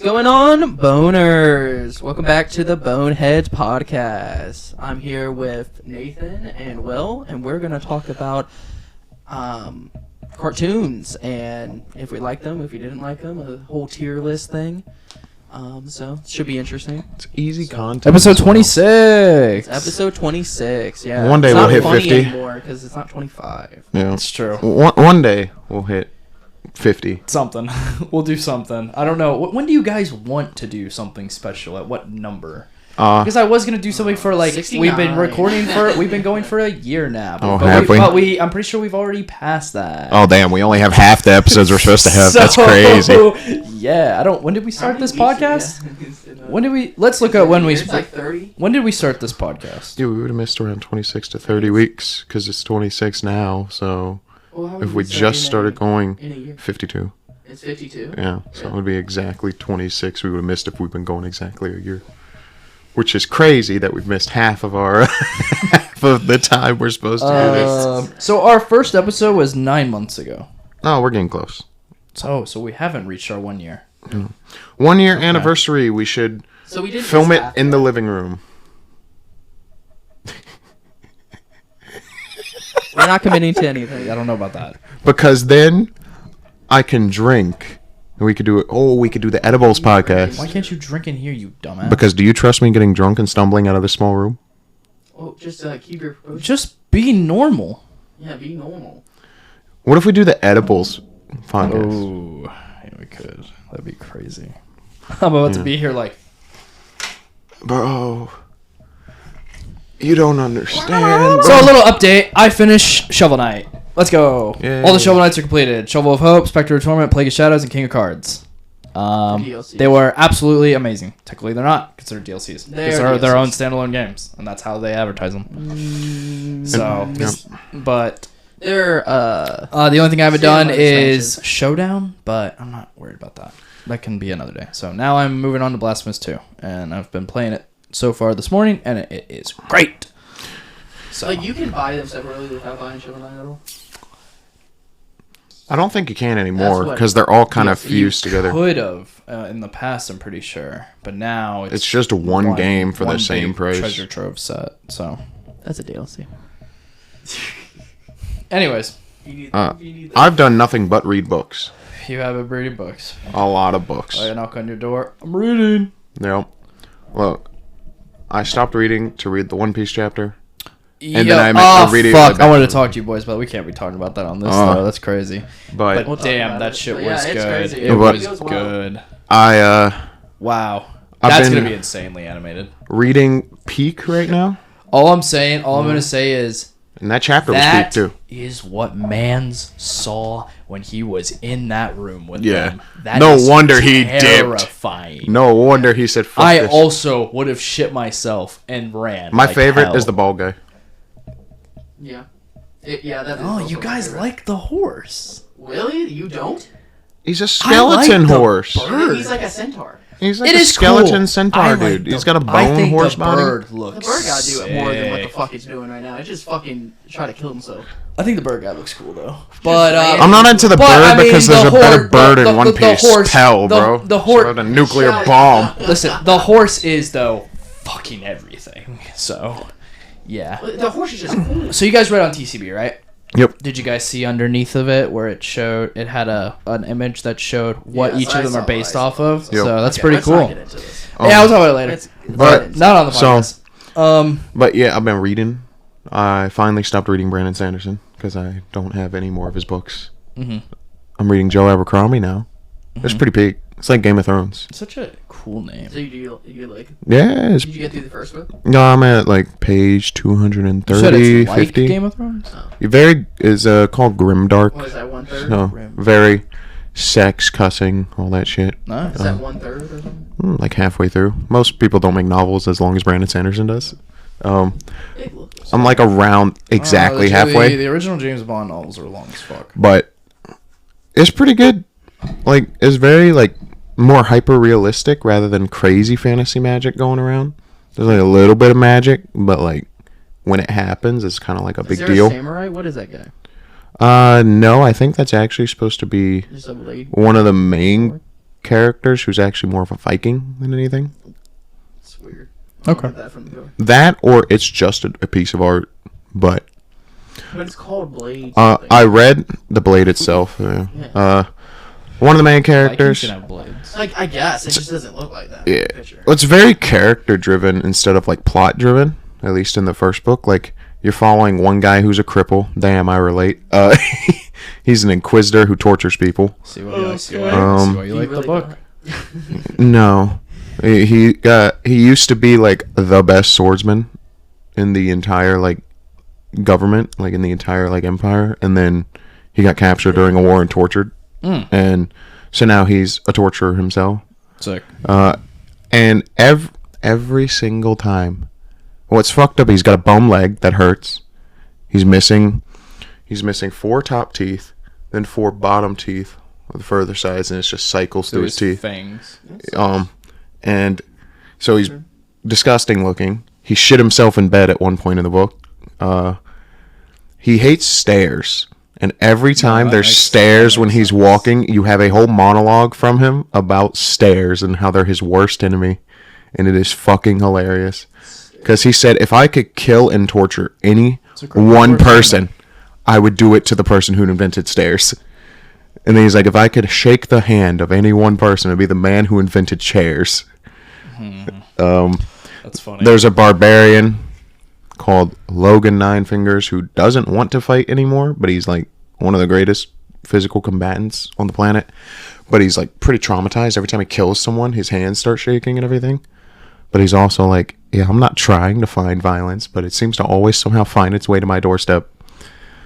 going on, boners? Welcome back to the Bonehedz podcast. I'm here with Nathan and Will, and we're going to talk about cartoons and if we like them, if we didn't like them, a whole tier list thing. So it should be interesting. It's easy content. Episode 26. It's episode 26. Yeah. One day it's we'll not hit funny 50 anymore because it's not 25. Yeah, That's true. One day we'll hit 50. Something. We'll do something. I don't know. When do you guys want to do something special? At what number? Because I was gonna do something for like 69. we've been going for a year now. Oh, but have we? I'm pretty sure we've already passed that. Oh damn, we only have half the episodes we're supposed to have. That's So, crazy. Yeah, I don't. When did we start this podcast? Yeah. When did we? Let's look at when we. It's like 30. When did we start this podcast? Dude, we would have missed around 26 to 30 weeks because it's 26 now. So Well, how if would we you say just in started going, in a year? 52. It's 52. Yeah, so it would be exactly 26 we would have missed if we've been going exactly a year. Which is crazy that we've missed half of our half of the time we're supposed to do this. So our first episode was 9 months ago. Oh, we're getting close. So we haven't reached our 1 year. 1 year anniversary. We should So we did film it in the living room. We're not committing to anything. I don't know about that. Because then I can drink. And we could do it. Oh, we could do the edibles podcast. Why can't you drink in here, you dumbass? Because do you trust me getting drunk and stumbling out of this small room? Oh, just keep your proportion. Just be normal. Yeah, be normal. What if we do the edibles podcast? Oh, yeah, we could. That'd be crazy. I'm about to be here like... Bro. You don't understand. So a little update. I finished Shovel Knight. Let's go. Yay. All the Shovel Knights are completed. Shovel of Hope, Spectre of Torment, Plague of Shadows, and King of Cards. DLCs. They were absolutely amazing. Technically, they're not considered DLCs. They These are are their own DLCs. standalone games, and that's how they advertise them. So, Yep. but They're the only thing I haven't Standalone done is expansions. Showdown, but I'm not worried about that. That can be another day. So now I'm moving on to Blasphemous 2, and I've been playing it so far this morning, and it is great. So like you can buy them separately without buying Shovel Knight at all. I don't think you can anymore That's what- because they're all kind of you fused together. could have in the past, I'm pretty sure, but now It's just one game for the one same big price. Treasure trove set. So, That's a DLC. anyways, I've done nothing but read books. you have a reading books. A lot of books. I knock on your door. I'm reading. Yep. Look, I stopped reading to read the One Piece chapter. And then I meant oh, to read it fuck! back. I wanted to talk to you boys, but we can't be talking about that on this. Though. That's crazy. But We'll talk Damn, about that it. shit But yeah, was it's good. crazy. It It was goes well. good. I Wow, I've that's been- gonna be insanely animated. reading Peak right now. All I'm gonna say is And that chapter was Peak that too. is what Mans saw when he was in that room with Yeah. them. That No is wonder he dipped. terrifying. No wonder he said fuck I this. also would have shit myself and ran. My like favorite hell. is the bald guy. Yeah. That is Oh, also you my guys favorite. like the horse? Really? You don't? He's a I like skeleton the horse. bird. He's like a centaur. He's like It a is skeleton cool. centaur, I like dude. the- He's got a I bone think horse the body. bird The looks bird gotta do it more than what the sick. fuck he's doing right now. It's just fucking try to kill himself. I think the bird guy looks cool though. But I'm not into the but, bird I mean, because the there's a better horse- bird in the- One the Piece. horse- Pell, the- bro. the horse- Shot a nuclear Shut bomb. listen, the horse is though fucking everything. So, yeah. The horse is just cool. So you guys read on TCB, right? Yep. Did you guys see underneath of it where it had an image that showed what Yes, each I of them saw are based what I off saw. of? Yep. So that's Okay, pretty let's cool. not get into this. Yeah, I'll talk about it later. But- Not on the so- podcast. But yeah, I've been reading. I finally stopped reading Brandon Sanderson because I don't have any more of his books. Mm-hmm. I'm reading Joe Abercrombie now. It's pretty big. It's like Game of Thrones. Such a cool name. So you like? Yeah, it's, Did you get through the first book? no, I'm at like page You said 230, it's like 50. Game of Thrones? Very is called Grimdark. What is that, 1/3? No, very sex, cussing, all that shit. Nice. Is that 1/3 or something? Like halfway through. Most people don't make novels as long as Brandon Sanderson does. Big look. I'm like around exactly halfway, The original James Bond novels are long as fuck. but it's pretty good. Like it's very like more hyper realistic rather than crazy fantasy magic going around. There's like a little bit of magic, but like when it happens, it's kind of like a big is there deal. A samurai? What is that guy? No, I think that's actually supposed to be Just a lady. one of the main characters who's actually more of a Viking than anything. It's weird. Okay. Get that from the book. That, or it's just a piece of art. But it's called Blade. I read the blade itself. Yeah. One of the main Vikings characters. can have blades. Like, I guess. It just doesn't look like that. Yeah. In the picture. Well, it's very character driven instead of like plot driven. At least in the first book, like you're following one guy who's a cripple. Damn, I relate. He's an inquisitor who tortures people. See why you like See the You really book. No, he used to be like the best swordsman in the entire like government, like in the entire like empire, and then he got captured during a war and tortured, and so now he's a torturer himself. Sick. And every single time, what's fucked up? He's got a bum leg that hurts. He's missing 4 top teeth, then 4 bottom teeth on the further sides, and it just cycles through his teeth. Fangs. And so he's disgusting looking. He shit himself in bed at one point in the book. He hates stairs. And every time there's stairs when he's walking, you have a whole monologue from him about stairs and how they're his worst enemy. And it is fucking hilarious. Because he said, if I could kill and torture any one person, I would do it to the person who invented stairs. And then he's like, if I could shake the hand of any one person, it would be the man who invented chairs. That's funny. There's a barbarian called Logan Nine Fingers who doesn't want to fight anymore, but he's like one of the greatest physical combatants on the planet. But he's like pretty traumatized. Every time he kills someone, his hands start shaking and everything. But he's also like, yeah, I'm not trying to find violence, but it seems to always somehow find its way to my doorstep.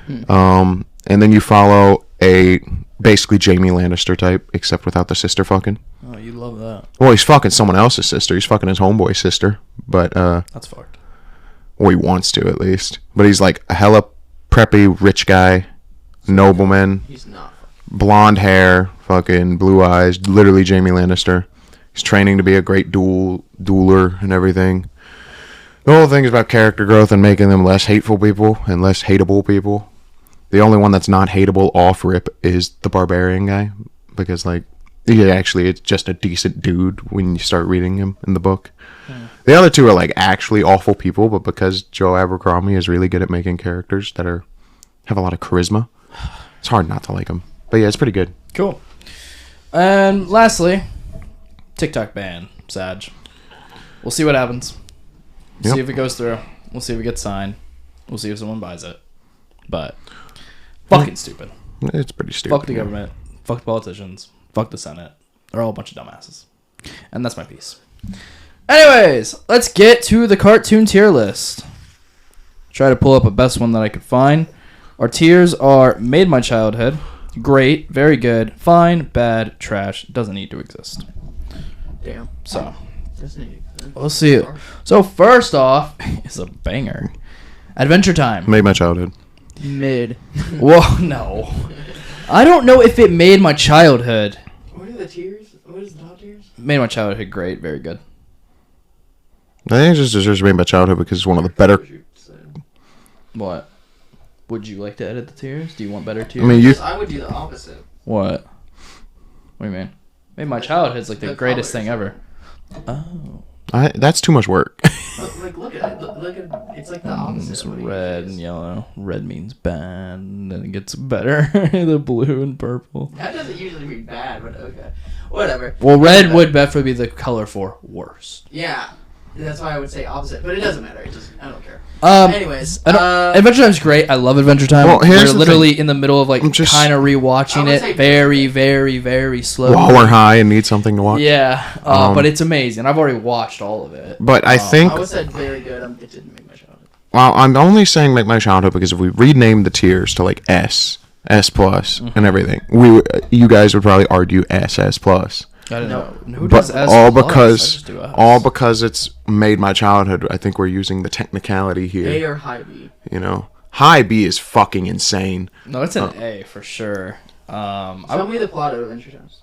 And then you follow a basically Jamie Lannister type, except without the sister fucking. Oh, you love that. Well, he's fucking someone else's sister. He's fucking his homeboy's sister. But, That's fucked. or he wants to at least. But he's like a hella preppy, rich guy, nobleman, He's not. blonde hair, fucking blue eyes, literally Jamie Lannister. He's training to be a great dueler and everything. The whole thing is about character growth and making them less hateful people and less hateable people. The only one that's not hateable off rip is the barbarian guy, because like he actually it's just a decent dude when you start reading him in the book. The other two are like actually awful people, but because Joe Abercrombie is really good at making characters that have a lot of charisma, it's hard not to like them. But yeah, it's pretty good. Cool. And lastly, TikTok ban, Sag. We'll see what happens. Yep. See if it goes through. We'll see if it gets signed. We'll see if someone buys it. But fucking stupid. It's pretty stupid. Fuck the government. Fuck the politicians. Fuck the Senate. They're all a bunch of dumbasses. And that's my piece. Anyways, let's get to the cartoon tier list. Try to pull up a best one that I could find. Our tiers are Made My Childhood, Great, Very Good, Fine, Bad, Trash, Doesn't Need to Exist. Damn. So, Doesn't he? we'll see. So first off is a banger. Adventure Time. Made My Childhood. Mid. Whoa, no. I don't know if it made my childhood. What are the tiers? What is the top tiers? Made my childhood great, very good. I think it just deserves to be Made My Childhood because it's one of the better. What? Would you like to edit the tiers? Do you want better tiers? I mean, I would do the opposite. What? What do you mean? Made my childhood's like the greatest colors. thing ever. Oh. That's too much work. Like, look at it. Look at it's like the opposite. It's of what it red is. and yellow. Red means bad, and then it gets better. The blue and purple. That doesn't usually mean bad, but okay. Whatever. Well, red would definitely be the color for worst. Yeah. That's why I would say opposite, but it doesn't matter. It just I don't care. Anyways, Adventure Time's great. I love Adventure Time. Well, here's We're the literally thing. in the middle of like I'm just- kind of I rewatching would say it very, very, very slowly. While we're high and need something to watch. Yeah, but it's amazing. I've already watched all of it. But I think, I would say very good. It didn't make my childhood. well, I'm only saying Make My Childhood because if we rename the tiers to like S plus, and everything, you guys would probably argue S plus. I don't know. Who But does S all plus? I because just do S. all because it's Made My Childhood. I think we're using the technicality A here. or high B. You know, high B is fucking insane. No, it's an A for sure. Tell me the plot of Adventure Times.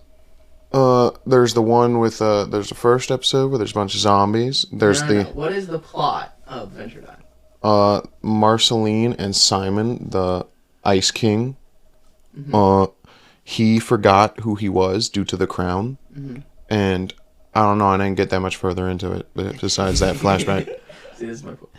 There's the one with there's the first episode where there's a bunch of zombies. There's No. What is the plot of Adventure Time? Marceline and Simon, the Ice King, he forgot who he was due to the crown, and I don't know. I didn't get that much further into it, but besides that flashback. See, this is my point.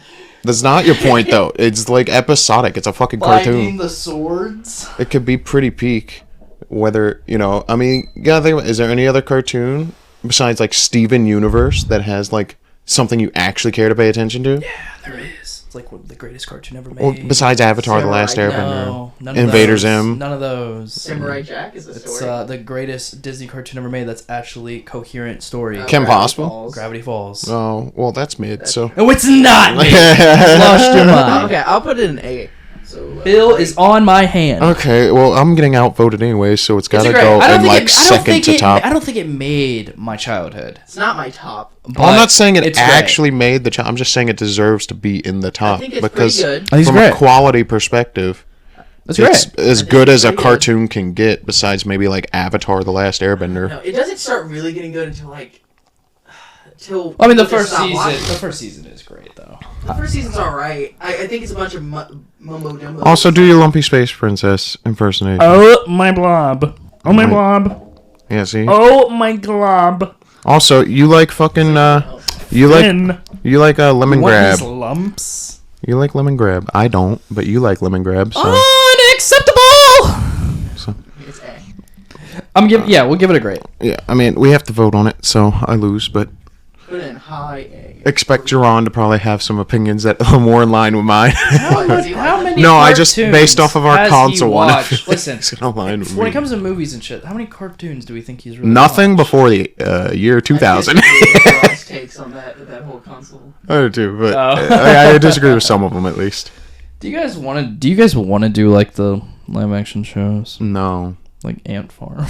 That's not your point, though. It's like episodic. It's a fucking cartoon. Finding the swords. It could be pretty peak. Whether, you know, I mean, you gotta think about, is there any other cartoon besides like Steven Universe that has like something you actually care to pay attention to? Yeah, there is. It's like the greatest cartoon ever made. Well, besides Avatar: The Samurai, Last Airbender, No, none of Invader those. Zim. None of those. Samurai Jack is a It's story. the greatest Disney cartoon ever made. That's actually coherent story. Kim Gravity Possible? Falls. Gravity Falls. Oh, well, that's mid. So No, it's not. Man. You lost your mind. Okay, I'll put it in A. So Bill is on my hand. okay, well, I'm getting outvoted anyway, so it's gotta It's great. go I don't in think like I don't second think to top. I don't think it made my childhood. It's not my top. Well, I'm not saying it it's great. actually made the top. I'm just saying it deserves to be in the top think it's because pretty good. I think it's from great. a quality perspective, That's it's great. as think good it's as a pretty good. cartoon can get. Besides maybe like Avatar: The Last Airbender. No, it doesn't start really getting good until like till. I mean, the you just first stop season. watching. The first season is great, though. The first season's alright. I think it's a bunch of mumbo jumbo. Also, do your Lumpy Space Princess impersonation. Oh my blob! Oh my Right. blob! Yeah, see. Oh my glob! Also, you like fucking you like lemon grab. lumps? You like lemon grab. I don't, but you like lemon grab. So Unacceptable! It's A. I'm giving. Yeah, we'll give it a grade. yeah, I mean we have to vote on it, so I lose. But Put it in high A. expect Jerron to probably have some opinions that are more in line with mine. How many? No, I just cartoons based off of our has he console one. I watched? feel like Listen, it's gonna align with when me. it comes to movies and shit, how many cartoons do we think he's really Nothing watched? before the year 2000. Ross takes on that whole console. I do too, but Oh. I disagree with some of them at least. Do you guys want to? Do you guys want to do like the live action shows, No, like Ant Farm?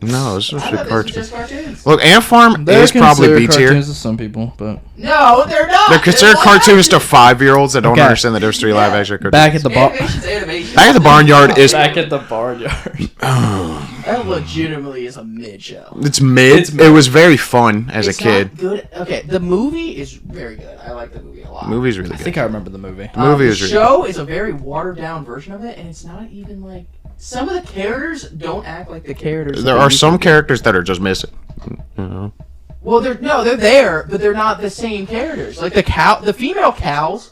No. it's just I a thought this was cartoon. just cartoons. Look, Ant Farm is probably B tier. cartoons to some people, but No, they're not. They're considered live cartoons to action. 5-year-olds that don't Okay. understand that there's 3 live action cartoons. back at the bar. Animation's animation. Back at the Barnyard is Back at the barnyard. That legitimately is a mid show. it's mid. It's mid. It was very fun as It's a kid. not good. Okay, the movie is very good. I like the movie a lot. The movie's really I good. think I remember the movie. The movie the is really show is a very watered down version of it, and it's not even like some of the characters don't act like the characters. There that are they some used to. characters that are just missing. You know? Well, they're there, but they're not the same characters. Like the female cows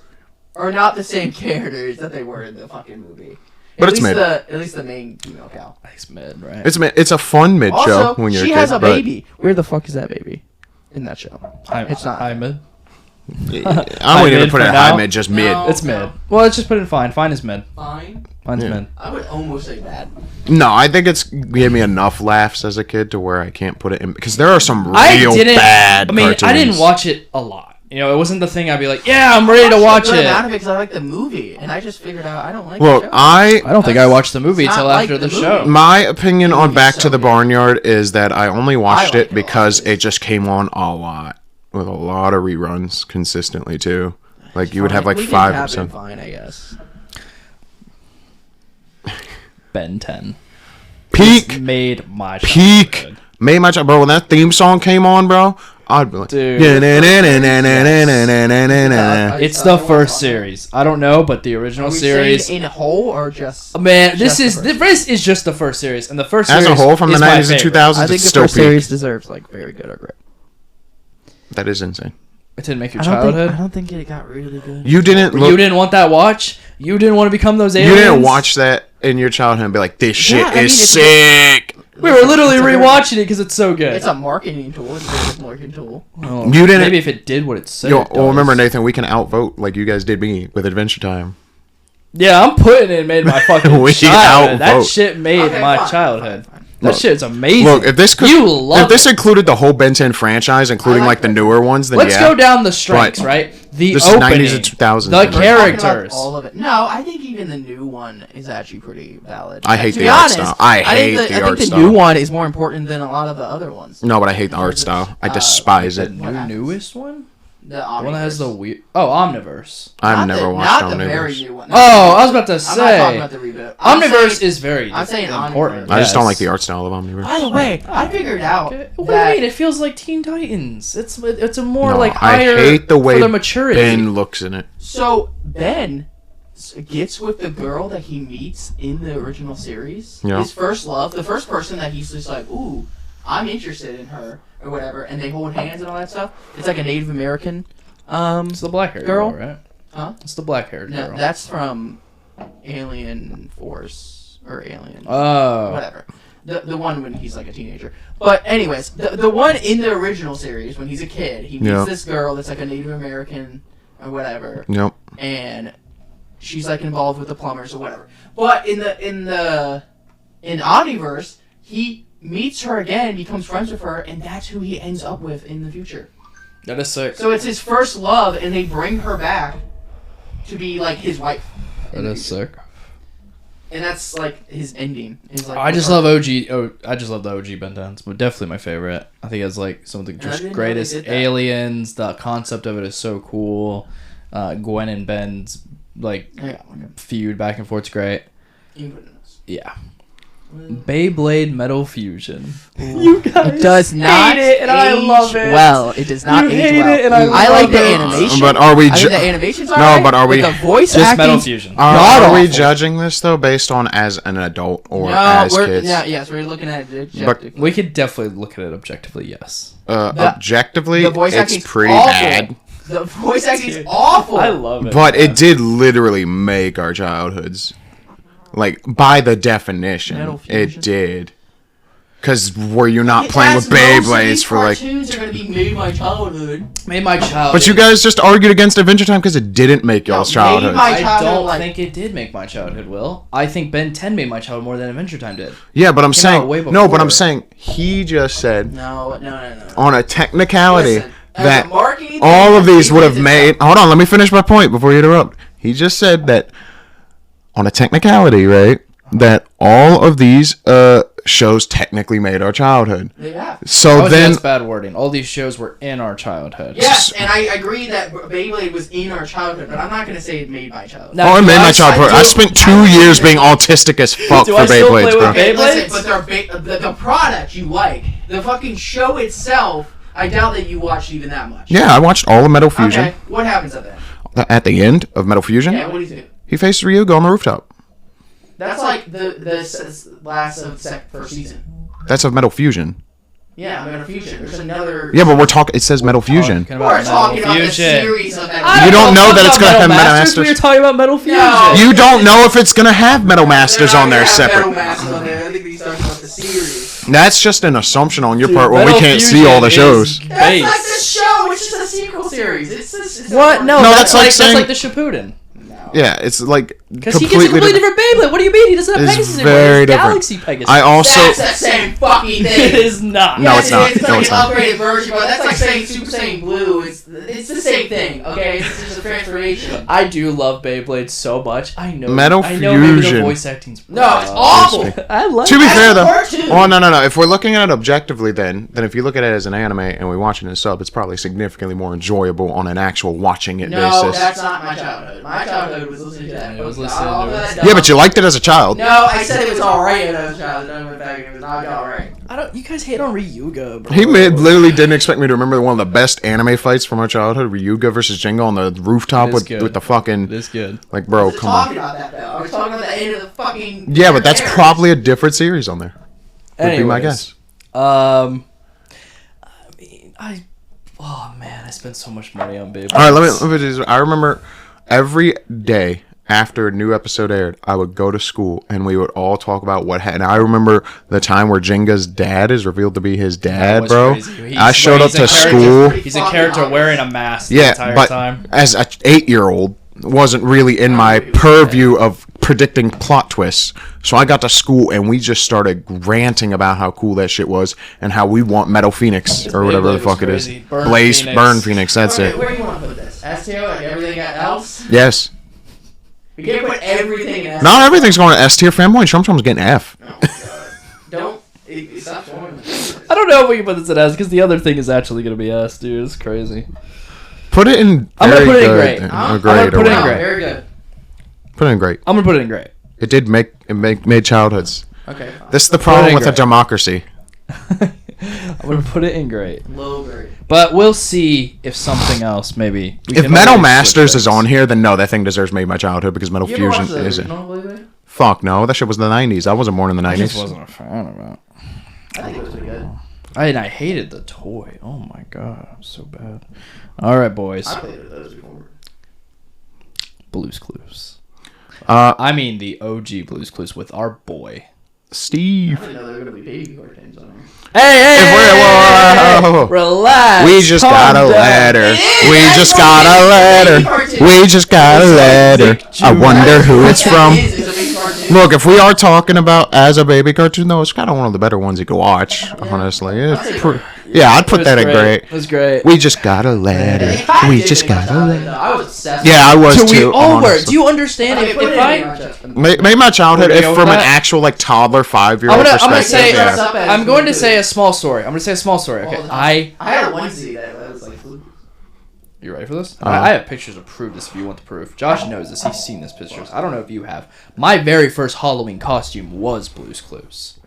are not the same characters that they were in the fucking movie. But it's mid. At least the main female cow. It's mid, right? It's a fun mid show Also, when you're she a kid. has a but baby. Where the fuck is that baby? In that show. It's not. high mid. I wouldn't even mid put for it high now? mid, just No. mid. It's mid. Well, let's just put it in fine. Fine is mid. Fine. Fine's Yeah. mid. I would almost say bad. No, I think it's gave me enough laughs as a kid to where I can't put it in because there are some real I didn't. bad I mean, cartoons. I didn't watch it a lot. You know, it wasn't the thing I'd be like, yeah, I'm ready to watch I it. because I like the movie, and I just figured out I don't like Look, the show. I don't think I watched the movie It's till not after like the the show. movie. My opinion on Movie's Back so to the good. Barnyard is that I only watched like it it a lot. because it just came on a lot with a lot of reruns consistently too. Like you would have like We can 5 have or it something. Fine, I guess. Ben 10. Peak, This made my peak, childhood. made my bro. When that theme song came on, bro, I'd be like, Dude. It's the first series. I don't know, but the original Are we series. saying in whole or just? Man, this just is this is just the first series, and the first as series a whole from the is my 90s and favorite. 2000s, I think it's the still first peak. series deserves like very good or great. That is insane. It didn't make your I childhood. don't think it got really good. You didn't look. You didn't want that watch. You didn't want to become those You aliens. didn't watch that in your childhood and be like, "This shit Yeah, I mean, is it's- sick." We were literally It's a very- rewatching it because it's so good. It's a marketing tool. It's a good marketing tool. Well, You didn't- Maybe if it did what it said. Yo, it well, remember does. Nathan, we can outvote like you guys did me with Adventure Time. Yeah, I'm putting it made my fucking We childhood. That outvote. shit made Okay, my fine, childhood. fine. That Look, shit's amazing. Look, if this you love if this it. included the whole Ben 10 franchise, including I like like the Ben newer ones, then Let's yeah. go down the strengths, But right? The this is opening, 90s and 2000s. the We're We're talking about characters. all of it. No, I think even the new one is actually pretty valid. I hate To the be art honest, style. I hate think the I art think the style. new one is more important than a lot of the other ones. No, but I hate the art style. I despise The it. newest one? The The one that has the Omniverse. weird. Oh, Omniverse. I've Not never the, watched not the very Omniverse. new one. Oh, I was about to I'm not talking say. about the reboot. I'm Omniverse saying- is very I'm saying important. Omniverse. I just don't yes. like the art style of Omniverse. By the way, I figured out Okay. that Wait, it feels like Teen Titans. It's a more No, like I higher hate the way for the maturity. Ben looks in it. so Ben's gets with the girl that he meets in the original series, Yeah. his first love, the first person that he's just like, ooh, I'm interested in her or whatever, and they hold hands and all that stuff. It's like a Native American It's the black haired girl. girl, right? Huh? It's the black haired No, girl. that's from Alien Force or Alien. Oh. Whatever. The one when he's like a teenager. But anyways, the one in the original series when he's a kid, he meets this girl that's like a Native American or whatever. Yep. And she's like involved with the plumbers or whatever. But in Omniverse, he meets her again, becomes friends with her, and that's who he ends up with in the future. That is sick. So it's his first love, and they bring her back to be like his wife. That is sick. And that's like his ending. Is like I just love OG. Oh, I just love the OG Ben 10s, but definitely my favorite. I think it's like some of the I just didn't know greatest they did that. aliens. The concept of it is so cool. Gwen and Ben's like Yeah, okay. feud back and forth's great. You can put it in this. Yeah. Beyblade Metal Fusion. You guys It does not hate it, and I age love it. well. It does not You age hate well. it, and I like love the it. animation. But are we? I think the animation's No, alright, but are we- the voice Just Metal acting's Fusion. god Are we awful. judging this though based on as an adult or No, as we're kids? yes, we're looking at it objectively. We could definitely look at it objectively. Yes. Objectively, The voice it's acting's pretty awful. bad. The voice acting's awful. I love it. But it did literally make our childhoods. Like, by the definition, Metal Fusion? it did. Because were you not It playing has with most of Beyblades these for like... cartoons are gonna be made my childhood. Made my child. But you guys just argued against Adventure Time because it didn't make y'all's made childhood. my- I childhood, don't like- think it did make my childhood, Will. I think Ben 10 made my childhood more than Adventure Time did. Yeah, but I'm Came saying... out way No, but I'm before. saying he just said No. on a technicality Listen, as that a marketing all thing, of these would have Beyblades is made... tough. Hold on, let me finish my point before you interrupt. He just said that on a technicality, right, that all of these shows technically made our childhood. They have. So then... That's bad wording. All these shows were in our childhood. Yes, and I agree that Beyblade was in our childhood, but I'm not gonna say it made my childhood. Now, Oh, it do made I- my childhood. I spent 2 years being autistic as fuck Do for I still play Beyblades, with bro. Beyblades? Listen, but the product you like, the fucking show itself, I doubt that you watched even that much. Yeah, I watched all of Metal Fusion. Okay, what happens at the end? At the end of Metal Fusion, Yeah, what do you think? he faced Ryuga on the rooftop. That's like the last of first season. That's of Metal Fusion. Yeah, Metal Fusion. There's another. Yeah, but we're talking. It says Metal Fusion. Talking We're about talking Metal about the Fusion. series of that. I You don't know that it's gonna have Metal Masters. We were Masters. talking about Metal Fusion. No. You don't know if it's gonna have Metal Masters on there Metal separate. Masters on there. I think he's talking about the series. That's just an assumption on your Dude, part when we Metal can't see Fusion all the is shows. That's like base. the show. It's just a sequel series. It's What? No, No, that's that's like like saying- that's like the Shippuden. Yeah, it's like Because he gets a completely different Beyblade. What do you mean? He doesn't have It's Pegasus anymore. very He has different. Galaxy Pegasus. I also That's the same fucking thing. It is not. No, Yes, it's not. It's No, like it's an not. upgraded version, but that's like saying Super Saiyan Blue. It's the same thing. Okay, it's just a transformation. I do love Beyblade so much. I know. Metal I know maybe the Fusion. voice acting's No, it's awful. I love. To be As fair a though, cartoon. oh no. If we're looking at it objectively, then if you look at it as an anime and we watch it in a sub, it's probably significantly more enjoyable on an actual watching it No, basis. that's not my childhood. My childhood was listening to that. It was All listening to that it. dumb- Yeah, but you liked it as a child. No, I said it was alright when I was a child. I went back and it was not alright. I don't. You guys hate on Ryuga, bro. He literally didn't expect me to remember one of the best anime fights from our childhood, Ryuga versus Jingo on the rooftop It is with good. the fucking This good. like, bro, We're come talking on. about that though. We're talking about the end of the fucking. Yeah, but that's era. probably a different series on there. Would be my Anyways, guess. I mean, oh man, I spent so much money on Beyblade. All right, let me do this. I remember every day after a new episode aired, I would go to school and we would all talk about what happened. I remember the time where Jenga's dad is revealed to be his dad, bro. I showed up to school. He's a character wearing a mask the Yeah, entire but time. as an 8-year-old, wasn't really in my purview of predicting plot twists. So I got to school and we just started ranting about how cool that shit was and how we want Metal Phoenix or whatever Beyblade the fuck was it is. crazy. Burn Blaze, Phoenix. Burn Phoenix, that's Okay, it. where do you want to put this? S tier, like everything else? Yes. We can't put everything in S. Not everything's going to S tier. Fanboy and Chum's getting F. Oh my god. Don't. Stop showing me. I don't know if we can put this in S because the other thing is actually gonna be S, dude. It's crazy. Put it in. I'm gonna very put it in good great. and- I'm or gonna great or put it in whatever. great. Very good. Put it in great. I'm gonna put it in great. It did made childhoods. Okay. Fine. This is the Put it problem in with a great. democracy. I'm gonna put it in great. Low grade. But we'll see if something else maybe. If Metal Masters is on here, then no, that thing deserves Made in My Childhood because Metal You ever Fusion watch the isn't. original Blade? Fuck no, that shit was in the 90s. I wasn't born in the 90s. I just wasn't a fan of it. I think it was pretty good. I hated the toy. Oh my god, it was so bad. All right, boys. I played with those before. Blue's Clues. I mean the OG Blue's Clues with our boy Steve. I didn't know there were gonna be baby cartoons on there. Whoa. Relax. We just got a letter. We just got a letter. We just got a letter. I wonder who it's from. Look, if we are talking about as a baby cartoon, though, it's kind of one of the better ones you could watch, honestly. Yeah, I'd put that in great. It was great. We just got a letter. We just got a letter. I was obsessed. Yeah, I was too. We all were. honestly. Do you understand? Okay, If put it in I, your chest. Made My Childhood, Are you if with from an that? actual like toddler 5-year-old I'm gonna perspective, say. yeah. I'm going to say a small story. I'm going to say a small story. Okay, I had a onesie that was like. You ready for this? I have pictures to prove this if you want the proof. Josh knows this. He's seen these pictures. I don't know if you have. My very first Halloween costume was Blue's Clues.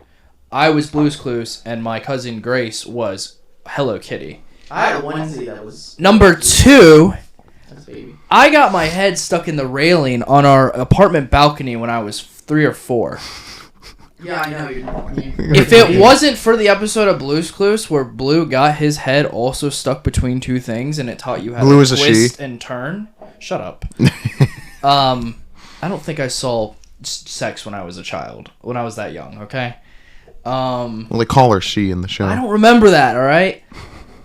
I was Blue's Clues, and my cousin Grace was Hello Kitty. I had a onesie that was. Number 2, That's baby. I got my head stuck in the railing on our apartment balcony when I was 3 or 4. Yeah, I know. If it wasn't for the episode of Blue's Clues where Blue got his head also stuck between two things and it taught you how Blue to is a twist she. and turn. Shut up. I don't think I saw sex when I was a child. When I was that young, okay? Well, they call her she in the show. I don't remember that, alright?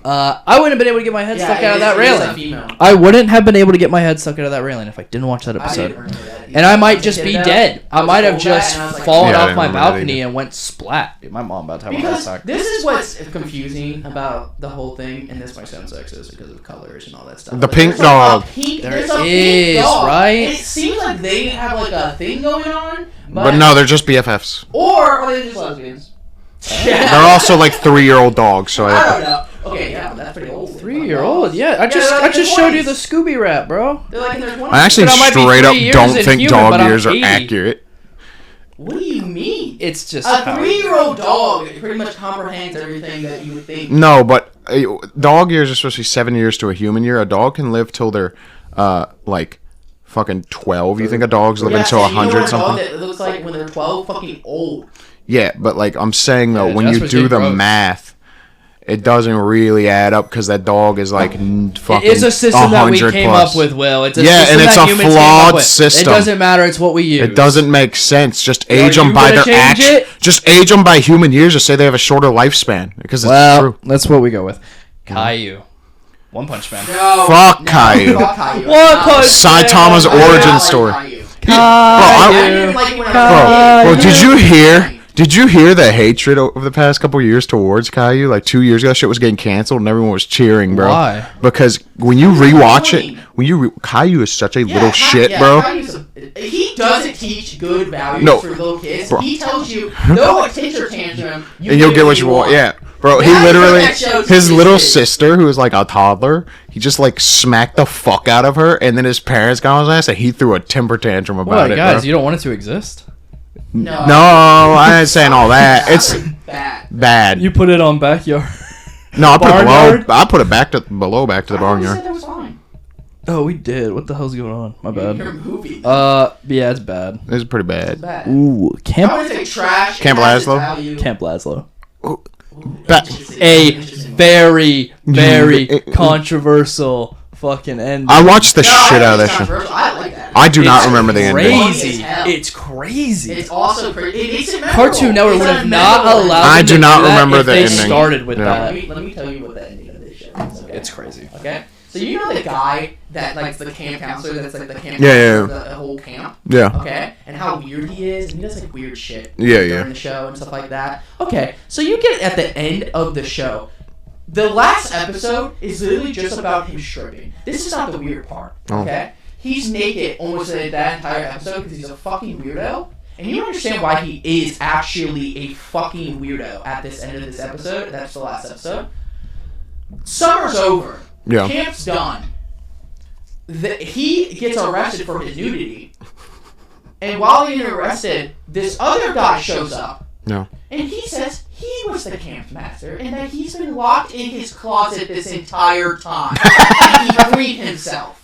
I wouldn't have been able to get my head stuck out of that railing. Female. I wouldn't have been able to get my head stuck out of that railing if I didn't watch that episode. And I might just be dead. I might have just fallen Yeah, I off didn't my remember that balcony either. and went splat. Dude, my mom about to have a heart Because attack. this is what's confusing about the whole thing, and this might sound sexist because of colors and all that stuff. The but pink there's like dog. There's a is, pink dog. right? And it seems like they have like a thing going on, But no, they're just BFFs. Or are they just lesbians? They're also like 3-year-old dogs, so I don't know. Okay, yeah, that's pretty old. 3-year-old? Yeah, I they're just like in showed you their the 20s. Scooby rap, bro. They're like in their 20s. I actually But I might be straight 3 up years don't in think human, but dog I'm years are 80. accurate. What do you mean? It's just A how 3-year-old dog pretty much comprehends everything that you would think. No, but dog years are supposed to be 7 years to a human year. A dog can live till they're like fucking 12. You think a dog's living till 100 something? That looks like when they're 12, fucking old. Yeah, but like I'm saying though, Yeah, when you Jasper's do getting the gross. math, it doesn't really add up because that dog is like fucking. It's a system that we 100 came plus. up with, Will. It's a Yeah, system and it's that a humans came flawed up with. system. It doesn't matter. It's what we use. It doesn't make sense. Just Are age them you by gonna their change action. it? Just age them by human years. Just say they have a shorter lifespan because it's Well, true. that's what we go with. Caillou. One Punch Man. No, Fuck no, Caillou. fuck Caillou. One No. Punch Saitama's Man. I did origin not like story. Caillou. I didn't like it when I was Bro, a kid. did you hear? Did you hear the hatred over the past couple years towards Caillou? Like 2 years ago, shit was getting canceled and everyone was cheering, bro. Why? Because when you rewatch it, Caillou is such a little shit, bro. He doesn't teach good values No. for little kids. Bro. He tells you, throw a teacher tantrum, And you'll get what you want. Yeah, bro. He Now you literally, put that show to his his little kid. sister, who was like a toddler, he just like smacked the fuck out of her, and then his parents got on his ass, and he threw a temper tantrum about What, it, guys? bro. You don't want it to exist? No, No, I ain't saying all that. It's bad. bad. You put it on backyard. No, I put it below. Barnyard? I put it back to the I barnyard. said that was fine. Oh, we did. What the hell's going on? My Your bad. movie. Yeah, it's bad. It's pretty bad. bad. Ooh, I Camp want to say trash. Camp it has its Laszlo? value. Camp Laszlo. That- A very, very Mm, controversial fucking ending. I watched the No, shit I out of think that it's show. controversial. I like that. I do not It's remember the ending. crazy. Hell. It's crazy. It's also crazy. It makes it memorable. Cartoon Network It's would have a not memorable allowed I them do to not do that remember if the they ending. started with Yeah. that. Let me tell you what the ending of this show is. Okay? It's crazy. Okay? So you know the guy that likes the camp counselor that's like the camp Yeah, counselor of the whole camp? Yeah. Okay? And how weird he is, and he does like weird shit Yeah, during yeah. the show and stuff like that. Okay, so you get at the end of the show. The last episode is literally just about him stripping. This is not the weird part, okay? He's naked almost that entire episode because he's a fucking weirdo. And you understand why he is actually a fucking weirdo at this end of this episode. That's the last episode. Summer's over. Yeah. Camp's done. He gets arrested for his nudity. And while he's arrested, this other guy shows up. No. And he says he was the camp master and that he's been locked in his closet this entire time. And he freed himself.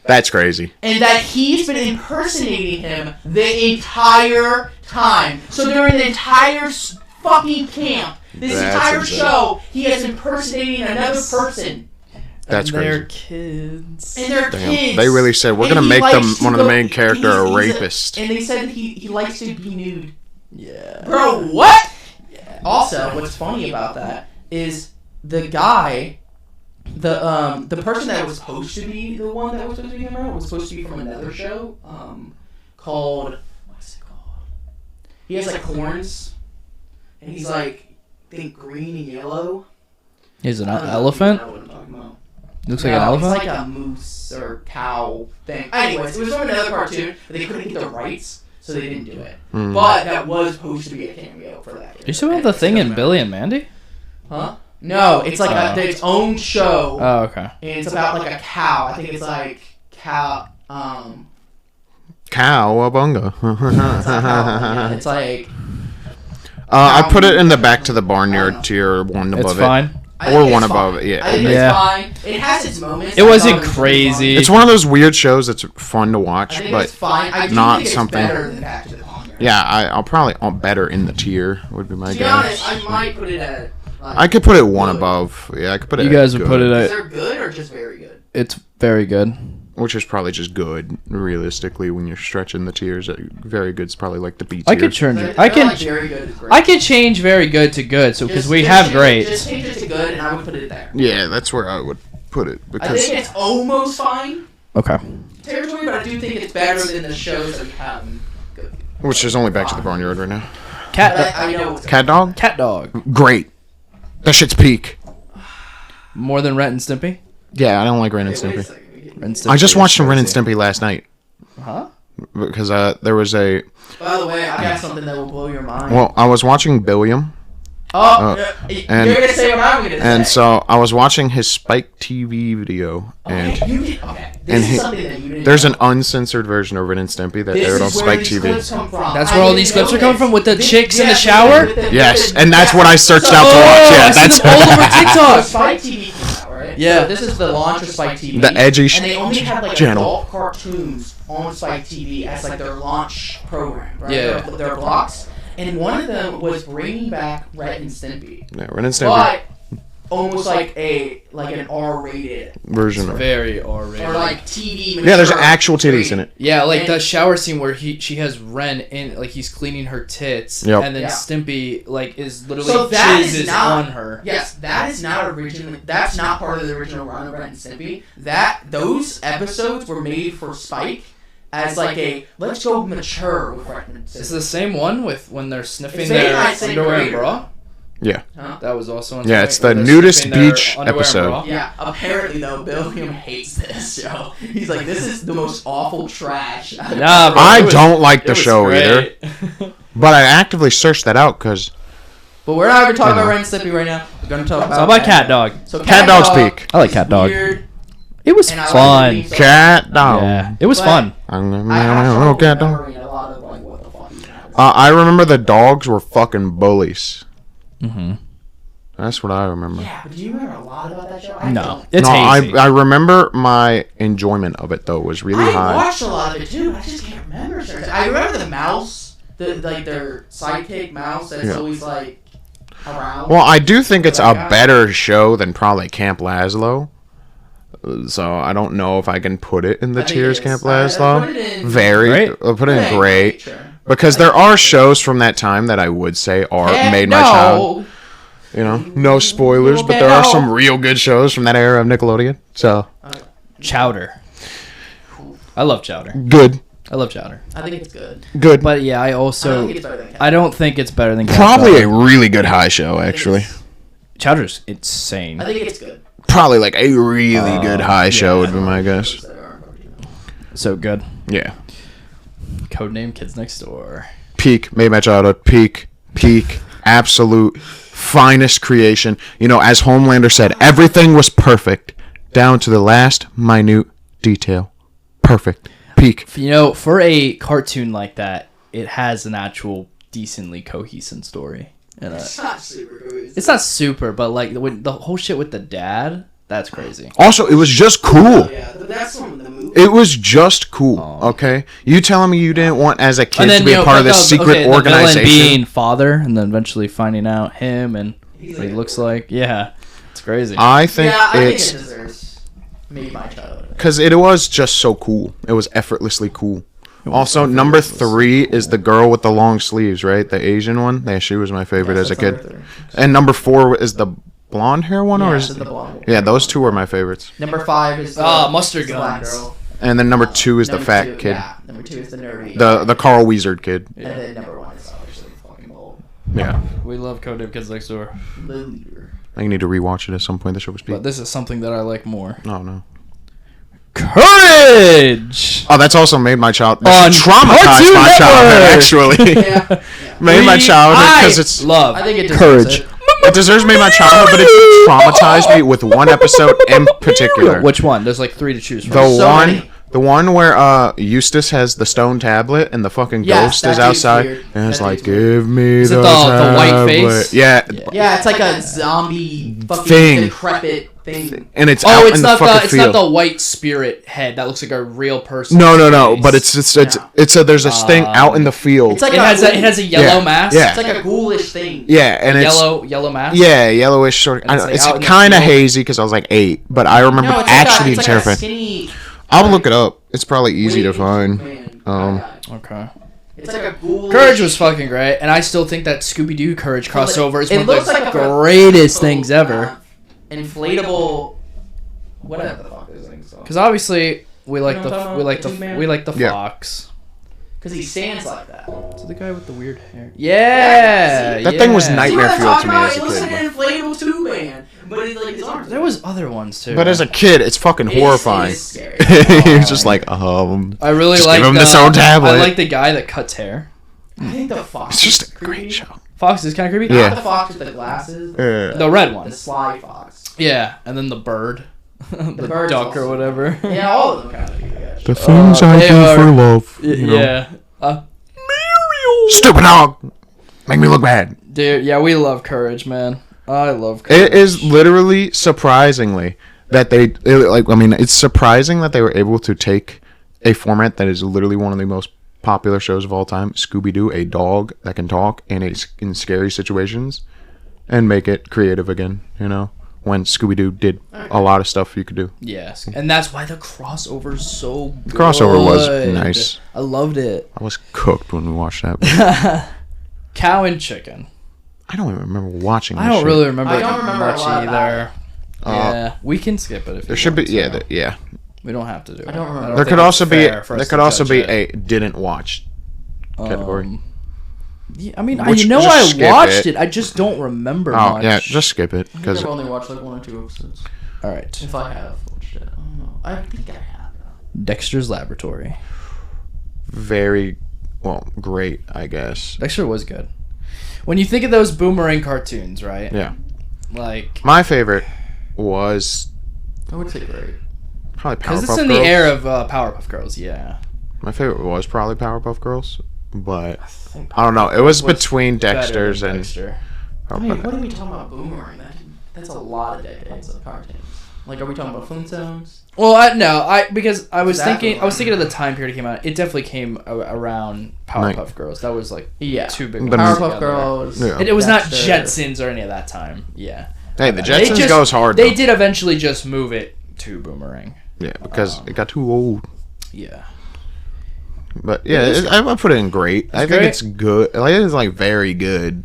That's crazy. And that he's been impersonating him the entire time. So during the entire fucking camp, this entire insane. show, he is impersonating another person. That's and they're crazy. kids. And they're kids. They really said, we're And going to he make them likes to one of the go- main character a he's rapist. and they said he likes to be nude. Yeah. Bro, what? Also, what's funny about that is the guy, the person that was supposed to be the one that was supposed to be him out was supposed to be from another show, called, what's it called? He has like horns, and he's like, I think green and yellow. He's an elephant? I don't know what I'm talking about. Looks like an elephant? It's like a moose or cow thing. Anyways, it was from another cartoon, but they couldn't get the rights, so they didn't do it. But that was supposed to be a cameo for that. You still have the thing in Billy and Mandy? Huh? No, it's like its own show. Oh, okay. And it's about like a cow. I think it's like cow. Cowabunga. It's not cow. It's like. I put it in the back to the barnyard tier, one above It's fine. I Or think one it's above fine. it, yeah. I think Yeah. it's fine. It has its moments. It I wasn't thought was crazy. it. It's one of those weird shows that's fun to I watch, think but it's fine. I do not think it's something- better than Back to the Barnyard. yeah, I'll probably better in the tier would be my To be guess. honest, I might put it at. Like, I could put it one good. above. Yeah, I could put it. You at guys would good, put it Is at... there good or just very good? It's very good. which is probably just good. Realistically, when you're stretching the tiers, very good's probably like the B tier. I could change it. I feel like very good is great. I could change very good to good, so because Just- we just have change- great. Just change it to good, and I would put it there. Yeah, that's where I would put it I because think it's almost fine Okay. territory, but I do think it's better than the shows that we have. Good. which is only Back to the Barnyard right now. Cat. But I know it's Cat Dog, Cat dog. great. That shit's peak. More than Ren and Stimpy. Yeah, I don't like Ren and Wait a Stimpy. second. Ren and Stimpy I just is watched some Ren and crazy. Stimpy last night Huh? because there was a. By the way, I got something that will blow your mind. Well, I was watching Billiam. You're gonna say what I'm gonna say. And so I was watching his Spike TV video, and okay, this and is he- something that you didn't there's know. an uncensored version of Ren and Stimpy that This aired on is where Spike these TV. clips come from. That's I where all didn't these know clips are coming this. from with the This- chicks in the yeah, shower? Yes, and that's what I searched out to watch. Oh, Yeah, I see that's them all over TikTok. Spike TV came out, right? Yeah. So this is the launch of Spike TV. The edgy And they only had like channel. adult cartoons on Spike TV as like their launch program, right? Yeah. Their blocks. And one of them was bringing back Ren and Stimpy, Yeah, Ren and Stimpy but almost like an R-rated version of. Very R-rated. or like TV. Yeah, there's mature actual titties in rated. it. Yeah, like And- the shower scene where she has Ren in, like he's cleaning her tits, Yep. and then Yeah. Stimpy like is literally So that is jizzes not on her. Yes, that is not originally. That's not part of the original run of Ren and Stimpy. Those episodes were made for Spike as like a let's go mature with Ren and It's Stimpy. the same one with when they're sniffing It's made their by the same underwear and creator. bra. Yeah, Huh? That was also on. Yeah, Spike, it's where the they're nudist sniffing their beach underwear and episode. bra. Yeah, apparently though, William hates this show. He's like, this is the most awful trash. Nah, bro, I it was- don't like it the was show either, great. but I actively searched that out because But we're not even talking You know. about Ren and Stimpy right now. We're gonna talk about. It's all about Cat Dog. So Cat Dog's peak. I like is Cat Dog. weird, It was and I like fun. the theme song. Cat Dog. Yeah, it was But- fun. I have Oh, trouble Cat Dog. remembering a lot of like what the fuck even happened. I remember the dogs were fucking bullies. Mm-hmm. That's what I remember. Yeah, but do you remember a lot about that show? I No, don't. it's no, hazy. I remember my enjoyment of it though was really I high. watched a lot of it too. I just can't remember certain. I remember the mouse, like their sidekick mouse that's Yeah. always like around. Well, I do think it's a Like, better show than probably Camp Laszlo. So I don't know if I can put it in the I think tiers it Camp is. I Laszlo. put it in Very. Great. I'll put it in Yeah, great. sure. Because there are shows from that time that I would say are Heck made my no. child. You know, no spoilers, but there are No. some real good shows from that era of Nickelodeon. So Chowder. I love Chowder. good, I love Chowder. I think it's good. good. But yeah, I I don't also think it's better than Cat. I don't think it's better than Cat Probably a Dog. really good high show, actually. Chowder's insane. I think it's good. Probably like a really good high show would be my guess. So good. Yeah. Codename Kids Next Door. Peak, made my childhood. Peak, absolute finest creation. You know, as Homelander said, everything was perfect down to the last minute detail. Perfect. Peak. You know, for a cartoon like that, it has an actual decently cohesive story. It's not super good. It's not super, but like the whole shit with the dad, that's crazy. Also, it was just cool. Oh, yeah, that's from the movie. It was just cool. Okay, you telling me you didn't want as a kid to be a part of this secret the organization? villain being father, and then eventually finding out him and what he looks like. Yeah, it's crazy. I think I think it's it deserves maybe my childhood. because it was just so cool. It was effortlessly cool. Also, number 3 is the girl with the long sleeves, right? The Asian one. Yeah, she was my favorite as a kid. And number 4 is the blonde hair one, or is the blonde one. yeah, those 2 were my favorites. Number 5 is Mustard the black guns. girl. And then number 2 is the Number fat 2, kid, Yeah, number 2 is the nerdy. the Carl Weezer kid. And then number 1 is obviously fucking old. Yeah, We love Code of Kids Next Door, The leader. I think you need to rewatch it at some point. The show was but peak. this is something that I like more. Oh no. Courage. Oh, that's also made my child. On Traumatized Cartoon my childhood, Network. actually. Yeah. Made my childhood because it's. love. I think it deserves Courage. it. It deserves me my childhood, but it traumatized me with one episode in particular. Which one? There's like 3 to choose from. The one where Eustace has the stone tablet and the fucking Yes, ghost is that dude's outside weird. and it's That like, dude's weird. give me Is it the the white tablet. face? Yeah. Yeah, it's like a zombie fucking Thing. decrepit thing. And it's Oh, out it's in the not fucking the it's field. not the white spirit head that looks like a real person. No, face. but it's there's this thing out in the field. It's like It has a yellow Yeah. mask. Yeah. It's like a ghoulish thing. yeah, and it's Yellow mask. yeah, yellowish sort of. And I it's, don't know, like, it's out in the kind of field. hazy because I was like 8, but I remember No, it's actually like a terrifying. skinny. I'll look it up. It's probably easy to Wait, find. man, Okay. it's like a ghoulish. Courage was fucking great, and I still think that Scooby-Doo Courage crossover is It one of the looks like a greatest things ever. Inflatable. Whatever the fuck this thing's called. Because obviously we like You know what I'm the talking about? we like the Yeah. fox. Because he stands like that. So the guy with the weird hair. Yeah. That thing was See nightmare what I'm fuel to talking me about? as a It looks kid. like an inflatable tube man, but it's like his arms. There was other ones too. But as a kid, it's fucking It is- horrifying. It is scary. You're just like, I really just like give him this own tablet. I like the guy that cuts hair. I think the fox. It's just is a creepy. great show. Fox is kind of creepy. Yeah. Not the fox with the glasses. Yeah. The red one. The sly fox. Yeah, and then the bird, the bird's duck or also- whatever. Yeah, all of them kind of creepy. Actually. The things I they do are- for love. You know? Yeah. Stupid dog. Make me look bad. Dude, yeah, we love Courage, man. I love Courage. It is literally surprisingly that it's surprising that they were able to take a format that is literally one of the most popular shows of all time, Scooby-Doo, a dog that can talk in scary situations, and make it creative again, you know? When Scooby-Doo did a lot of stuff you could do. Yes, and that's why the crossover's so good. The crossover was nice. I loved it. I was cooked when we watched that. Cow and chicken. I don't even remember watching this I don't shit. really remember, I don't remember a much lot about either. Yeah, we can skip it if There you should be, want to. yeah. We don't have to do it. I don't remember. There think could it's also be fair for us there to could also judge be it. a didn't watch category. Yeah, I mean, Which- you know, just I skip watched it. it. I just don't remember Oh much. yeah, just skip it I think because I've only watched like 1 or 2 episodes. All right. If I have watched it, I don't know. I think I have. Dexter's Laboratory. very great, I guess. Dexter was good. When you think of those boomerang cartoons, right? Yeah, Like, my favorite was I would say great. probably because Powerpuff it's in Girls. the era of Powerpuff Girls. Yeah. My favorite was probably Powerpuff Girls, but think I don't know. It was was between Better Dexter's than and Dexter. I mean, what are we talking about? Boomerang? That's a lot of decades of cartoons. Like, are we talking about Flintstones? Well, because I was Exactly. thinking of the time period it came out. It definitely came around Powerpuff Girls. That was like Yeah. two big But- ones Powerpuff together. Girls. Yeah. It was not Dexter. Jetsons or any of that time. Yeah. hey, the They Jetsons just- goes hard. They though. did eventually just move it to Boomerang. Yeah, because it got too old. Yeah. But yeah, I put it in great. I think great? it's good. Like, it is like very good,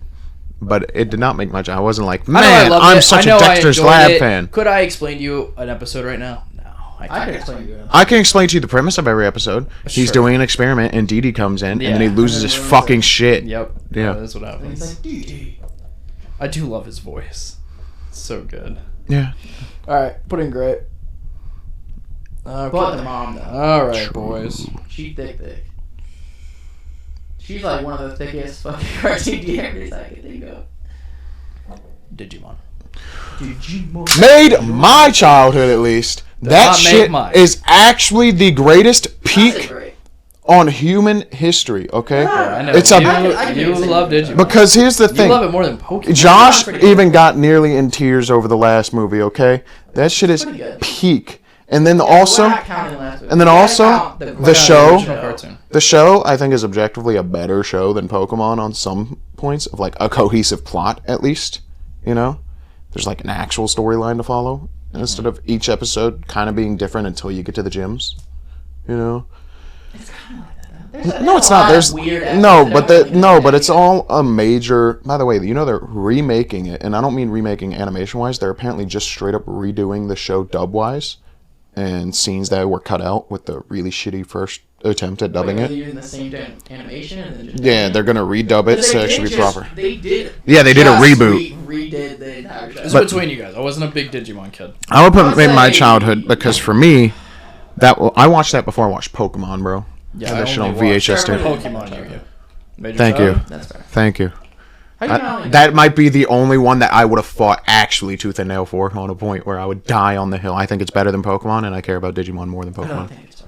but it did not make much. I wasn't like, I know I man, loved I'm it. such I know a I Dexter's enjoyed Lab it. fan. Could I explain to you an episode right now? No, I I can't can explain you. I can explain to you the premise of every episode. He's Sure. doing an experiment, and Dee Dee comes in, and then he Yeah. loses his fucking shit. Yep. Yeah. That's what And happens. it's like, dude. I do love his voice. It's so good. Yeah. All right, put in great. Okay. But the mom, though. All right, boys. She thick. She's like one of the thickest fucking cartoon characters I can think of. Digimon. Made my childhood at least. That not make shit mine. is actually the greatest That's peak. great. on human history, okay? Yeah, I know. It's you love Digimon. because here's the thing. You love it more than Pokemon. Josh even got nearly in tears over the last movie, okay? That shit is peak. And then also the show I think is objectively a better show than Pokemon on some points of like a cohesive plot at least, you know? There's like an actual storyline to follow instead of each episode kind of being different until you get to the gyms, you know? It's kind of like that. No, it's not. There's but it's all a major. By the way, you know they're remaking it, and I don't mean remaking animation wise. They're apparently just straight up redoing the show dub wise, and scenes that were cut out with the really shitty first attempt at dubbing it. Using the same animation and then just they're gonna redub it so it should be proper. They did. Yeah, they did a reboot. Redid the entire show. It's between you guys. I wasn't a big Digimon kid. I would put in my childhood because for me, I watched that before I watched Pokemon, bro. Yeah, that shit on VHS too. Pokemon Yu-Gi-Oh. Thank you. That's fair. Thank you. That might be the only one that I would have fought actually tooth and nail for on a point where I would die on the hill. I think it's better than Pokemon, and I care about Digimon more than I don't Pokemon. think it's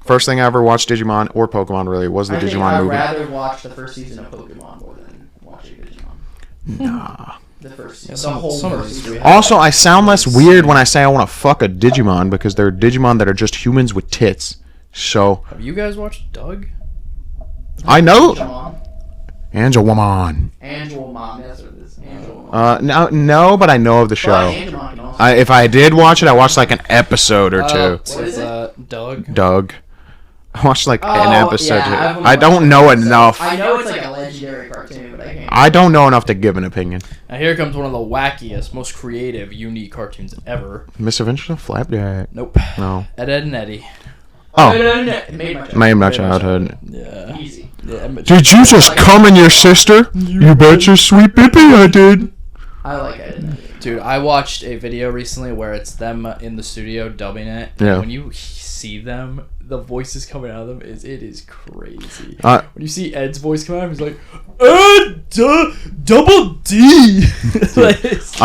First thing I ever watched Digimon or Pokemon really was the Digimon movie. I'd rather watch the first season of Pokemon more than watching Digimon. Nah. The first Yeah, season. The whole first season. Also, I sound less weird when I say I want to fuck a Digimon because there are Digimon that are just humans with tits. So Have you guys watched Doug? I know Angelmon. Angelmon. That's what it is. Angelmon. No, but I know of the show. Angelmon can also If I did watch it, I watched like an episode or two. What is it? Doug. Doug. I watched like an episode. Yeah, I don't know enough. I know it's like a legendary cartoon, but I can't. I don't know enough to give an opinion. Now here comes one of the wackiest, most creative, unique cartoons ever. Misadventure of Flapjack. Nope. No. Ed, and Eddie. Oh. It made My childhood. Yeah. Easy. Yeah. Did you just come in your sister? You bet your sweet bippy I did. I like it. Dude, I watched a video recently where it's them in the studio dubbing it. Yeah. And when you see them, the voices coming out of them it is crazy. When you see Ed's voice come out, he's like, double D. Like, it's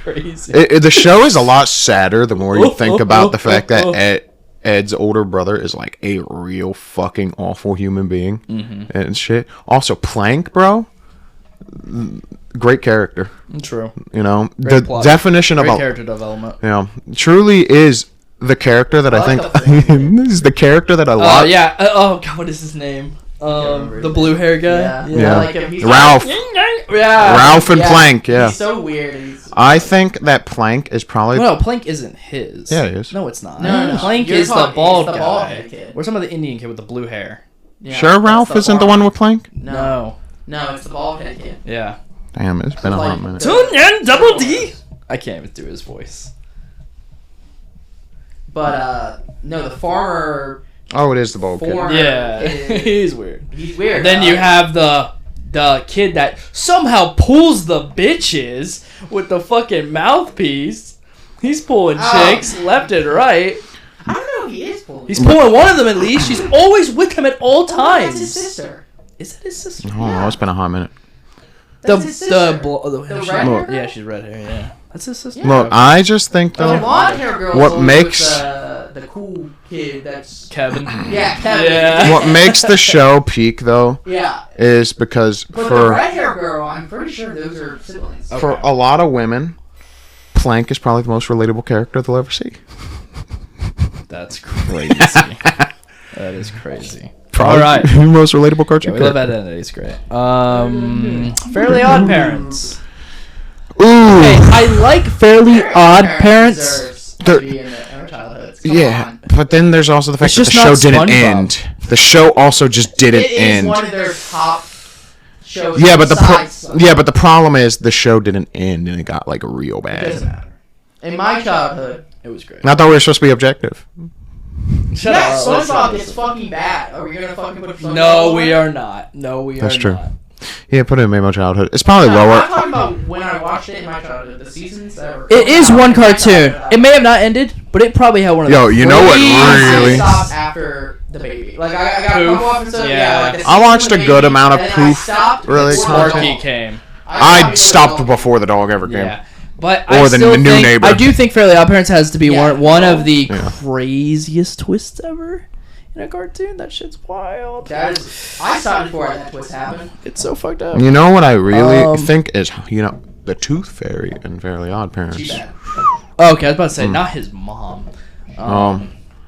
crazy. The show is a lot sadder the more you think about the fact that Ed's older brother is like a real fucking awful human being and shit. Also, Plank, bro. Great character. True. You know, Great the plot. definition Great of character development. You know, truly is the character that I think this is the character that I love. Yeah. Oh god, what is his name? The blue hair guy. Yeah. I like him. He's Ralph. Yeah. Ralph and Plank. Yeah. He's so weird. I think that Plank is probably. No, Plank isn't his. Yeah, it is. No, it's not. No. Plank You're is the talking- bald it's the guy. bald kid. Where's some of the Indian kid with the blue hair? Yeah, Sure, Ralph isn't the one with Plank. No, it's the bald head kid. Yeah. Damn, it's been a hot minute. Tunyan double D. I can't even do his voice. But no, the farmer. Oh, it is the bald kid. Yeah, he's weird. He's weird. Then you have the kid that somehow pulls the bitches with the fucking mouthpiece. He's pulling chicks left and right. I don't know if he is pulling. He's pulling one of them at least. She's always with him at all times. That's his sister. Is that his sister? Oh, no, it's been a hot minute. That's his sister. The red hair girl? yeah, she's red hair. Yeah, that's his sister. Yeah. Look, I just think The though. blonde hair girl. What makes the cool kid? That's Kevin. yeah, Kevin. Yeah. What makes the show peak though Yeah. is because But the for red hair girl, I'm pretty sure those are siblings. for a lot of women, Plank is probably the most relatable character they'll ever see. That's crazy. That is crazy. Probably All right. the most relatable Yeah, cartoon we love character. that. It's great. Fairly Odd Parents. Ooh. Hey, I like Fairly Odd Parents. Deserves They're- to be in our childhoods. Come Yeah, on. but then there's also the fact It's that the just show not didn't SpongeBob. end. The show also just didn't It is end. one of their top shows. Yeah, but besides the problem is the show didn't end and it got like real It bad. doesn't matter. In my childhood, It was great. And I thought we were supposed to be objective. Shut yeah, up. SpongeBob is fucking bad. Are we gonna fucking put SpongeBob? No, on? we are not. No, we That's are true. not. Yeah, put it in my childhood. It's probably No, I'm lower. talking about when I watched it in my childhood. The seasons that were. It is one cartoon. It may have not ended, but it probably had one of Yo, the you know what I really? stopped after the baby. Like I got a Poof. couple episodes. Yeah. Like the I watched season a with good baby, amount of and then Poof, I stopped really, before content. the Sparky dog. came. I stopped before the dog ever came. Yeah. But Or I the still new think, neighbor. I do think Fairly Odd Parents has to be Yeah. one of the Yeah. craziest twists ever in a cartoon. That shit's wild. That is, I saw it before that twist happened. It's so fucked up. You know what I really Um, think is, the Tooth Fairy in Fairly Odd Parents. Too bad. Okay, I was about to say, not his mom. Oh,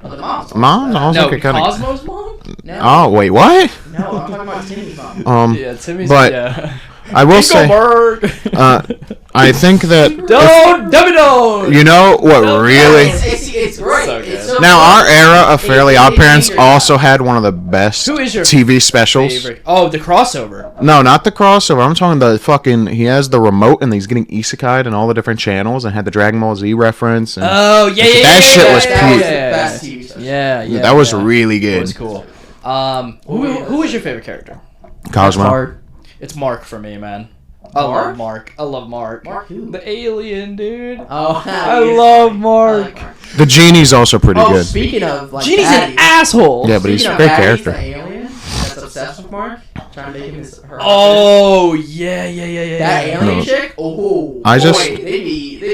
the mom's. Mom? I was No, like, kind of. Cosmo's mom? No, Oh wait, what? no, I'm talking about Timmy's mom. Yeah, Timmy's, but yeah. I will say, Dingleberg. I think that Don't, don't. you know what No, really. It's great. So It's good. so Now our good. era of Fairly Odd Parents It's also had one of the best Who is your TV specials. favorite? Oh, the crossover. No, not the crossover. I'm talking the fucking. He has the remote and he's getting isekai'd in all the different channels and had the Dragon Ball Z reference. And Oh, yeah, yeah, That yeah, shit yeah, was yeah, peak. That was yeah, the yeah, best yeah. TV special. Yeah, that was yeah. really It good. was cool. Who is your favorite character? Cosmo. Hard. It's Mark for me, man. I love Mark. I love Mark. Mark who? The alien, dude. Oh, I love Mark. The genie's also pretty Oh, good. speaking of like Genie's an baddies, asshole. Yeah, but he's speaking a of great baddies, character. The alien that's obsessed with Mark, trying to make him her. Oh, yeah. that alien No. chick. Oh, I just- boy, they'd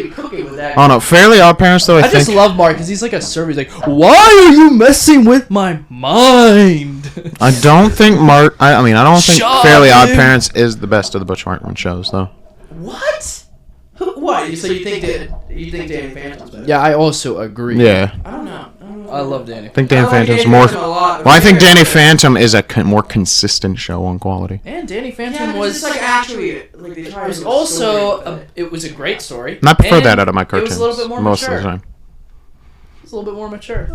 be cooking with that. Oh no, Fairly Odd Parents though. I I just think love Mark because he's like a server. He's like, why are you messing with my mind? I don't think Mark. I mean, I don't think Shut Fairly up, Odd dude. Parents is the best of the Butch Hartman shows though. What? What? So you think Danny Phantom's better? Yeah, I also agree. Yeah, I don't know. I love Danny. I think Danny Phantom's more. Well, I think Danny Phantom is a more consistent show on quality. And Danny Phantom Yeah, was was like actually like they it tried was to do a also story with it. it was a great story. And I prefer and that out of my It cartoons was a little bit more most mature. of the time. It was a little bit more mature.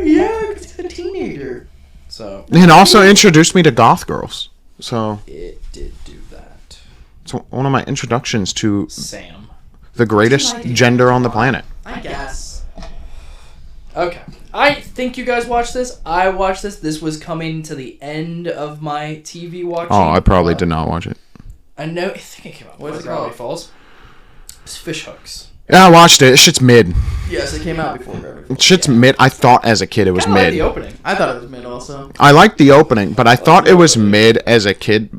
Yeah, 'cause he's a teenager. So And also introduced me to goth girls. So it did do that. it's one of my introductions to Sam. the greatest gender on the planet. I guess. Okay. I think you guys watched this. I watched this. This was coming to the end of my TV watching. Oh, I probably did not watch it. I know. I think it came out. What is it Gravity called? Falls. It's Fish Hooks. Yeah, I watched it. Shit's mid. Yes, it came out before Gravity Falls. Shit's mid. I thought as a kid it was Kinda like mid. the opening. I thought it was mid also. I liked the opening, but I thought it was mid as a kid.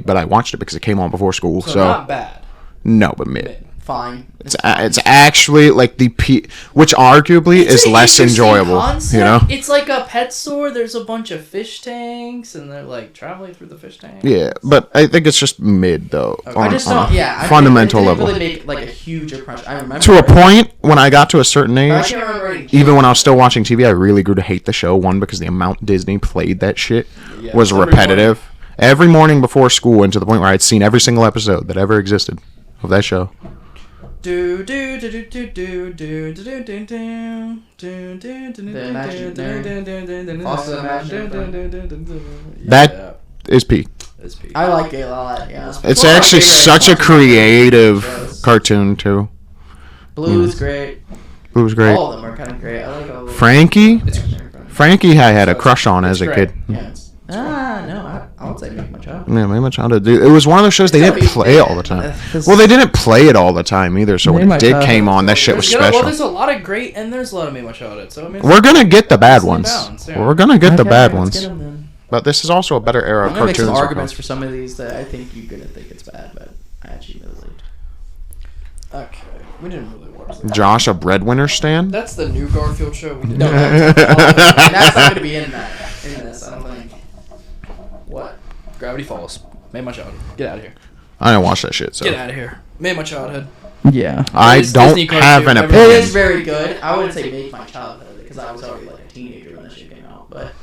But I watched it because it came on before school. So So not bad. no, but mid. Mid. Fine. It's actually like which arguably It's is an less interesting enjoyable. concept. You know? It's like a pet store. There's a bunch of fish tanks, and they're like traveling through the fish tanks. Yeah, but I think it's just mid though. Okay. I just don't. Yeah. fundamental I level. didn't really make like a huge impression. I remember To a it. point, when I got to a certain I age, can't remember any. even when I was still watching TV, I really grew to hate the show. One, because the amount Disney played that shit Yeah, was every repetitive. Every morning before school, and to the point where I'd seen every single episode that ever existed of that show. Do do do do do do do do do do do do do The imaginary- Also imaginary. That is peak. I like it a lot. Yeah. It's one of my actually favorite such a cartoons. creative shows. cartoon too. Blue's great. It was great. All of them are kind of great. I like all of them. Frankie, It's Frankie, I had a crush on as a great. kid. Yeah. No, I would say Make My Child. Yeah, Made My Childhood. Dude, it was one of those shows they didn't play all the time. Well, they didn't play it all the time either. So when Made My it did Childhood. came on, that shit was Well, special. there's a lot of great, and there's a lot of Made My Childhood. So I mean, We're gonna get the bad It's in ones. balance, yeah. We're gonna get the Okay, bad let's ones. get 'em then. But this is also a better era I'm of gonna make cartoons. some arguments for some of these that I think you're gonna think it's bad, but I actually really liked. okay, we didn't really watch that. Josh, a breadwinner stand. That's the new Garfield show. We did No, not. that's not gonna be in this. I don't think. What? Gravity Falls. Made My Childhood. Get out of here. I didn't watch that shit. So Get out of here. Made My Childhood. Yeah. I It's don't Disney have cartoon. an Everything It opinion. is very good. I wouldn't say Make My Childhood because I was already like a teenager when that shit came out, but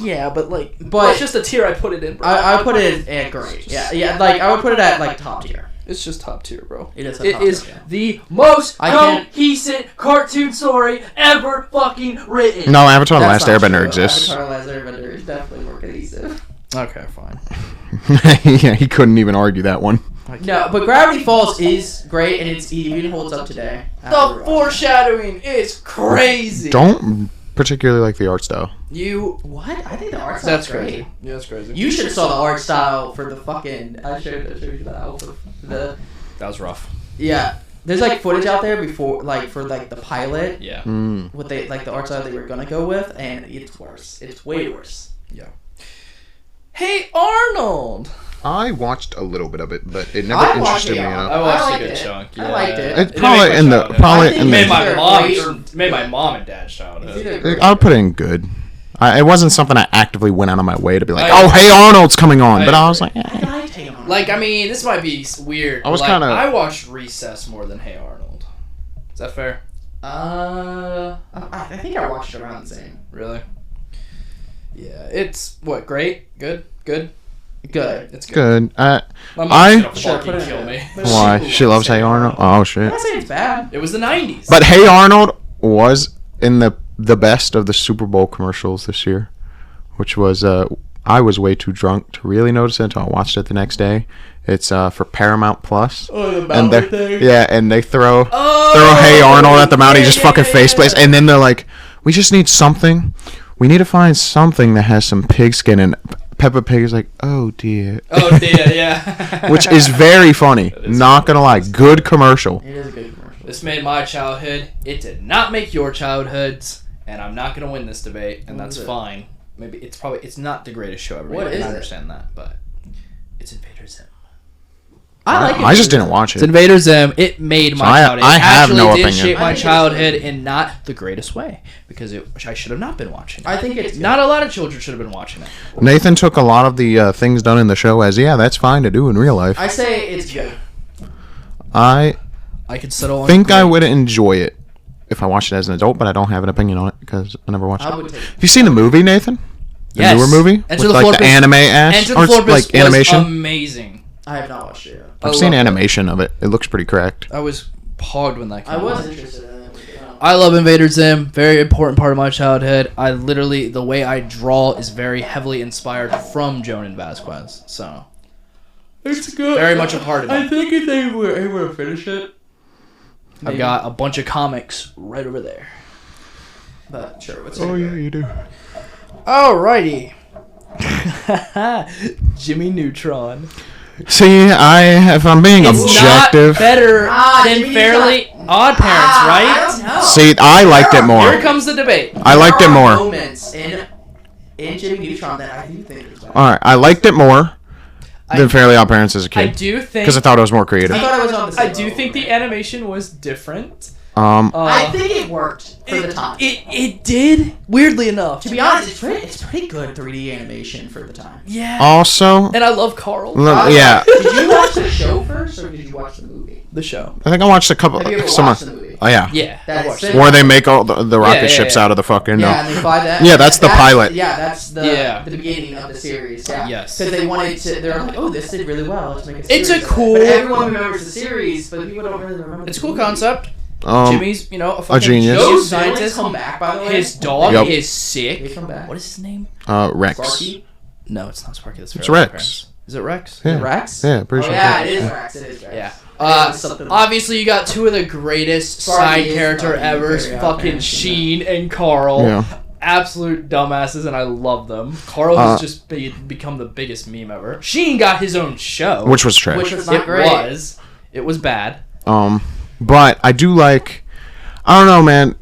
Yeah, but like, but- it's just a tier I put it in, bro. I put it at great. Yeah. Like I would put it at like top tier. It's just top tier, bro. It is. It is the most I can't- cohesive cartoon story ever fucking written. No, Avatar: The That's Last not Airbender true. exists. Avatar: The Last Airbender is definitely more cohesive. Okay, fine. Yeah, he couldn't even argue that one. No, but Gravity Falls is great and it even holds up today. The foreshadowing is crazy. Don't particularly like the art style. You. What? I think the art That's style's great. crazy. Yeah, that's crazy. You should have saw the art style for the fucking. I showed you the outfit. The That was rough. yeah. There's like footage out there before, like for like the pilot, Yeah. Mm. what they like the art style they were gonna go with, and it's worse. It's way worse. Yeah. Hey Arnold. I watched a little bit of it, but it never I watched interested me it, enough. I watched a liked good it. chunk. I liked it. It's It probably made in my the childhood. probably I think in It made the. my They're mom. great. Made my mom and dad's childhood. I'll put it in good. It wasn't something I actively went out of my way to be like, I oh, agree. Hey Arnold's coming on, I but I was agree. like, I liked Hey Arnold. Like, I mean, this might be weird. I was like, kinda- I watched Recess more than Hey Arnold. Is that fair? I think I watched it around the same. Really? Yeah. It's what? Great? Good? Good? Good. It's good. good. My mom's I- gonna Sure, fucking put it kill in. me. Why? She loves Hey Arnold. Oh I'm shit. not saying it's bad. It was the 90s. But Hey Arnold was in the best of the Super Bowl commercials this year, which was I was way too drunk to really notice it until I watched it the next day. It's for Paramount Plus. Oh, the And mountain they thing. yeah, and they throw Oh! Hey Arnold at the mountain. He Yeah, just fucking yeah, face yeah. plays, and then they're like, we just need something. We need to find something that has some pigskin. And Peppa Pig is like, oh dear, Oh, dear, yeah. which is very funny. is Not gonna lie, good commercial. It is a good commercial. This made my childhood. It did not make your childhoods, and I'm not gonna win this debate, and What that's is it? fine. Maybe it's not the greatest show ever. What made, is I it? understand that, but it's Invader Zim. I like it. I just didn't watch It's it. Invader Zim. It made my I- childhood. I It have actually no did opinion. shape I my think it's childhood good. in not the greatest way, because I should have not been watching it. I think it's Not a lot of children should have been watching it. Nathan took a lot of the things done in the show as, yeah, that's fine to do in real life. I say it's good. I I could settle on. think I great. would enjoy it if I watched it as an adult, but I don't have an opinion on it because I never watched I it. would take. Have you seen the movie, Nathan? The Yes. newer movie? Enter With the like the Florpus- anime ass? Enter Or the it's Florpus like animation? was amazing. I have not watched it yet. I've I seen loved it. animation of it. It looks pretty correct. I was hogged when that came I was out. interested in it. I love Invader Zim. Very important part of my childhood. I literally, the way I draw is very heavily inspired from Jonan Vasquez. So, It's good. very much a part of I it. think if they were able to finish it, I've maybe. got a bunch of comics right over there. But sure, what's you do. Alrighty. Jimmy Neutron. See, if I'm being It's objective, not better than Jimmy Fairly Odd Parents, I right? don't know. see, I liked it Here more. comes the debate. I liked it There are more. moments in Jimmy Neutron that I do think is bad. Alright, I liked it more than I- Fairly Odd Parents as a I kid. do think. Because I thought it was more creative. I thought I was on the I same do level, think the right? animation was different. I think it worked for the time. It did, weirdly enough. To be honest, it's pretty good 3D animation for the time. Yeah. Also, And I love Carl. yeah, Did you watch the show first, or did you watch the movie? The show. I think I watched a couple. Have you ever Some, watched the movie? oh yeah, Yeah. That I is watched sick. it. where they make all the rocket Yeah, ships yeah. out of the fucking. Yeah, and they fly that. Yeah, that's the pilot. Yeah, that's the Yeah. the beginning of the series. Yeah. Yes. Because they wanted to. They're like, oh, this did really well. Let's make a It's series. a of it." cool- But everyone remembers the series, but people don't really remember. It's a the cool movie. concept. Um, Jimmy's, a fucking genius. Those scientist. villains come back, by the way. His dog Yep. is They sick. come back. What is his name? Rex. Sparky? No, it's not Sparky. That's It's Fairly Odd Rex. Parents. Is it Rex? Yeah. Rex? Yeah, pretty Oh sure. yeah, it is Rex. It is Rex. Yeah. It was something- Obviously, you got two of the greatest Sparky side is character fucking ever, very fucking outstanding. Sheen and Carl. Yeah. Absolute dumbasses, and I love them. Carl has just become the biggest meme ever. Sheen got his own show, Which was trash. Which was not great. It was bad. But I do like. I don't know, man.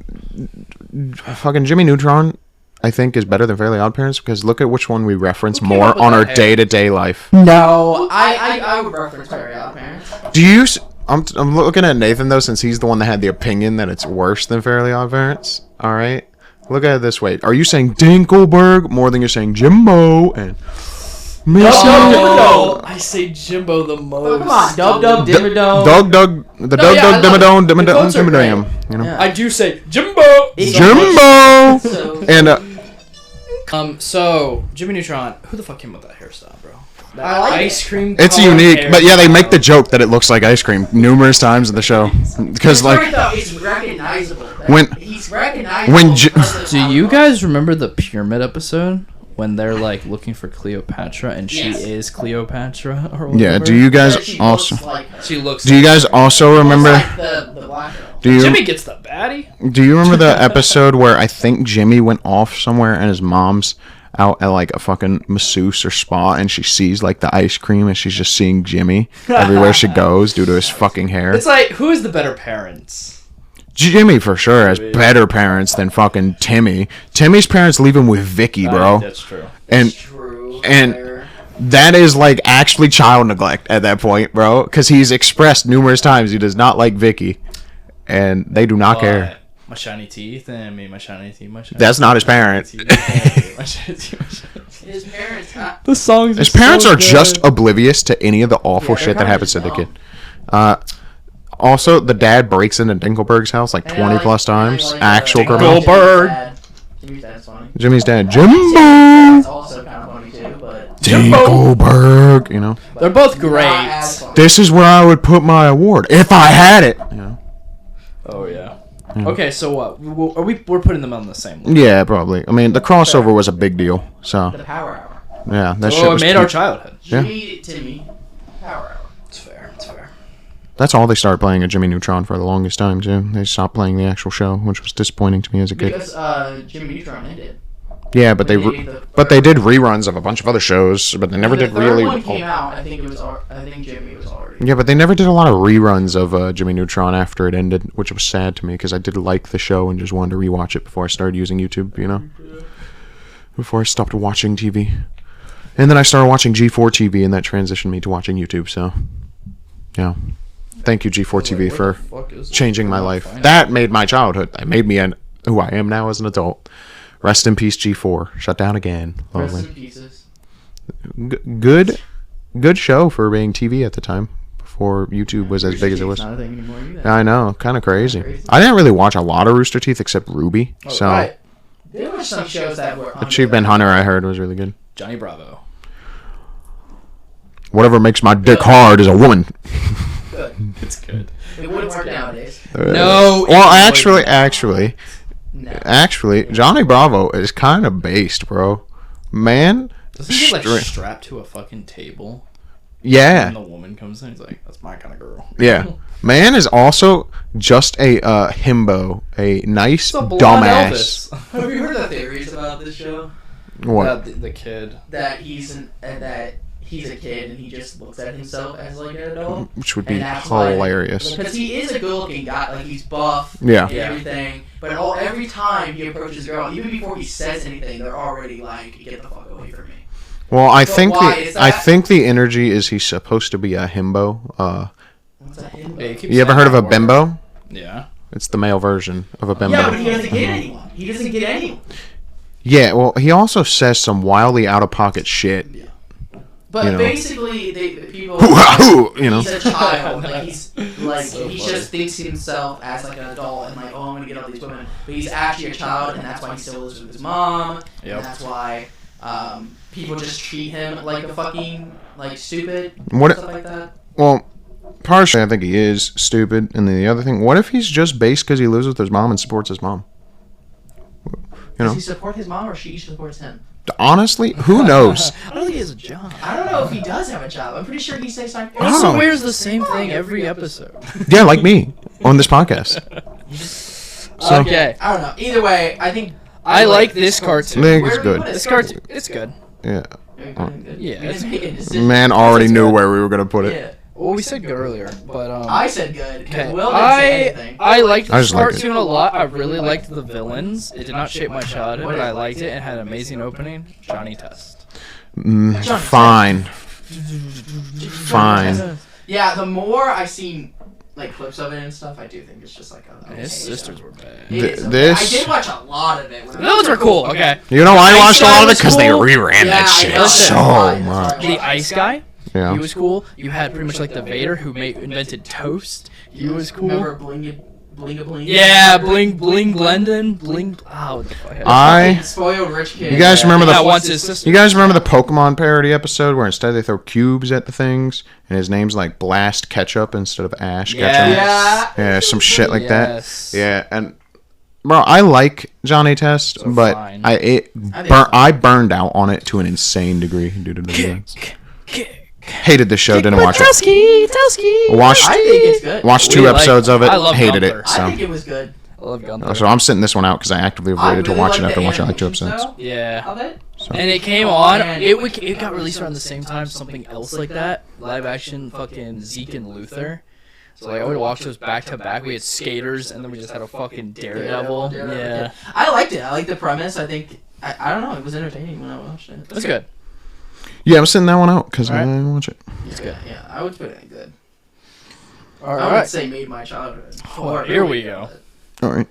Fucking Jimmy Neutron, I think, is better than Fairly Odd Parents because look at which one we reference Who came more up with on that our hair? day-to-day life. No, I would reference Very Odd Parents. Do you? I'm looking at Nathan though, since he's the one that had the opinion that it's worse than Fairly Odd Parents. All right, look at it this way: are you saying Dinkelberg more than you're saying Jimbo and Missy? No, I say Jimbo the most. Oh, come on, Dub Dub Dimmadome. The No, yeah, I love Dimmadome, it. The quotes are Dimmadome, you know. Yeah. I do say Jimbo. Jimbo So- and So Jimmy Neutron, who the fuck came up with that hairstyle, bro? That I like ice cream. it's colored unique, but yeah, they make the hairstyle. joke that it looks like ice cream numerous times in the show because It's like great, though. It's recognizable. When- he's recognizable. when because of Do how you he guys remember the Pyramid episode when they're like looking for Cleopatra and she Yes. is Cleopatra or whatever? yeah. Do you looks. guys She also? looks like her. She looks. Do you guys also remember? Looks like the black girl. Do you? Jimmy gets the baddie. Do you remember the episode where I think Jimmy went off somewhere and his mom's out at like a fucking masseuse or spa and she sees like the ice cream and she's just seeing Jimmy everywhere she goes due to his fucking hair? It's like, who is the better parents? Jimmy for sure has better parents than fucking Timmy. Timmy's parents leave him with Vicky, bro. That's true. And True. and fair. that is like actually child neglect at that point, bro. Because he's expressed numerous times he does not like Vicky, and they do not care. My shiny teeth and me, my shiny teeth, my shiny That's not his parent. His parents. The songs. His parents are just oblivious to any of the awful shit that happens to the kid. Also, the dad breaks into Dinkelberg's house like 20 plus times. Actual criminal. Dinkelberg. Jimmy's dad's funny. Jimmy's dad, Jimbo. That's also kind of funny too, but Dinkelberg, you know. They're both not great. as funny. This is where I would put my award if I had it. You know. Oh yeah. Okay, so what? We're putting them on the same list. Yeah, probably. I mean, the crossover was a big deal. So The Power Hour. yeah, that shit Oh, it was made cute. our childhood. Yeah. Jimmy, Timmy, Power Hour. It's fair. It's fair. That's all they started playing at Jimmy Neutron for the longest time too. They stopped playing the actual show, which was disappointing to me as a kid. Because Jimmy Neutron ended. Yeah, but they Maybe the but they did reruns of a bunch of other shows, but they never the did third really. one came out. I think Jimmy was already. Yeah, but they never did a lot of reruns of Jimmy Neutron after it ended, which was sad to me because I did like the show and just wanted to rewatch it before I started using YouTube, you know? Before I stopped watching TV. And then I started watching G4 TV and that transitioned me to watching YouTube, so yeah. Thank you G4 TV for changing my life. That made my childhood. That made me who I am now as an adult. Rest in peace G4. Shut down again. Rest Lovely. in pieces. Good show for being TV at the time. Before YouTube was as big as it was. Not a thing anymore either. I know, kind of crazy. I didn't really watch a lot of Rooster Teeth except Ruby. So Right. There were some shows that were. Achievement Hunter, I heard, was really good. Johnny Bravo. Whatever makes my dick hard is a woman. Good. It's good. It wouldn't work nowadays. No. Well, it No. actually, Johnny Bravo is kind of based, bro. Man, Doesn't he get stra- like strapped to a fucking table? yeah, And the woman comes in, he's like, "That's my kind of girl." yeah. Man is also just a himbo, a nice It's a blonde dumbass. Elvis. Have you heard the theories about this show? What? The kid. That he's a kid and he just looks at himself as like an adult. Which would be And that's why- hilarious. Because he is a good-looking guy, like he's buff Yeah. and everything. But every time he approaches a girl, even before he says anything, they're already like, "Get the fuck away from me." Well, I But think why is that? I think the energy is he's supposed to be a himbo. What's that? Him? Yeah, keep You ever saying heard of a that word. bimbo? Yeah. It's the male version of a bimbo. Yeah, but he doesn't get anyone. He doesn't get anyone. Yeah, well, he also says some wildly out of pocket shit. But You know. basically, people. You know. He's a child. Like So he funny. just thinks himself as like an adult and like, oh, I'm gonna get all these women. But he's actually a child, and that's why he still lives with his mom. Yep. And that's why people just treat him like a fucking like stupid. What- Stuff like that. Well, partially, I think he is stupid, and then the other thing, what if he's just based because he lives with his mom and supports his mom? You Does know, he support his mom or she supports him? honestly, who knows? I don't think he has a job. I don't know if he does have a job. I'm pretty sure he says something. I don't Also know. wears the same thing every episode. Yeah, like me on this podcast. So, Okay. I don't know. Either way, I think I like this cartoon. I think Where it's do we good. put it? This cartoon, it's good. Yeah, Yeah, We it's didn't make a decision. man already It's knew good. where we were gonna put it. Yeah. Well, we said good earlier, but I said good. 'Cause okay. Will didn't say anything. I liked I this just liked it. cartoon a lot. I really liked the villains. It did not shape my childhood, but I liked it and had an amazing opening. Johnny Test. Fine. Fine. Yeah, the more I see like clips of it and stuff, I do think it's just like a. His sisters were bad. It is okay. This- I did watch a lot of it. The villains were cool. Okay. You know why I Ice watched a Guy lot of it? was Because they cool. reran Yeah, that I shit know. so That's much. why. The Ice Guy. Yeah. He was cool. You had pretty much like the Vader who invented toast. He was cool. Remember Bling? Yeah, Bling Glendon. Bling. Oh, what the fuck? I. Spoiled rich kid. You guys remember That the? wants his sister. You guys remember the Pokemon parody episode where instead they throw cubes at the things and his name's like Blast Ketchup instead of Ash Ketchup? Yeah. Yeah, some shit like Yes. that. Yeah, and bro, I like Johnny Test, So but fine. I burned out on it to an insane degree due to the villains. Hated the show, didn't watch it. Watched I think it's good. watched We 2 like- episodes of it, I love hated Gunther. it. I So think it was good. I love Gunther. so I'm sitting this one out because I actively avoided to really watch it like after the watching like 2 animation episodes. style Yeah. of it. And it came on. And- It got released around the same time. Something else like that. Live action, fucking Zeke and Luther. So like I would watch those back to back. We had skaters, and then we just had a fucking Daredevil. Yeah, I liked it. I liked the premise. I think I don't know. It was entertaining when I watched it. that's good. Yeah, I'm sending that one out because I Alright. didn't watch it. It's good. Yeah, I would put it in good. All I would right. say made my childhood. Oh, here we go. All right.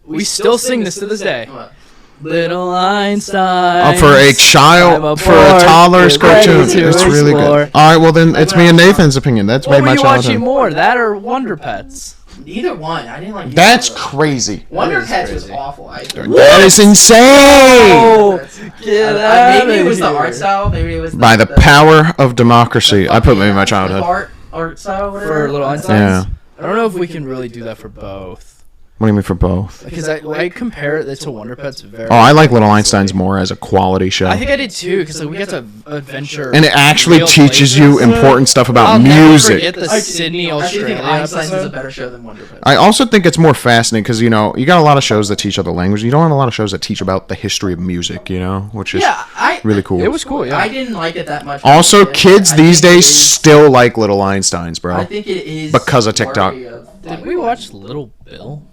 We still sing this to this day. What? Little Einstein. For a child, for a toddler's cartoon, it's really good. All right, well then it's me and Nathan's opinion. That's What made were my you watching childhood. more, that or Wonder Pets? Either one. I didn't like. either That's one. crazy. Wonder That is Pets was Oh, crazy. awful. That is insane. Get Maybe it was the art style. Maybe it was By the power of democracy, I put me in my the childhood. art style. Whatever. For Little Einsteins? Yeah. I don't know if we can really do that for both. What do you mean for both? Because I compare it to Wonder Pets very. Oh, I like Little Einsteins more as a quality show. I think I did too, because we got to adventure. And it actually real teaches you places. important stuff about I'll never music. forget the Sydney, I actually Australia think Einstein's is a episode. better show than Wonder Pets. I also think it's more fascinating because, you know, you got a lot of shows that teach other languages. You don't have a lot of shows that teach about the history of music, you know, which is really cool. It was cool, yeah. I didn't like it that much. Also, kids I these think it days is- still like Little Einsteins, I bro. think it is Because of TikTok. worthy of- Did we watch Little Bill?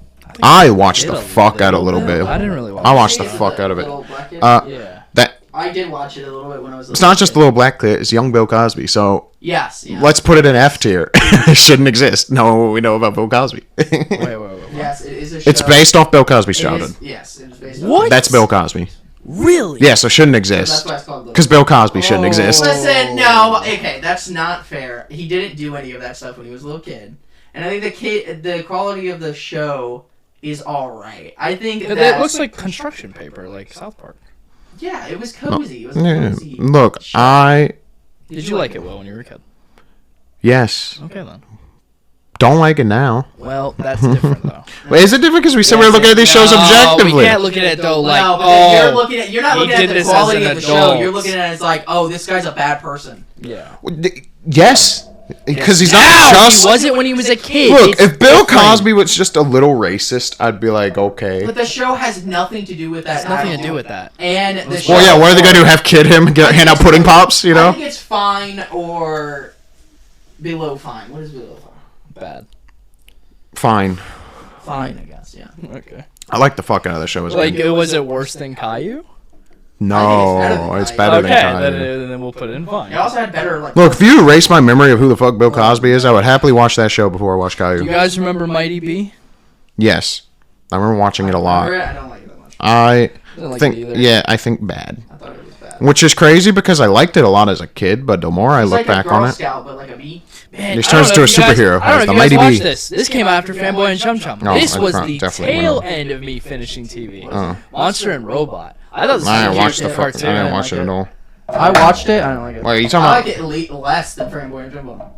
I watched Did the a fuck out of Little Bill? Bill. I didn't really watch I it. watched the fuck out of it. Little black kid? Yeah. That I did watch it a little bit when I was. it's not just the little black kid; it's young Bill Cosby. So Yes. Yeah. let's put it in F tier. It shouldn't exist. No, we know about Bill Cosby. Wait. Yes, it is a show. It's based off Bill Cosby's It is- childhood. Yes, it is based. What? That's Bill Cosby. Really? Yeah, so it shouldn't That's exist. why it's called. Because Bill Cosby shouldn't exist. Listen, no, okay, that's not fair. He didn't do any of that stuff when he was a little kid, and I think the quality of the show is all right. I think It that looks like construction paper, like South Park. yeah, it was cozy. It was a Yeah. cozy. Look, show. Did you like it, Will, when you were a kid? yes, Okay, then. don't like it now. Well, that's different, though. Wait, is it different because we said we were looking at these shows No, objectively? we can't look at it, though, like, no, but then you're not he looking did at the this quality as an of the show. adult. You're looking at it as like, oh, this guy's a bad person. Yeah. Yes, because he's Now, not just. he wasn't when he was a kid. Look, It's if Bill different. Cosby was just a little racist, I'd be like, okay. But the show has nothing to do with that. It's nothing at to do all. with that. And the show. Well, yeah, what are they gonna do? Have kid him and hand out pudding pops? You I know? think it's fine or below fine. What is below fine? Bad. Fine. Fine, I guess. Yeah. Okay. I like the fuck out of the show. As Like, well. was it worse than Caillou? No, it's better Okay, than Caillou. then we'll put it in fine. It also had better like. Look, if you erase my memory of who the fuck Bill Cosby is, I would happily watch that show before I watch Do you Caillou. guys remember Mighty B? Yes, I remember watching it a lot. I don't like it that much. I Didn't like think, it either. yeah, I think bad. I thought it was bad. Which is crazy because I liked it a lot as a kid, but the more I It's look like back a Girl on it, Scout, but like a bee. Man, This I don't turns know to if a you guys- superhero, I don't as know the if you guys Mighty watched Bee. this. This came after Fanboy and Chum Chum. No, This I was pro- the definitely tail wouldn't. end of me finishing TV. Oh. Monster and Robot. I thought this was I a didn't cute watch the fuck. I cartoon. didn't watch it at all. I watched it. I don't like it. Wait, are you I talking like about? it less than Fanboy and Jimbo.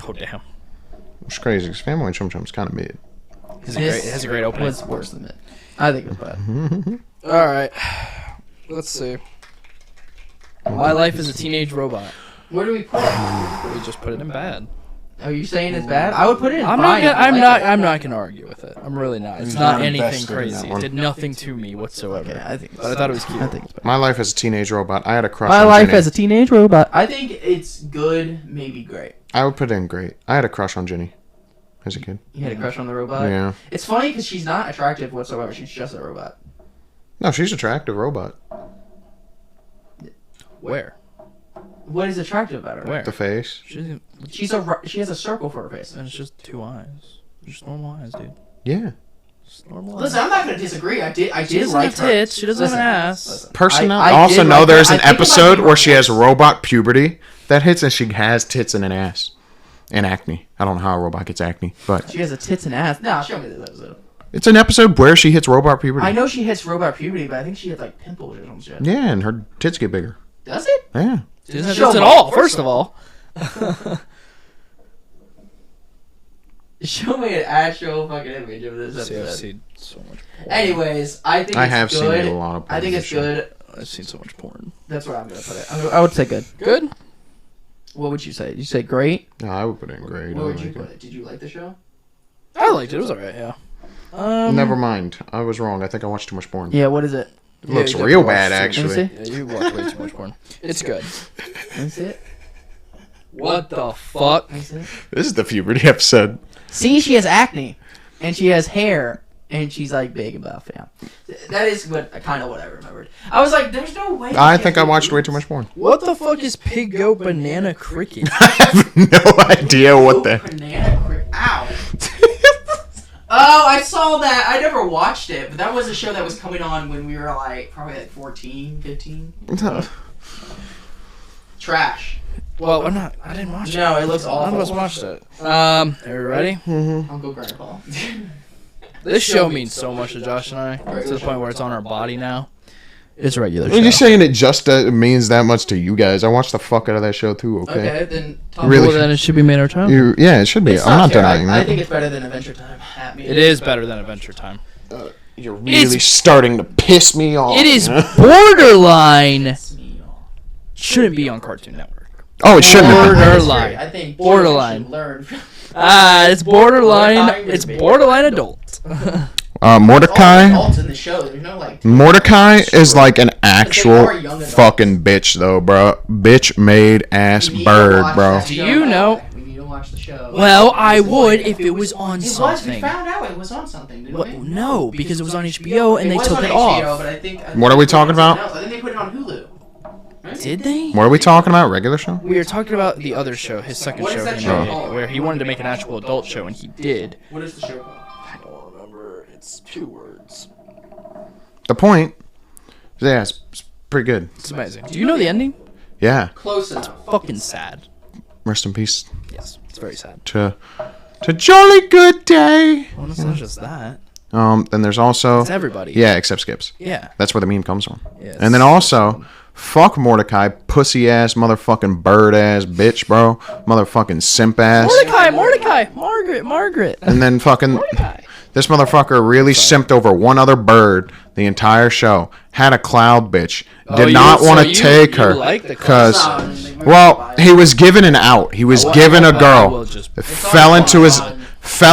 Oh damn! It's crazy because Family and Chum Chum's kind of mid. It has a great opening. Was worse than it. I think it was bad. All right, let's see. My life as a teenage robot. Where do we put it? We just put it in bad. Are you saying it's bad? I would put it in I'm fine. not. if you I'm like not. it. I'm not gonna argue with it. I'm really not. It's You're not not anything invested in crazy. that It one. did nothing to me whatsoever. Okay, I think. But I thought it was cute. I think it's bad. My life as a teenage robot, I had a crush My on life Ginny. as a teenage robot. I think it's good, maybe great. I would put it in great. I had a crush on Ginny as a kid. You had a crush on the robot. Yeah. It's funny because she's not attractive whatsoever. She's just a robot. No, she's attractive robot. Where? What is attractive about her? Where? The face. She has a circle for her face. And it's just 2 eyes. Just normal eyes, dude. Yeah. Just normal Listen, I'm not gonna disagree. I did She doesn't like have her. tits. She doesn't have an ass. Listen. Person, I I also did know like there's her. an I think it might episode be where she has her robot puberty that hits and she has tits and an ass. And acne. I don't know how a robot gets acne, but She has a tits and ass. Nah, show me this episode. it's an episode where she hits robot puberty. I know she hits robot puberty, but I think she had like pimples or some shit. Yeah, and her tits get bigger. Does it? Yeah. She doesn't have Show tits at me. all, first of all. Show me an actual fucking image of this See, I've episode. seen so much porn. Anyways, I think I it's have good. seen a lot of I think porn it's for sure. good. I've seen so much porn. That's where I'm gonna put it. I would say good. Good? What would you say? You say great? No, I would put it in great. Where I would you like put it. it? Did you like the show? I liked it. It was alright, yeah. Never mind. I was wrong. I think I watched too much porn. Yeah. What is it? It looks you real definitely bad, watched too actually. much. Yeah, you watch way too much porn. It's good. Let me see it. What the fuck? Let me see it. This is the puberty episode. See, she has acne, and she has hair And she's like big about fam. That is kind of what I remembered. I was like, there's no way. I think I watched way too much porn. What the fuck is pig, goat, banana, cricket? I have no idea what that. Banana cricket. Ow. Oh, I saw that. I never watched it, but that was a show that was coming on when we were like probably like 14, 15. Trash. Well, I'm not. I didn't watch it. No, it looks awful. None of us watched it. Are you ready? Mm-hmm. Uncle Grandpa. This show means so much to Josh and I, to the point where it's on our body now. It's a regular show. You're saying it just means that much to you guys. I watched the fuck out of that show too. Okay. Then Really? Well, then it should be Made Our Time. Yeah, it should be. It's I'm not terrible. denying that. I think it's better than Adventure Time. It is better than Adventure Time. You're really starting to piss me off. It is borderline. Shouldn't be on Cartoon Network. Oh, it shouldn't have been. Borderline. I think Borderline. Learn. It's borderline. It's borderline adult. Mordecai. Adults in the show. There's no like. Mordecai is like an actual are young adults. fucking bitch though, bro. Bitch made ass We need to bird, watch bro. that Do show. you know? We need to watch the show. Well, I would if it was on It was. We something. found out it was on something, didn't What? we? No, because it was on HBO and they was took on it HBO, off. But I think What are we talking about? I think they put it on Hulu. Right? Did they? What are we talking about? Regular show? We were talking about the other show, his second What is show that he show made, called? where he wanted to make an actual adult show, and he did. What is the show called? I don't remember. It's 2 words. The point. Yeah, it's pretty good. It's amazing. Do you know the ending? Yeah. Close enough. Fucking sad. Rest in peace Yes, it's very sad. to Jolly Good Day. Well, it's not just that. Then there's also It's everybody. yeah, except Skips. Yeah. That's where the meme comes from. Yes. And then also, fuck Mordecai, pussy ass, motherfucking bird ass bitch, bro. Motherfucking simp ass. Mordecai, Margaret. And then fucking Mordecai. this motherfucker really simped over one other bird the entire show. Had a cloud bitch. Did not want to take her like the because cloud. well, he was given an out. He was given a I girl. will just- Fell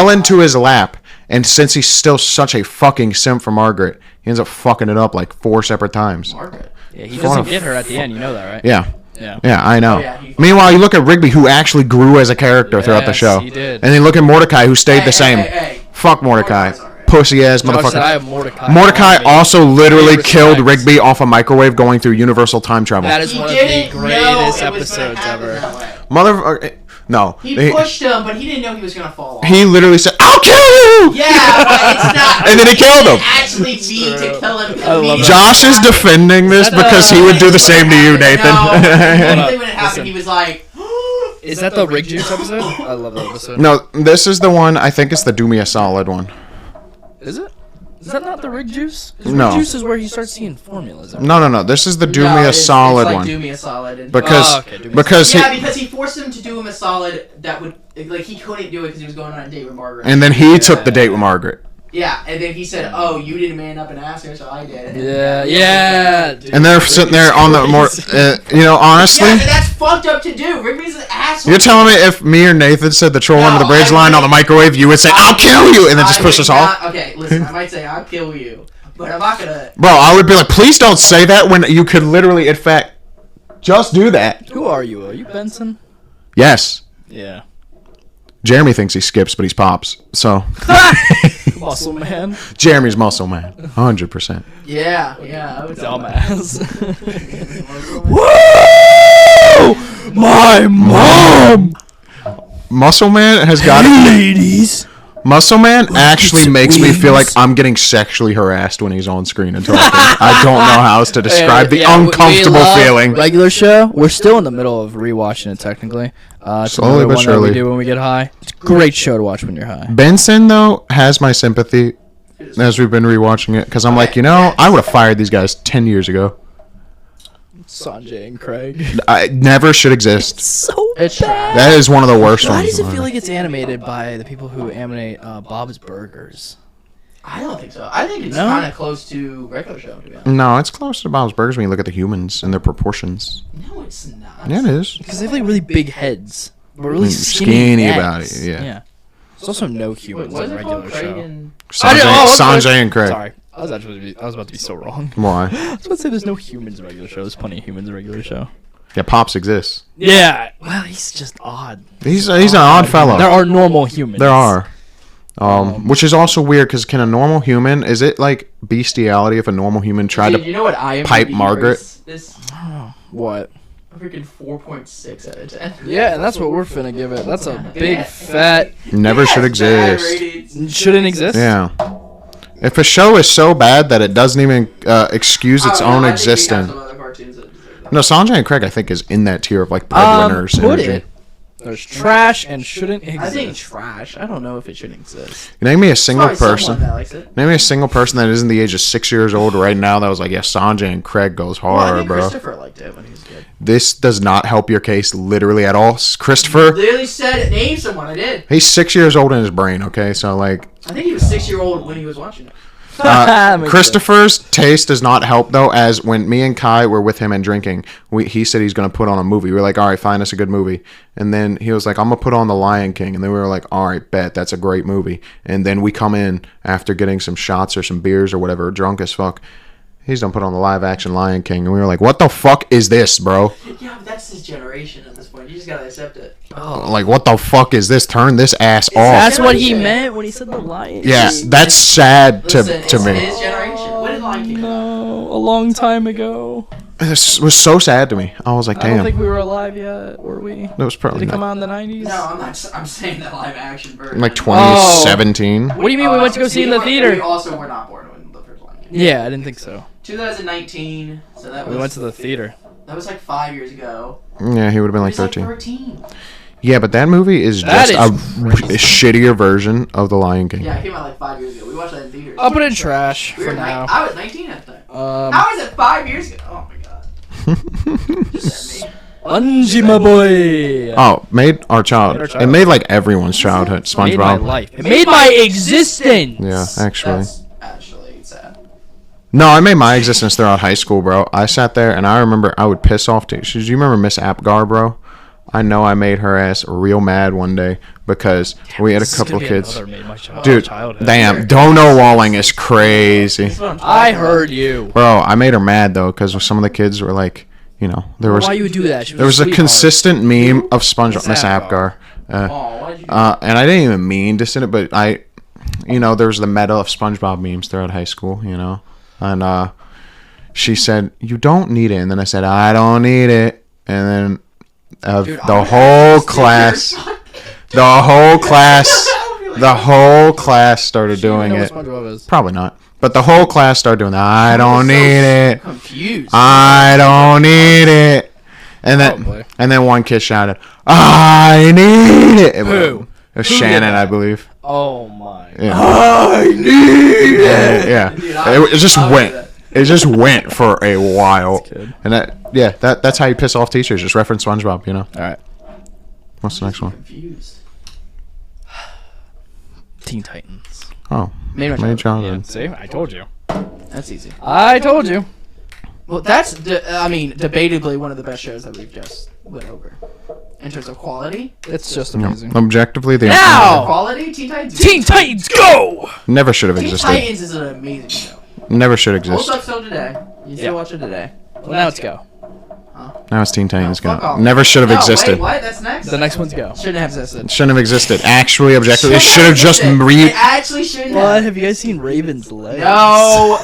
into his lap. And since he's still such a fucking simp for Margaret, he ends up fucking it up like 4 separate times. Margaret. Yeah, he doesn't get her at the end. You know that, right? Yeah. Yeah. Yeah, I know. Oh, yeah, Meanwhile, you look at Rigby, who actually grew as a character throughout the Yes, show. he did. And then look at Mordecai, who stayed Hey, the same. hey. Fuck Mordecai. Mordecai's alright. Pussy ass Josh said, I motherfucker. have Mordecai. Mordecai on me. also literally Respect. killed Rigby off a microwave going through universal time travel. That is He one of the didn't know greatest it was gonna episodes happen ever. that way. Mother, no. He pushed him, but he didn't know he was gonna fall off. He literally said, "I'll kill you." Yeah, but it's not. And then he killed him. Actually, mean to kill him. I love that. Josh is defending this because he would do the same to you, Nathan. No, literally when it Listen. happened, he was like. Is that the Rig Juice episode? I love that episode. No, this is the one. I think it's the Do Me a Solid one. Is it? Is that not the Rig Juice? 'Cause No. Rig Juice is where he starts seeing formulas. No. This is the Do No, Me a it's Solid like one. Do me a solid. And Because okay, Do Me a because yeah, he because he forced him to do him a solid that would like he couldn't do it because he was going on a date with Margaret. and then he took the date with Margaret. Yeah, and then he said, "Oh, you didn't man up and ask her, so I did." Yeah. Dude, And they're sitting there on the more, honestly. Yeah, and that's fucked up to do. Rigby's an asshole. You're telling me if me or Nathan said the troll under the bridge line on the microwave, you would say, "I'll kill you," and then just push us off? Okay, listen, I might say I'll kill you, but I'm not gonna. Bro, I would be like, please don't say that when you could literally, in fact, just do that. Who are you? Are you Benson? Yes. Yeah. Jeremy thinks he skips, but he's Pops. So, Muscle man. Jeremy's muscle man. 100%. Yeah, I would Dumbass. Woo! My mom! Muscle Man has got Ladies. Muscle Man actually some makes me feel like wings. I'm getting sexually harassed when he's on screen and talking. I don't know how else to describe the Yeah, we uncomfortable love feeling. Regular show. We're still in the middle of rewatching it technically. It's Slowly another but one that surely. we do when we get high. It's a great show to watch when you're high. Benson, though, has my sympathy as we've been rewatching it because I'm like, I would have fired these guys 10 years ago. Sanjay and Craig. I never should exist. So It's bad. That is one of the worst Why ones. does it feel like it's animated by the people who animate Bob's Burgers? I don't think so. I think it's No? kind of close to regular show, to be honest. No, it's close to Bob's Burgers when you look at the humans and their proportions. No, it's not. Yeah, it is. Because they have like really big heads, but really Skinny skinny about necks. it, yeah. There's also no Wait, humans what is in it called? regular Craig show. and... Sanjay and Craig. Sorry, I was about to be so wrong. Why? I was about to say there's no humans in regular show. There's plenty of humans in regular show. Yeah, Pops exists. Yeah. Well, he's just odd. He's an odd fellow. There are normal humans. There are. Which is also weird because can a normal human? Is it like bestiality if a normal human tried Dude, to you know what I am pipe Margaret? This What? a freaking 4.6 out of 10. Yeah, and that's what we're finna give it. That's a big fat. Never should Bad exist. ratings. Shouldn't exist. Yeah. If a show is so bad that it doesn't even excuse its Oh, own no, I think we got existence. some other cartoons that deserve that. No, Sanjay and Craig, I think, is in that tier of like breadwinners. Put energy. it. There's trash and shouldn't exist. I think trash. I don't know if it should exist. Name me a single Probably someone person. that likes it. Name me a single person that isn't the age of 6 years old right now that was like, yeah, Sanjay and Craig goes Well, I hard, think bro. Christopher liked it when he was a kid. This does not help your case literally at all. Christopher, Literally said name someone. I did. he's 6 years old in his brain, okay? So, like, I think he was 6-year-old when he was watching it. Makes Christopher's taste does not help, though, as when me and Kai were with him and drinking, he said he's going to put on a movie. We were like, all right, find us a good movie. And then he was like, I'm going to put on The Lion King. And then we were like, all right, bet, that's a great movie. And then we come in after getting some shots or some beers or whatever, drunk as fuck. He's done put on the live-action Lion King. And we were like, what the fuck is this, bro? Yeah, but that's his generation at this point. You just gotta accept it. Like, what the fuck is this? Turn this ass off. That's what he meant when he said the lion. Yeah, that's sad Listen, to it's me. his generation. When did Lion King come out? No, a long time ago. This was so sad to me. I was like, I don't damn. think we were alive yet, were we? That was probably Did it come not- out in the 90s? No, I'm not. I'm saying the live action version. like 2017. What do you mean we went to go see it in the We theater? also were not born when the first Lion King. Yeah, I didn't think so. 2019. So that was. We went to the theater. That was like 5 years ago. Yeah, he would have been He like was like 13. 13. Yeah, but that movie is That just a shittier version of The Lion King. Yeah, it came out like 5 years ago. We watched that in theaters. I'll put it in trash We for were now. I was 19 at the time. Um, How is it 5 years ago? Oh my god. Just at me. Bungie, my boy. Oh, made our child. Made our It child. made like everyone's childhood. It made my SpongeBob. life. It made my existence. Yeah, actually. That's actually sad. No, I made my existence throughout high school, bro. I sat there and I remember I would piss off teachers. Do you remember Miss Apgar, bro? I know I made her ass real mad one day because we had a This is couple gonna of be kids. another made my Dude, childhood. damn, dono walling is crazy. That's what I'm I talking heard you. Bro, I made her mad though because some of the kids were like, you know, there was Why you would do that? She there was a sweetheart. consistent meme of SpongeBob, Miss Miss Apgar. Apgar. Oh, why did you? And I didn't even mean to send it, but you know, there was the meta of SpongeBob memes throughout high school, you know, and she said, "You don't need it," and then I said, "I don't need it," and then Dude, the I'm whole stickers. class, the whole class started doing You know it. what SpongeBob is. Probably not, but the whole class started doing that. I don't need it. Confused. I don't need it. And Probably. then one kid shouted, "I need it." Who? It was Shannon, I believe. Oh my. Yeah. I need it. Yeah. Dude, It just I would went. do that. It just went for a while. good. And that's how you piss off teachers. Just reference SpongeBob, you know. All right. What's the next one? Confused. Teen Titans. Oh, Made my Made Yeah, childhood. see, I told you. That's easy. I told you. Well, that's debatably one of the best shows that we've just went over in terms of quality. It's just You know, amazing. objectively, they Now! Quality, Teen Titans. Teen Titans, go! never should have Teen existed. Titans is an amazing show. Never should Holds exist. up still today. You still Yeah. watch it today. Well, now it's go. Now it's Teen Titans. Fuck Go. off. Never should have No, existed. Wait, what? That's next. The next one's go. Shouldn't have existed. Shouldn't have existed. Actually, objectively, it should have just It actually shouldn't What? have. Have you guys seen Raven's Legs? No,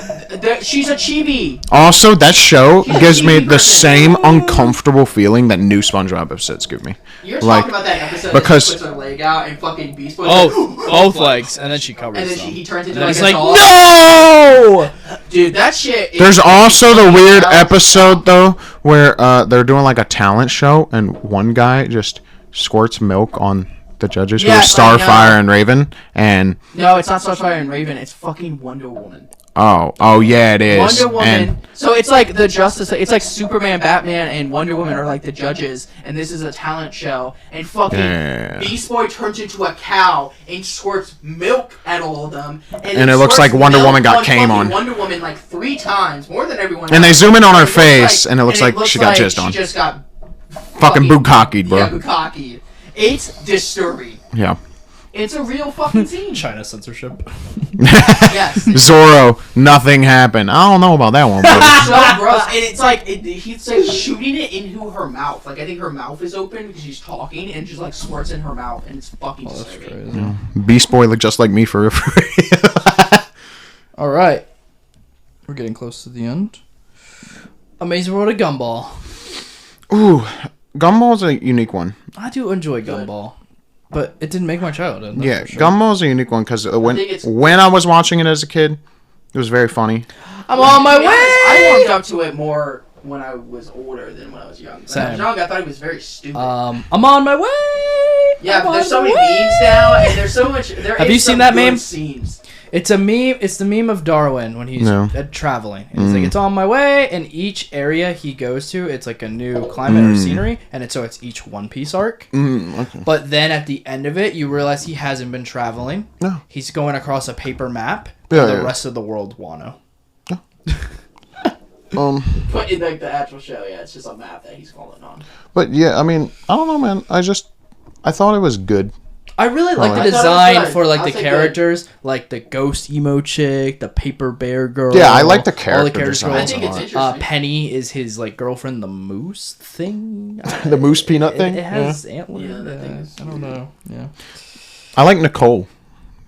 she's a chibi. Also, that show She's a gives me TV the person. same uncomfortable feeling that new SpongeBob episodes give me. You're Like, talking about that episode because- that she puts her leg out and fucking Beast Boy's Oh, like, both legs, and then she covers and then them. he turns into And then like it's a like, doll. no! Dude, that shit. There's also the weird out. episode though where they're doing like a talent show and one guy just squirts milk on the judges who are Yes, I know. Starfire and Raven and No, it's not Starfire and Raven. It's fucking Wonder Woman. oh yeah it is. Wonder Woman. And So it's like the Justice. It's like Superman, Batman, and Wonder Woman are like the judges, and this is a talent show. And fucking Yeah. Beast Boy turns into a cow and squirts milk at all of them. And it looks like Wonder Woman got came fucking on. Wonder Woman like 3 times, more than everyone. And they else. zoom in on her It looks face, and it looks like she got jizzed on. She just got fucking bukkakied, bro. Yeah, bukkakied. It's disturbing. Yeah. It's a real fucking scene. China censorship. Yes. Zorro, nothing happened. I don't know about that one. It's so gross, and it's like he's like shooting it into her mouth. Like I think her mouth is open because she's talking, and just like squirts in her mouth, and it's fucking disturbing. Yeah. Beast Boy looked just like me for free. All right, we're getting close to the end. Amazing World of Gumball. Ooh, Gumball's a unique one. I do enjoy Gumball, but it didn't make my childhood. that's Yeah, for sure. Gumball's a unique one because when I was watching it as a kid, it was very funny. I'm on my way. I warmed up to it more when I was older than when I was young. When I was Same. young, I thought it was very stupid. I'm on my way. Yeah, I'm but there's on so my many way. memes now, and there's so much. Have you seen that meme? Scenes. It's a meme. It's the meme of Darwin when he's traveling. And he's like, it's on my way. And each area he goes to, it's like a new climate or scenery. And it's each One Piece arc. Okay. But then at the end of it, you realize he hasn't been traveling. No. He's going across a paper map. Yeah, the yeah. rest of the world Wano. But in like the actual show, yeah, it's just a map that he's calling on. But yeah, I mean, I don't know, man. I thought it was good. I really like the I thought it was design good. for like I'll the say characters, like the ghost emo chick, the paper bear girl. Yeah, I like the all character characters. design. I think it's interesting. Penny is his like girlfriend, the moose thing. The moose peanut thing. It has antlers. Yeah, that thing is I don't know. Yeah. I like Nicole,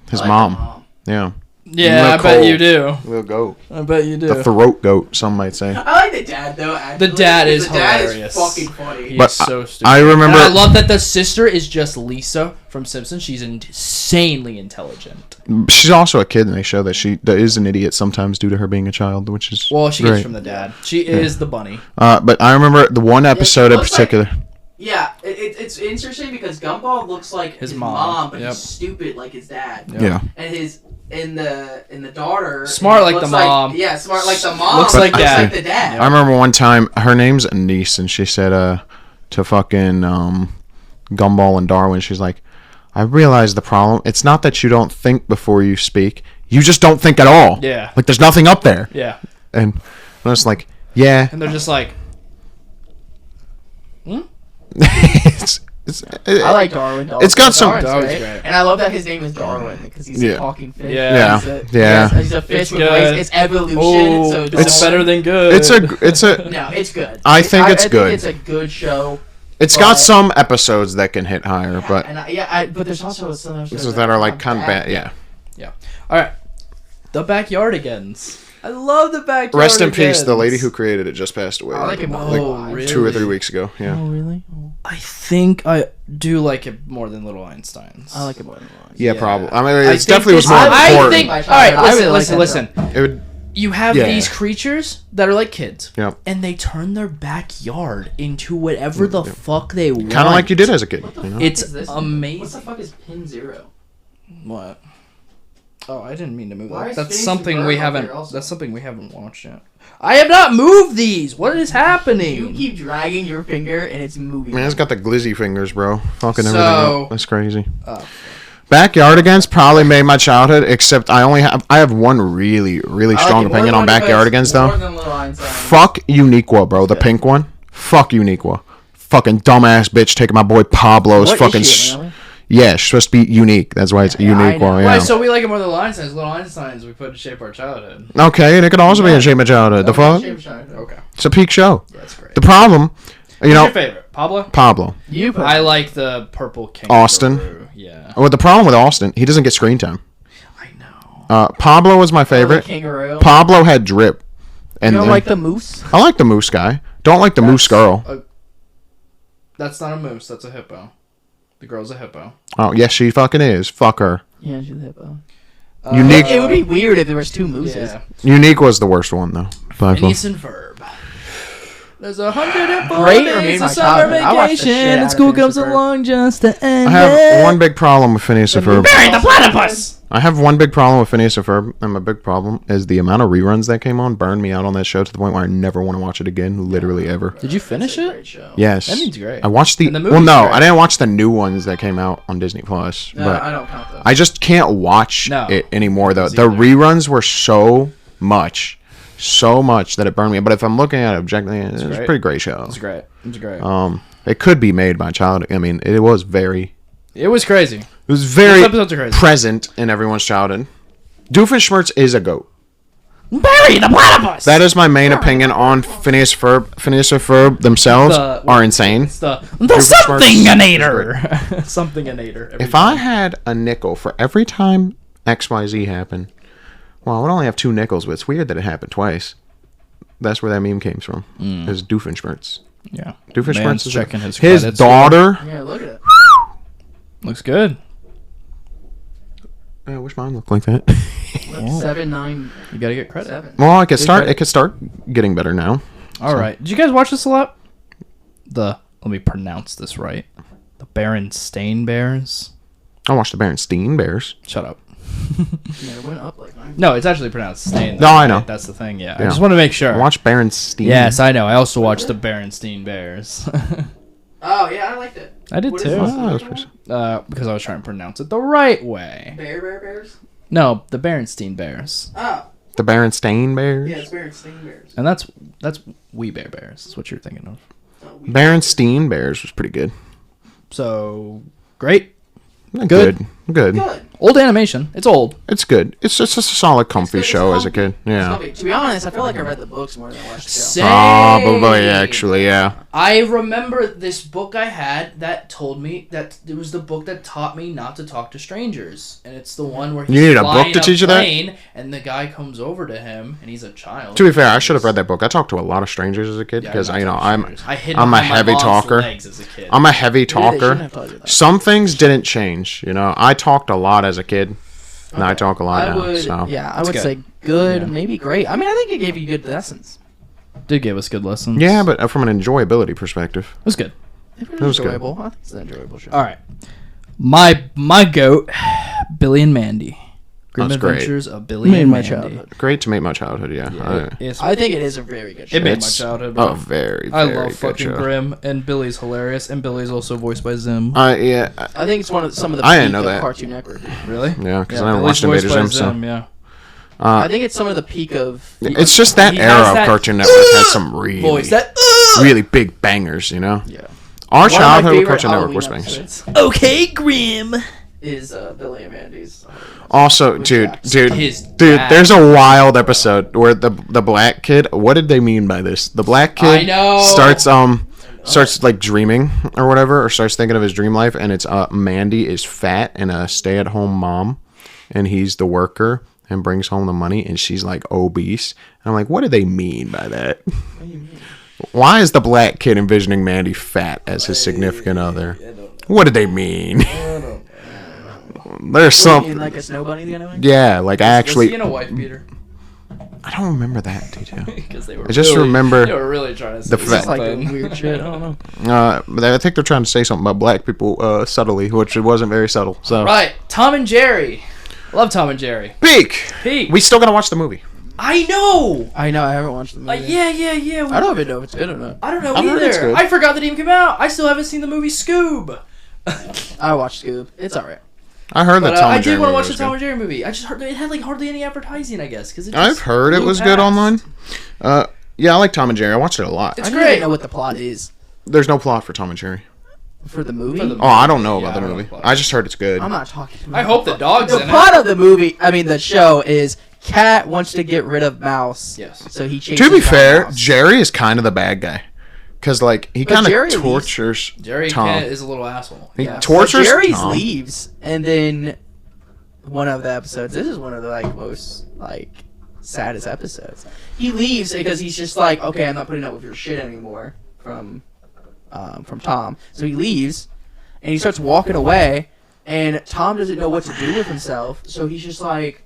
his I like mom. her mom. Yeah, Yeah, I Nicole. bet you do. little goat. I bet you do. The throat goat, some might say. I like the dad though. Actually. The dad is The dad hilarious. is fucking funny. He But is so stupid. I remember. And I love that the sister is just Lisa from Simpsons. She's insanely intelligent. She's also a kid, and they show that she is an idiot sometimes due to her being a child, which is Well, she great. gets from the dad. She is the bunny. But I remember the one episode in looks particular. Yeah, it's interesting because Gumball looks like His his mom. mom, but Yep. he's stupid like his dad. Yep. Yeah. And his in the daughter Smart like looks the mom. Yeah, smart like the mom. Looks like dad. Like the dad. I remember one time her name's Anise, and she said to fucking Gumball and Darwin, she's like, I realize the problem. It's not that you don't think before you speak. You just don't think at all. Yeah. Like there's nothing up there. Yeah. And I was like, yeah. And they're just like, I like Darwin. It's got some- Darwin's great. And I love that his name is Darwin because he's Yeah. a talking fish. Yeah. Yeah. He's a fish It's with good. legs. It's evolution. oh, so it's better than good. It's a. No, it's good. I think it's good. Think it's a good show. It's got some episodes that can hit higher, Yeah, but and but there's also some episodes that are like kind of bad. Yeah. Yeah. All right. The Backyardigans. I love the Backyardigans. Rest in peace. The lady who created it just passed away. I like it more. Oh, really? 2 or 3 weeks ago. Yeah. Really? I think I do like it more than Little Einsteins. I like it more than Yeah, Yeah. probably. I mean, I it think definitely was this- more I important. think. My All right, childhood. I listen, really listen, like listen. It would. You have Yeah. these creatures that are like kids. Yep. And they turn their backyard into whatever the fuck they want. Kind of like you did as a kid. You know? It's What is this? amazing. What the fuck is Pin Zero? What? Oh, I didn't mean to move Why that. is That's Phineas something and we Ferb up haven't. there also? That's something we haven't watched yet. I have not moved these. What is happening? You keep dragging your finger and it's moving. Man, it's got the glizzy fingers, bro. Fucking everything So- up. That's crazy. Oh. Backyardigans probably made my childhood, except I have one really strong opinion on Backyardigans though. Fuck Uniqua, bro. The pink one. Fuck Uniqua. Fucking dumbass bitch taking my boy Pablo's What fucking. is she, Emily? Yeah, she's supposed to be unique. That's why it's Yeah, I know. Uniqua. Yeah. Right, so we like it more than Little Einsteins. Little Einsteins we put to shape our childhood. Okay, and it could also be in shape of childhood. The fuck? Okay. It's a peak show. Yeah, that's great. The problem, you Who's know, your favorite? Pablo? Pablo. You put I like the purple king. Austin. Yeah. Well, the problem with Austin, he doesn't get screen time. I know. Pablo was my favorite. Kangaroo. Pablo had drip. And You don't then- like the moose? I like the moose guy. Don't like the moose girl. That's not a moose. That's a hippo. The girl's a hippo. Oh, yes, she fucking is. Fuck her. Yeah, she's a hippo. Unique. It would be weird if there was two mooses. Yeah. Unique was the worst one though. By far. Phineas and Ferb. There's 104 Great days remains my of summer childhood. I watched the shit vacation, out and of school Phineas comes and Ferb. along just to end I have it. one big problem with Phineas and Ferb. Bury the platypus! I have one big problem with Phineas and Ferb, and my big problem is the amount of reruns that came on burned me out on that show to the point where I never want to watch it again, literally ever. Did you finish it? Great show. Yes. That means great. I watched the. And the Well, movie's no, great. I didn't watch the new ones that came out on Disney Plus, No, but I don't count those. I just can't watch No. it anymore though. It's The either. reruns were so much that it burned me. But if I'm looking at it objectively, it's a great. pretty great show. It's great. It's great. It could be made by a child. I mean, it was very. It was crazy. was very Those episodes are crazy. present in everyone's childhood. Doofenshmirtz is a goat. Bury the platypus. That is my main opinion on Phineas and Ferb themselves are insane. It's the Doofenshmirtz somethinginator. Somethinginator. If I had a nickel for every time XYZ happened, well, I would only have 2 nickels, but it's weird that it happened twice. That's where that meme came from. Is Doofenshmirtz. Yeah. Doofenshmirtz is checking his daughter. Yeah, look at it. Looks good. I wish mine looked like that. 7, 9, You gotta get credit. 7. Well, it could start getting better now. All right. Did you guys watch this a lot? Let me pronounce this right. The Berenstain Bears. I watched the Berenstain Bears. Shut up. Yeah, it went up like 9. No, it's actually pronounced Stain. No, I know. That's the thing. Yeah. I Yeah. just want to make sure. I watched Berenstain. Yes, I know. I also watched the Berenstain Bears. Oh, yeah, I liked it. I did What is too. this? Oh, that was pretty- Because I was trying to pronounce it the right way. Bears? No, the Berenstain Bears. Oh, The Berenstain Bears. yeah, it's Berenstain Bears. And that's We Bear Bears. That's what you're thinking of. Oh, Berenstain Bears was pretty good. So great. Good. Good. Old animation. It's old. It's good. It's just a solid, comfy It's show as a comfy. kid. Yeah. To be honest, I feel like I read the books more than I watched the show. Same. Probably, actually, yeah. I remember this book I had that told me that it was the book that taught me not to talk to strangers, and it's the one where he's You need a flying book to teach you that? plane, and the guy comes over to him, and he's a child. To be fair, I should have read that book. I talked to a lot of strangers as a kid Yeah, because I hid I'm a behind my heavy mom's talker. legs as a kid. I'm a heavy Maybe they shouldn't talker. have taught you that. Some things didn't change. You know, I talked a lot as a kid, and I talk a lot I now. would, So yeah, I It's would good. say good, Yeah. maybe great. I mean, I think it gave you good lessons. Did give us good lessons. yeah, but from an enjoyability perspective, it was good. It was was good. enjoyable. I think it's an enjoyable show. All right, my goat, Billy and Mandy. Grim That's great. Adventures of Billy Made and my Mandy. childhood. great to make my childhood. Yeah, I think it is a very good show. It made my It's childhood. a bro. very, I very love good fucking show. Grimm, and Billy's hilarious, and Billy's also voiced by Zim. Yeah, I think it's some of the I didn't peak know of that. Cartoon Network. Really? yeah, because I Yeah, didn't Billy's watch voiced Invader by Zim. So Zim, yeah. I think it's some of the peak of. it's just that He era has of that Cartoon Network has some really, Voice that. really big bangers. You know, Yeah. our One of my childhood with favorite Cartoon Network Halloween was bangers. episodes Okay, Grimm. is Billy and Mandy's. Also, With dude, Jax. His dude, dad. there's a wild episode where the black kid. What did they mean by this? The black kid I know. starts like dreaming or whatever, or starts thinking of his dream life, and it's Mandy is fat and a stay-at-home mom, and he's the worker and brings home the money, and she's like obese. And I'm like, what do they mean by that? Why is the black kid envisioning Mandy fat as his significant other? What did they mean? There's In something. like a snow bunny the other way? Yeah, like I Was he actually, in a wife beater? I don't remember that detail. Because they were. I just remember They were really trying to say the It's fact- like a something. weird shit. I don't know. But I think they're trying to say something about black people subtly, which it wasn't very subtle. So Right, Tom and Jerry. Love Tom and Jerry. Peak. Peak. We still gotta watch the movie. I know. I know. I haven't watched the movie. Yeah. I don't even know if it's good or not. I don't know I've heard it's either. good. I forgot that it even came out. I still haven't seen the movie Scoob. I watched Scoob. It's alright. I heard But that Tom I and Jerry did want to movie watch the was Tom good. and Jerry movie. I just heard it had like hardly any advertising. I guess because I've heard it was good online. Yeah, I like Tom and Jerry. I watched it a lot. It's I don't great. even know what the plot is There's no plot for Tom and Jerry. for the movie. For the- Oh, I don't know Yeah, about I the don't know movie. the plot. I just heard it's good. I'm not talking about I hope the dog's The in plot of the movie, I mean the show, is Cat wants to get rid of Mouse. Yes. So he chases To be down fair, Mouse. Jerry is kind of the bad guy, because like he But kind Jerry of leaves. tortures Jerry Tom. is a little asshole. He Yeah. tortures But Jerry's Tom. leaves, and then one of the episodes. This is one of the most saddest episodes. He leaves because he's just like, okay, I'm not putting up with your shit anymore from Tom. So he leaves, and he starts walking away, and Tom doesn't know what to do with himself. So he's just like,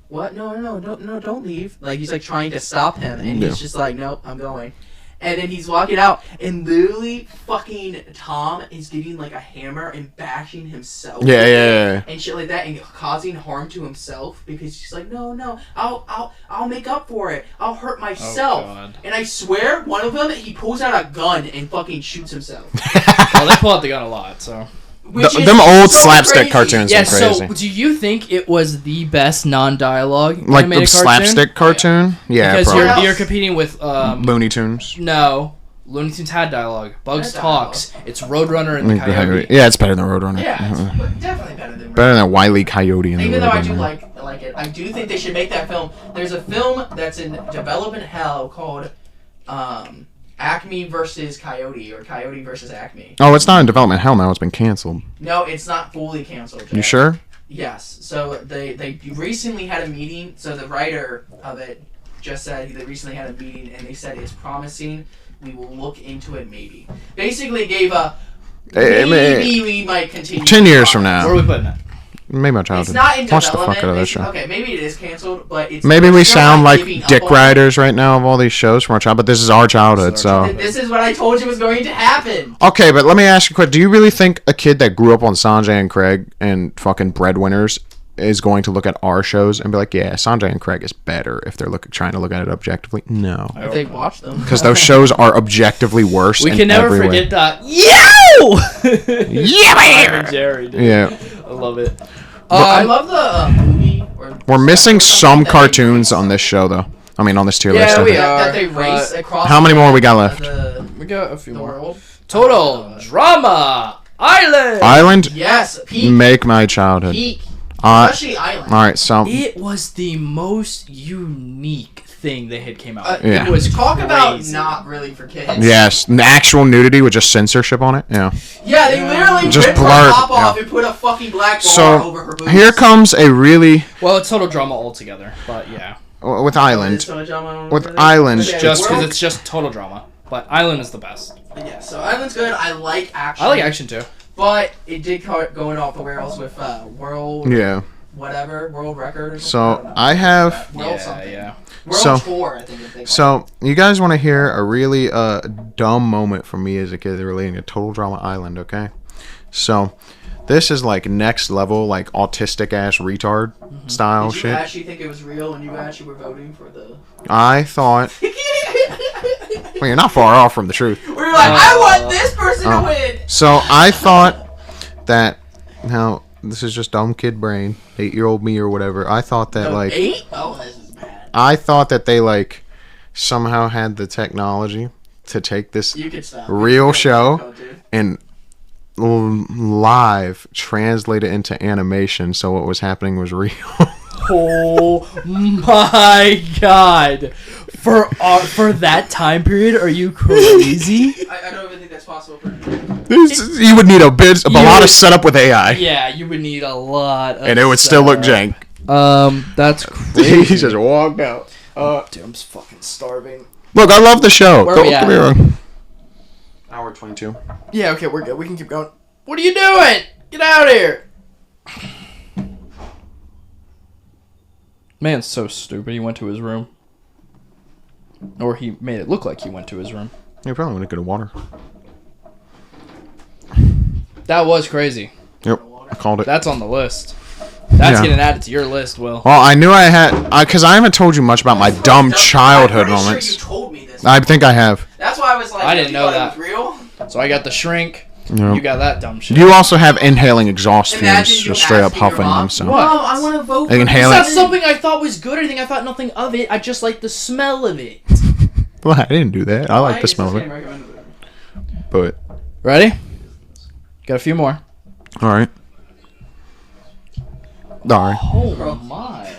what? No, don't leave. Like he's like trying to stop him, and Yeah. he's just like, nope, I'm going. And then he's walking out, and literally fucking Tom is getting like a hammer and bashing himself. Yeah, yeah. And shit like that, and causing harm to himself because he's like, no, I'll make up for it. I'll hurt myself. God. And I swear, one of them, he pulls out a gun and fucking shoots himself. Well, they pull out the gun a lot, so. Which is Them old so slapstick crazy. cartoons Yeah, are crazy. so do you think it was the best non-dialogue Like the animated cartoon? slapstick cartoon? Yeah, Because probably. Yes. you're competing with Looney Tunes. no, Looney Tunes had dialogue. Bugs Had talks. It's Roadrunner and the Coyote. Yeah, it's better than Roadrunner. Yeah, it's definitely better than Better than Wile E. Coyote and Even the though I do Roadrunner. like it, I do think they should make that film. There's a film that's in development hell called Acme versus Coyote or Coyote versus Acme. Oh, it's not in development hell now. It's been canceled. No, it's not fully canceled. You sure? Yes. So they recently had a meeting. So the writer of it just said they recently had a meeting and they said it's promising. We will look into it maybe. Basically gave a maybe we might continue. 10 years from now. Where are we putting it? Maybe my childhood. It's not in Watch the development. fuck out of that show. Okay, maybe it is canceled, but it's Maybe we sound like giving up dick on riders right now of all these shows from our childhood, but this is our childhood, so. it. This is what I told you was going to happen. Okay, but let me ask you a question. Do you really think a kid that grew up on Sanjay and Craig and fucking Breadwinners is going to look at our shows and be like, yeah, Sanjay and Craig is better if they're trying to look at it objectively? No. If they watch them. Because those shows are objectively worse. We in can never every way. forget that. Yo! Yeah, Jerry, dude. Yeah. I love it. I love the movie. We're missing some cartoons on this show, though. I mean, on this tier list. Yeah, I we think. are. That they race across. How many more we got left? We got a few The more. world. Total Drama Island. Island, Yes, peak. make my childhood. Peak. All Especially Island. right, so It was the most unique thing they had came out with. Yeah. It was Talk about crazy. not really for kids. yes, the actual nudity with just censorship on it. Yeah. Yeah, they literally Just ripped blurred, her top off yeah. and put a fucking black bar So over her boobs. here comes a really Well, it's Total Drama altogether, but yeah. with Is Island. Total Drama With over there? Island, Okay, Just because World- it's just Total Drama. But Island is the best. Yeah, so Island's good. I like action. I like action too. But it did start going off the rails with World Yeah. whatever, World Record or something. So don't know. I have. World Yeah, something. yeah. World So- Tour, I think. They So you guys want to hear a really dumb moment from me as a kid relating to Total Drama Island? Okay. So this is like next level, like autistic ass retard style Did you shit. actually think it was real when you actually were voting for the... I thought. Well, you're not far off from the truth. We're like, I want this person to win! So I thought that. Now this is just dumb kid brain, 8-year-old me or whatever. I thought that like. 8? Oh, this is bad. I thought that they like somehow had the technology to take this You could stop. real show Go, dude. and live translate it into animation, so what was happening was real. Oh my god. For that time period, are you crazy? I don't even think that's possible for You would need a lot of setup with AI, Yeah, you would need a lot of and it would still look jank. That's crazy. He just walked out. Dude, I'm fucking starving. Look, I love the show. Where Don't we get at? me wrong. Hour 22. Yeah, okay, we're good. We can keep going. What are you doing? Get out of here. Man's so stupid. He went to his room. Or he made it look like he went to his room. You probably want to go to water. That was crazy. Yep, I called it. That's on the list. That's Yeah. getting added to your list, Will. Well, I knew I had, because I haven't told you much about my dumb childhood I'm pretty moments. Sure you told me this. I think I have. That's why I was like, I didn't you know thought that. it was real? So I got the shrink. Yep. You got that dumb shit. You also have inhaling exhaust fumes, Imagine you just straight up asking your huffing mom, them. So What? Mom, I want to vote They for inhale It's it. not something I thought was good or anything. I thought nothing of it. I just like the smell of it. well, I didn't do that. I like the smell of it. But Ready? Got a few more. all right. All right. Oh my.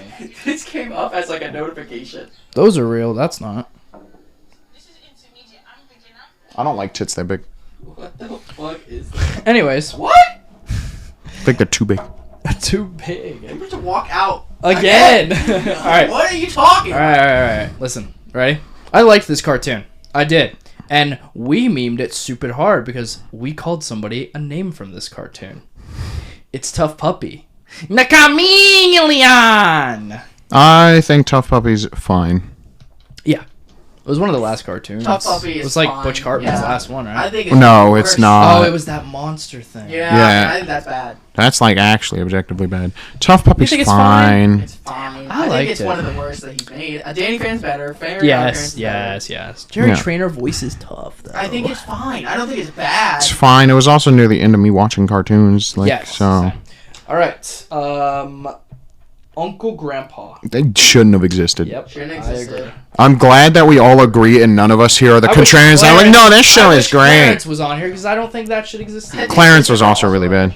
This came up as like a notification. Those are real. That's not. I don't like tits that big. What the fuck is that? Anyways. What? I think they're too big. Too big. You have to walk out. Again. All right. What are you talking All right. Listen. Ready? I liked this cartoon. I did. And we memed it stupid hard because we called somebody a name from this cartoon. It's Tough Puppy. The Chameleon! I think Tough Puppy's fine. Yeah. It was one of the last cartoons. Tough Puppy is It was like fine. Butch Cartman's Yeah. last one, right? I think it's No, worse. it's not. Oh, it was that monster thing. Yeah, Yeah. I think that's bad. That's like actually objectively bad. Tough Puppy's think it's fine. It's fine. I I think liked it's it. one of the worst that he's made. Danny Phan's better. Fair Yes. Jerry Yeah. Trainer voice is tough, though. I think it's fine. I don't think it's bad. It's fine. It was also near the end of me watching cartoons. Like Yes. so. All right. Uncle Grandpa. They shouldn't have existed. Yep. Shouldn't I exist. agree. I'm glad that we all agree and none of us here are the contrarians. I'm like, no, this show is great. Clarence was on here because I don't think that should exist. Either. Clarence was also really bad.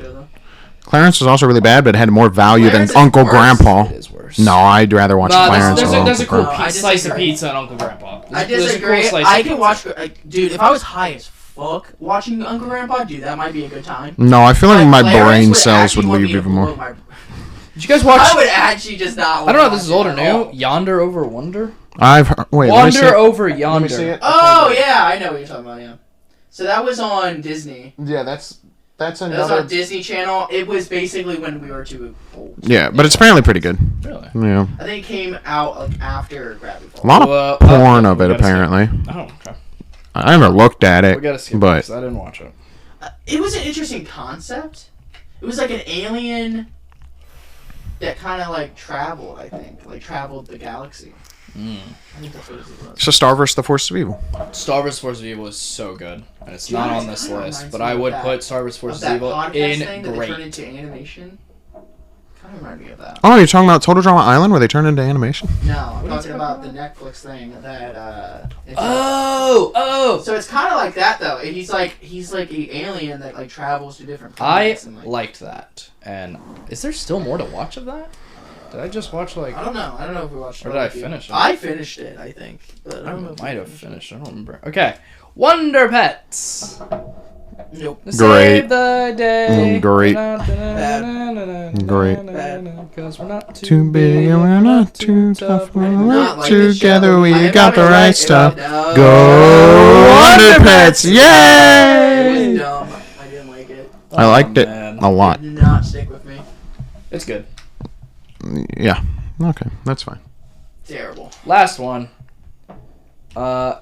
Clarence was also really bad, but it had more value Clarence than is Uncle worse. Grandpa. It is worse. No, I'd rather watch Clarence there's or Uncle a cool Grandpa. I slice of disagree. pizza and Uncle Grandpa. I There's a disagree. cool slice I of can pizza. watch, dude. If I was high as fuck watching Uncle Grandpa, dude, that might be a good time. No, I feel like my Clarence brain cells actually would want leave me to even more. blow my- Did you guys watch? I would actually just not. I don't know if this is watch old it or at new. all. Yonder over Wonder. I've heard, wait. Let me see Wander it. over Yonder. see it. Oh yeah, I know what you're talking about. Yeah. So that was on Disney. Yeah, that's That was another. on Disney Channel. It was basically when we were too old. Yeah, but it's apparently pretty good. Really? Yeah, I think it came out like after Gravity a Falls. lot of Well, porn of we it gotta skip. apparently. Oh, okay. I never looked at We it, gotta skip but because I didn't watch it. It was an interesting concept. It was like an alien that kind of like traveled. I think like traveled the galaxy. I think that's what it was. it's a Star vs. the Force of Evil. Star Wars Force of Evil is so good, and it's Dude, not it on this kinda list, reminds but me I of would that- put Star Wars Force Of of that Evil podcast thing in that they turned great. into animation. Kind of reminded me of that. Oh, you're talking about Total Drama Island where they turned into animation? No, I'm What are you talking talking about about? the Netflix thing that. Oh! So it's kind of like that though. He's like an alien that like travels to different I planets. And, like, liked that. And is there still more to watch of that? Did I just watch like? I don't know. I don't know if we watched. Or it did I with you. finish it? I finished it. I think. But I I don't know. if we might have finished finished. I don't remember. Okay, Wonder Pets. it. Nope. Save the day. Great. Great. Great. Because we're not Too big and we're not too tough. We're Not like together, the show. we I got the about it right stuff. No. Go Wonder Pets! It Yay! was dumb. I didn't like it. I liked it man. a lot. Did not stick with me. It's good. Yeah. Okay, that's fine. Terrible. Last one. I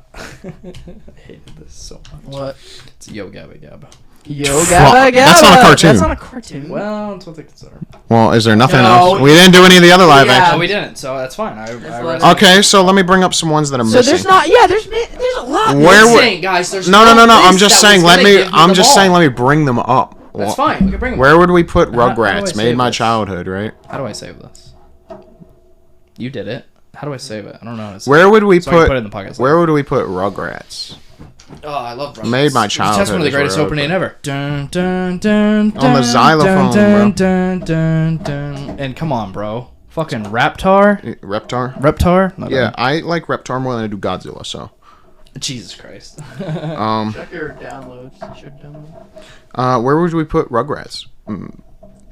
hated this so much. What? It's Yo Gabba Gabba. Yo, Fuck, that's not a cartoon. That's not a cartoon. Well, that's what they consider. Well, is there nothing No. else? We didn't do any of the other live Yeah. action. No, we didn't, so that's fine. I like- rested. Okay, so let me bring up some ones that are so missing. there's not. Yeah, there's a lot. Where I'm would- saying, guys, there's No. I'm list just that saying. was gonna give you I'm them just all. saying. Let me bring them up. That's fine. We can bring them. Where would we put How do I Rugrats? Made save my this? childhood, right? How do I save this? You did it. How do I save it? I don't know. How to save Where would we it. So I can put? put it in the podcast. Where would we put Rugrats? Oh, I love Rugrats. Made my That's childhood one of the is where greatest I would opening put it. ever. Dun, dun, dun, On the dun, xylophone, dun, bro. dun, dun, dun. And come on, bro. Fucking Raptar? Reptar. Reptar? No, Yeah, I like Reptar more than I do Godzilla. So, Jesus Christ. Check your downloads. Should download. where would we put Rugrats?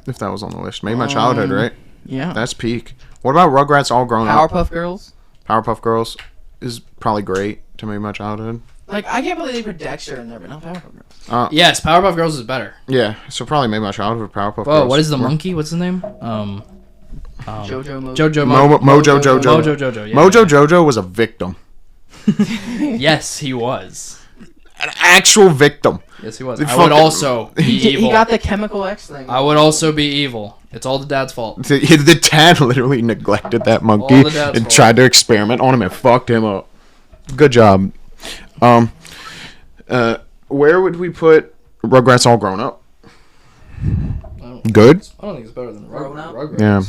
If that was on the list, Made my childhood, right? Yeah. That's peak. What about Rugrats All Grown Up? Powerpuff Girls. Powerpuff Girls is probably great to Made my childhood. Like I can't believe they put Dexter in there, but not Powerpuff Girls. Yes, Powerpuff Girls is better. Yeah, so probably Made my childhood Powerpuff Whoa, Girls. what is the Or- monkey? What's his name? Jojo Mojo. Jojo Mojo Jojo. Mojo Jojo. Yeah, Mojo Jojo was a victim, Yes, he was. an actual victim. Yes, he was. They I would fucking- also be evil. He got the Chemical X thing. I would also be evil. It's all the dad's fault. The dad literally neglected that monkey All the dad's and fault. tried to experiment on him and fucked him up. Good job. Where would we put Rugrats All Grown Up? Good? I don't think it's better than Grown Up? Rugrats. Yeah.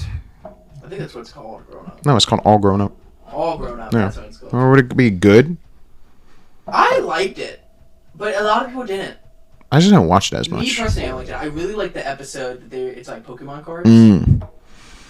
I think that's what it's called. Grown Up. No, it's called All Grown Up. All Grown Up. Yeah. That's what it's called. Or would it be good? I liked it, but a lot of people didn't. I just didn't watch it as Me much. personally, I liked it. I really liked the episode. It's like Pokemon cards,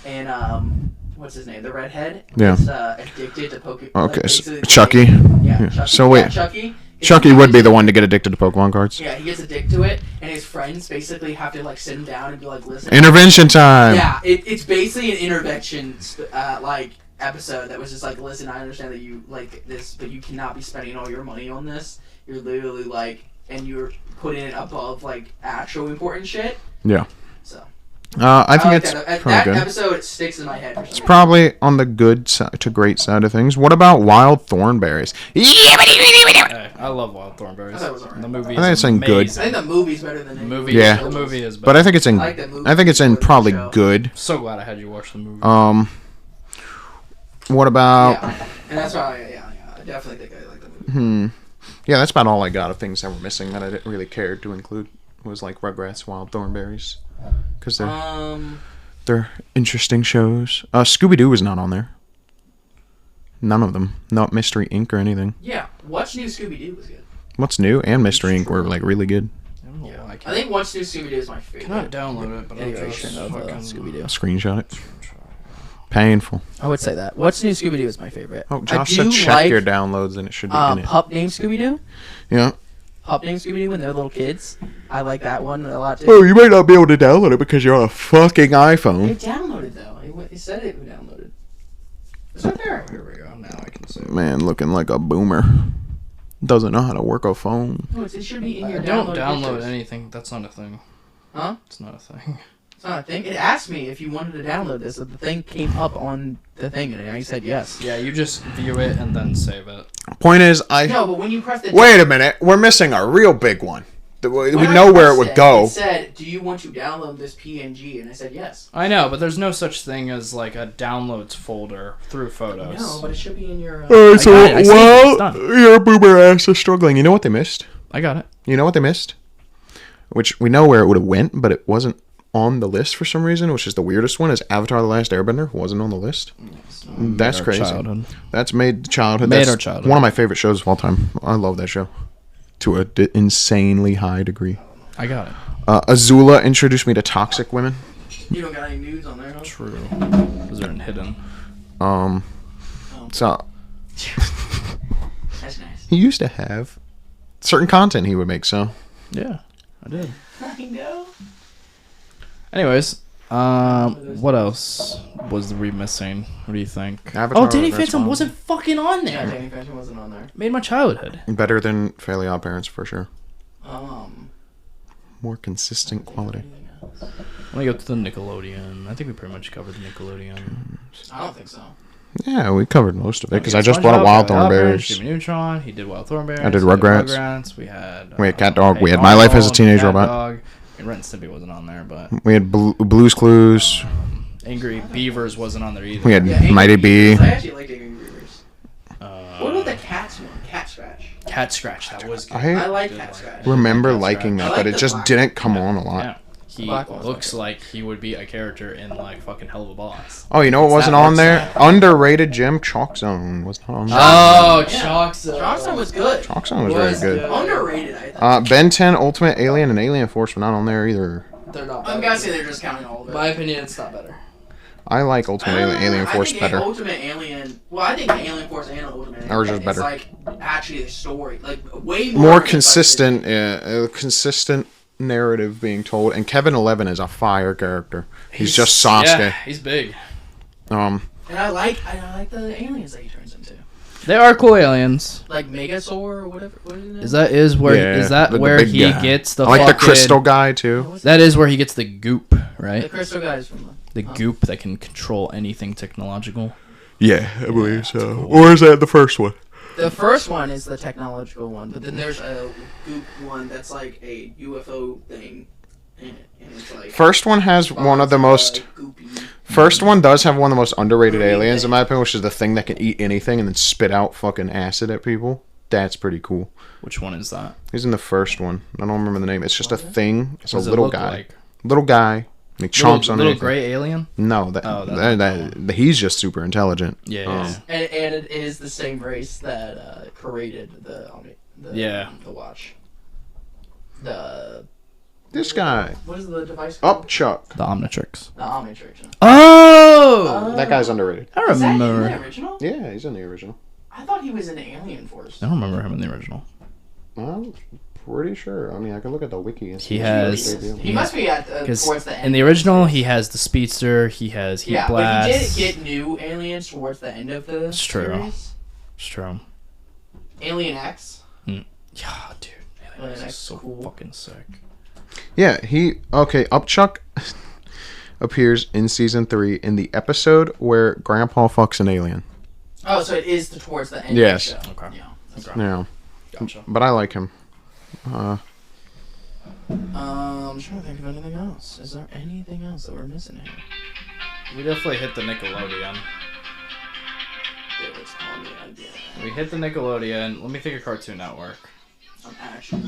and what's his name? The redhead. Yeah. Is, addicted to Pokemon. Okay, so Chucky. Yeah. Yeah. Chucky. So wait, Yeah, Chucky. Chucky would be the one to get addicted to Pokemon cards. Yeah, he gets addicted to it, and his friends basically have to like sit him down and be like, "Listen." Intervention time. Yeah, it's basically an intervention like episode that was just like, "Listen, I understand that you like this, but you cannot be spending all your money on this. You're literally like, and you're putting it above like actual important shit." Yeah. So I think like it's that. probably That good. episode sticks in my head. For some It's reason. probably on the good side to great side of things. What about Wild Thornberries? Hey, I love Wild Thornberries. I thought it was alright. The movie I think is it's in good. amazing. I think the movie's better than The the movie, Yeah. the movie is better. But I think it's in. I like that movie. I think it's in Better than probably the show. good. So glad I had you watch the movie. What about? Yeah, and that's why. Yeah, I definitely think I like the movie. Yeah, that's about all I got of things that were missing that I didn't really care to include. Was like Rugrats, Wild Thornberries, because they're They're interesting shows. Scooby-Doo was not on there. None of them. Not Mystery Inc. or anything. Yeah, What's New Scooby-Doo was good. What's New and Mystery Inc. were like really good. Yeah. I think What's New Scooby-Doo is my favorite. Cannot download it, but I'll iteration just of fucking Scooby-Doo. Screenshot it. Painful. I would say that. What's New Scooby-Doo is my favorite. Oh, Josh I said do check like, your downloads and it should be in it. Pup Named Scooby-Doo. Yeah. Pup Named Scooby-Doo when they're little kids. I like that one a lot too. Oh, you might not be able to download it because you're on a fucking iPhone. It downloaded though. It said it downloaded. It's right there. Here we go. Now I can see. Man, looking like a boomer. Doesn't know how to work a phone. No, it should be in your Don't download pictures. anything. That's not a thing. Huh? It's not a thing. It's not a thing. It asked me if you wanted to download this. So the thing came up on the thing, and I said yes. Yeah, you just view it and then save it. Point is, No, but when you press the... Wait a minute. We're missing a real big one. We When I know where it pressed would go. It said, do you want to download this PNG? And I said yes. I know, but there's no such thing as like a downloads folder through photos. No, but it should be in your... Alright, so I got it. I see it. It's done. your boomer ass is struggling. You know what they missed? I got it. You know what they missed? Which we know where it would have went, but it wasn't on the list for some reason, which is the weirdest one, is Avatar: The Last Airbender wasn't on the list. That's Our crazy. childhood. That's made childhood. Made That's our childhood. one of my favorite shows of all time. I love that show to an insanely high degree. I got it. Azula introduced me to toxic women. You don't got any nudes on there, huh? True. Those are hidden. So That's nice. he used to have certain content he would make. So Yeah, I did. I know. Anyways, what else was we missing? What do you think? Avatar, Oh, Danny that's Phantom one. wasn't fucking on Yeah, there. Danny Phantom wasn't on there. Made my childhood. Better than Fairly Odd Parents for sure. More consistent quality. Anything else? I'm gonna go to the Nickelodeon. I think we pretty much covered the Nickelodeon. I don't think so. Yeah, we covered most of it because I Okay, just brought up SpongeBob, Wild Fairly Odd Parents, Thornberries. Jimmy Neutron. He did Wild Thornberries. I did we Rugrats. We had Cat Dog. Hey We had My Life as a Arnold, Teenage Cat Robot. Dog. And Ren and Stimpy wasn't on there, but We had Blue's Clues. Angry Beavers wasn't on there either. We had Yeah, Angry Mighty Bee. Beavers. I actually liked Angry Beavers. What about the Cats one? Cat Scratch. Cat Scratch. That was good. I I like Cat Scratch. remember Cat liking Scratch. that, I but like it the just black didn't come on a lot. Yeah. He Black one's looks okay. like he would be a character in like fucking Hell of a Boss. Oh, you know what It's wasn't that on one there? Underrated Jim. Chalk Zone was not on there. Oh, Yeah. Chalkzone. Johnson was good. Chalk Zone was very good. Underrated, I think. Ben 10, Ultimate Alien, and Alien Force were not on there either. They're not. I'm guessing they're just counting all of it. My opinion, it's not better. I like Ultimate Alien I Force think better. Ultimate Alien. Well, I think Alien Force and Ultimate Alien. Ours is It's better. like actually the story, like way more. More than, like, consistent, consistent narrative being told. And Kevin 11 is a fire character. He's just Sasuke. Yeah, he's big. And I like the aliens that he turns into, They are cool aliens. like Megasaur or whatever. What is it? Is that the where big he guy. gets the I like the fucking- crystal guy too. That is where he gets the goop, the right? crystal guys from The goop that can control anything technological. Yeah, I believe so. cool. Or is that the first one? The first one is the technological one, but then there's a goop one that's like a UFO thing in it, and it's like First one has one of the most. goopy. First one does have one of the most underrated aliens in my opinion, which is the thing that can eat anything and then spit out fucking acid at people. That's pretty cool. Which one is that? He's in the first one. I don't remember the name. It's just a thing. It's What does a it little look guy. like? Little guy. And he chomps on little anything. gray alien. No, he's just super intelligent. Yeah. And it is the same race that created the watch. This guy. What is the device called? Upchuck. The Omnitrix. The Omnitrix. Oh! That guy's underrated. I Is that in remember. the original? Yeah, he's in the original. I thought he was in Alien Force. I don't remember him in the original. I'm pretty sure. I mean, I can look at the wiki. And see He what has- they do. He must be at Because towards the end. in the original, he has the speedster. He has heat yeah, blast. but he did get new aliens towards the end of the It's true. series. It's true. Alien X. Yeah, dude. Alien That's is so cool. fucking sick. Yeah, Upchuck appears in season 3 in the episode where Grandpa fucks an alien. Oh, so it is towards the end. Yes. Of the show. Okay. Yeah. Okay. Yeah, Gotcha. but I like him. I'm trying to think of anything else. Is there anything else that we're missing here? We definitely hit the Nickelodeon. It's calling me again. We hit the Nickelodeon. Let me think of Cartoon Network. I'm actually.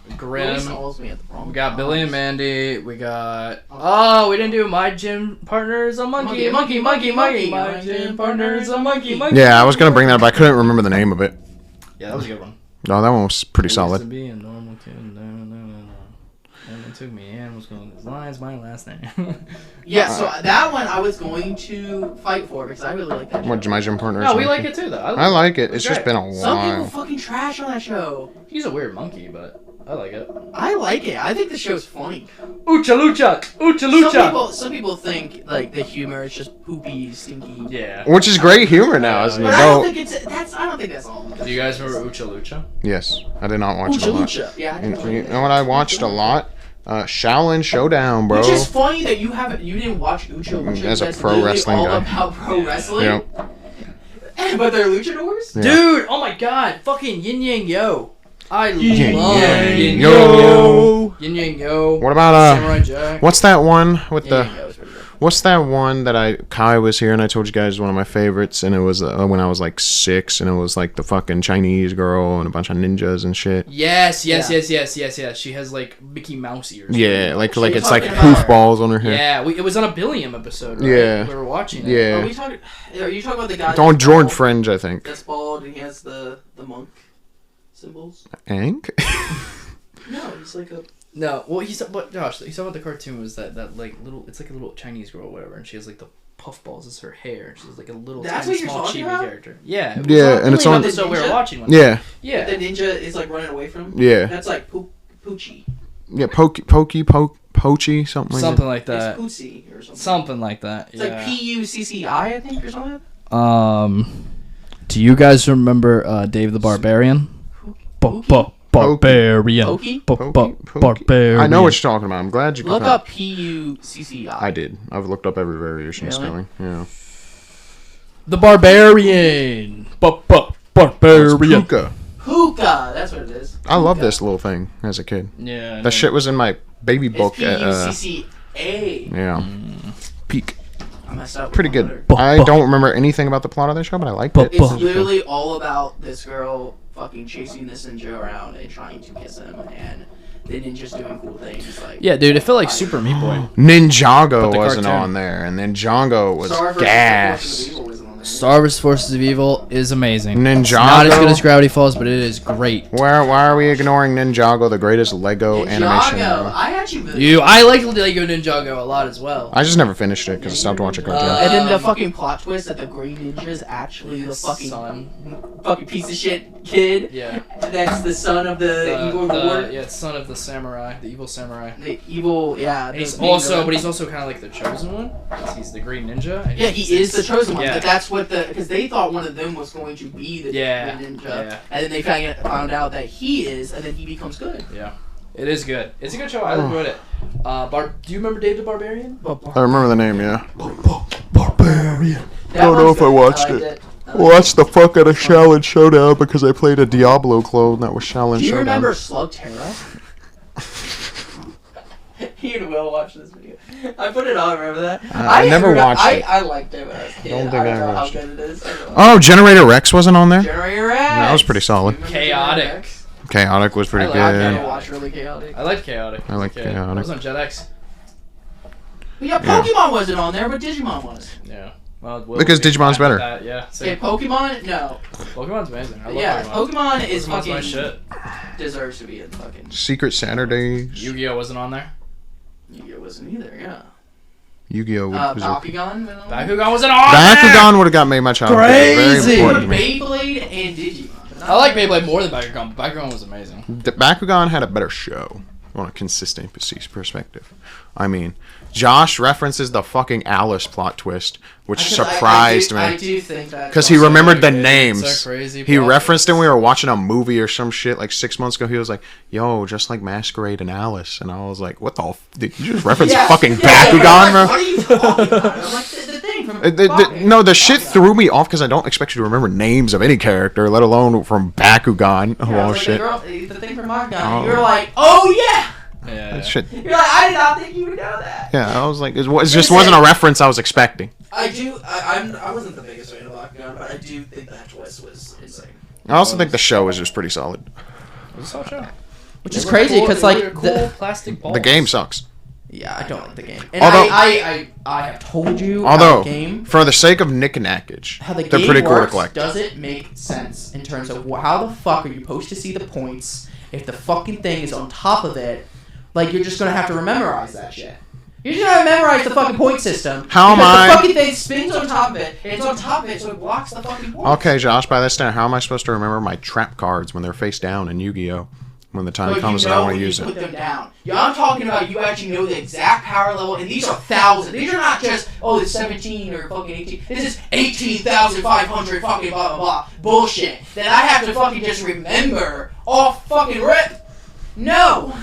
We Grim. Calls me at the wrong We got times. Billy and Mandy. We got. Oh, we didn't do my gym partner is a monkey. My gym partner is a monkey. Yeah, I was gonna bring that up. I couldn't remember the name of it. Yeah, that was a good one. No, that one was pretty Used to solid. be a normal kid. And it took me and was going. His line's my last name. Yeah, so that one I was going to fight for because I really like that show. What, my gym partner? No, we like it too, though. I like it. It's just great. been a Some people while. fucking trash on that show. He's a weird monkey, but I like it. I like it. I think the show's funny. Ucha lucha. Some people think like the humor is just poopy, stinky. Yeah. Which is great humor now as an But I don't adult. think I don't think that's all. Do you guys remember Ucha Lucha? Yes, I did not watch it a lot. Lucha. Yeah. I You know what I watched a lot? Shaolin Showdown, bro. Which is funny that you didn't watch Ucha Lucha. As a That's pro literally wrestling all guy. about pro wrestling. Yep. But they're luchadors. Yeah. Dude, oh my god, fucking Yin Yang Yo. I Yin love Yang Yin Yo. Yang Yo. Yin Yang Yo. What about Samurai Jack. what's that one with Yeah, the? that was pretty good. What's that one that Kai was here and I told you guys one of my favorites, and it was when I was like 6, and it was like the fucking Chinese girl and a bunch of ninjas and shit. Yes. Yeah. She has like Mickey Mouse ears. Yeah, like you're it's like talking about poof her. balls on her head. Yeah, it was on a Billiam episode, right? Yeah. We were watching it. Yeah. Are you talking about the guy? Don't that's Jordan bald? Fringe, I think. That's bald and he has the monk symbols. Hank? No, he's like a. No, well, Josh, he saw what the cartoon was that like little, it's like a little Chinese girl or whatever, and she has like the puffballs as her hair. She's like a little That's tiny, what you're small talking chibi about? character. Yeah. It was Yeah, on and it's Billiam on- episode we were Ninja? watching one. Yeah, Yeah. The ninja is like running away from him. yeah, That's like Poochie. yeah. Pochi, something like Something like that. It's Poochie or something. Something like that. It's Yeah. like Pucci, I think, or something. Do you guys remember Dave the Barbarian? Barbarian. Pokey? that. Barbarian. I know what you're talking about. I'm glad you Look caught- up Pucci. I did. I've looked up every variation of Really? spelling. Yeah. The Barbarian. Barbarian. Puka. Hookah. That's what it is. I love Hookah. this little thing as a kid. Yeah. That shit was in my baby It's book. Pucca. Yeah. Peak. I messed up. with Pretty my good. letter. I don't remember anything about the plot of the show, but I liked it. It's literally all about this girl fucking chasing this ninja around and trying to kiss him, and the ninja's doing cool things like. Yeah, dude, it felt like Super Meat Boy. Ninjago the wasn't cartoon. on there, and Ninjago was Star vs. gas. Forces of Evil wasn't on there. Star vs. Forces of Evil is amazing. Ninjago. It's not as good as Gravity Falls, but it is great. Why are we ignoring Ninjago, the greatest Lego animation? Ninjago. I actually really I like Lego Ninjago a lot as well. I just never finished it because I stopped watching cartoons. And then the fucking plot twist that the Green Ninja is actually the fucking piece of shit kid. Yeah. That's the son of the evil lord. Yeah, it's son of the samurai, the evil samurai. The evil, yeah. And the he's main also, villain. but he's also kind of like the chosen one. 'Cause he's the Green Ninja. And Yeah, he is the chosen one. Yeah. But that's what because they thought one of them was going to be the ninja, yeah. and then they found out that he is, and then he becomes good. Yeah. It is good. It's a good show. I enjoyed it. Do you remember Dave the Barbarian? I remember the name, yeah. Barbarian. don't know if I watched it. Watched the fuck out of Shaolin Showdown because I played a Diablo clone that was Shaolin Do you Showdown. remember Slug Terra? You and Will watch this video. I put it on. Remember that? I never watched it. I liked it when I was a kid. Don't think I I don't know how watched good it is. I don't know. Oh, Generator Rex wasn't on there? Generator X. That was pretty solid. You remember Chaotic. Generator X? Chaotic was pretty I like I good. never watched really Chaotic. I liked Chaotic. I liked as a kid. Chaotic. I was on Jet X. But yeah, Pokemon wasn't on there, but Digimon was. Yeah. Well, Will Because would be Digimon's fine with better. that, Yeah. Yeah, Same. Pokemon, no. Pokemon's amazing. I love Yeah, Pokemon. Pokemon is Pokemon's my fucking shit. deserves to be in fucking. Secret Saturdays. Yu-Gi-Oh wasn't on there. Yu-Gi-Oh wasn't either. Yeah. Yu-Gi-Oh! Was Bakugan. went on there. Bakugan wasn't on there. Bakugan would have got made my childhood. Crazy. Very important to me. Beyblade and Digimon. I like Beyblade more than Bakugan. Bakugan was amazing. The Bakugan had a better show on a consistency perspective. I mean, Josh references the fucking Alice plot twist, which surprised I me. do think that. Because he remembered the It's names. a crazy He plot referenced it twist. when we were watching a movie or some shit like 6 months ago. He was like, yo, just like Masquerade and Alice. And I was like, what the did you just reference fucking Bakugan, bro? What are you talking about? I'm like the thing from. No, the shit threw me off because I don't expect you to remember names of any character, let alone from Bakugan. Oh, shit. The thing from Bakugan. You're like, oh yeah. Yeah. That shit. You're like, I did not think you would know that. Yeah, I was like, it just wasn't a reference I was expecting. I wasn't the biggest fan of Bakugan, but I do think that twist was insane. I also think the show was just pretty solid. It was a solid show. which is crazy because like cool plastic balls. The game sucks. Yeah, I don't like the game. And Although- I have told you Although, how the game, for the sake of nick and nackage, how the they're game pretty cool to works collect. doesn't make sense in terms of how the fuck are you supposed to see the points if the fucking thing is on top of it? Like, you're just gonna have to memorize that shit. You're just gonna memorize the fucking point system. How am I- The fucking thing spins on top of it, and it's on top of it, so it blocks the fucking points. Okay, Josh, by that standard, how am I supposed to remember my trap cards when they're face down in Yu-Gi-Oh? When the time But comes you and I know want when to you use put it. them down. Yeah, I'm talking about you actually know the exact power level, and these are thousands. These are not just, oh, it's 17 or fucking 18. This is 18,500 fucking blah, blah, blah. Bullshit. That I have to fucking just remember off fucking rip. No.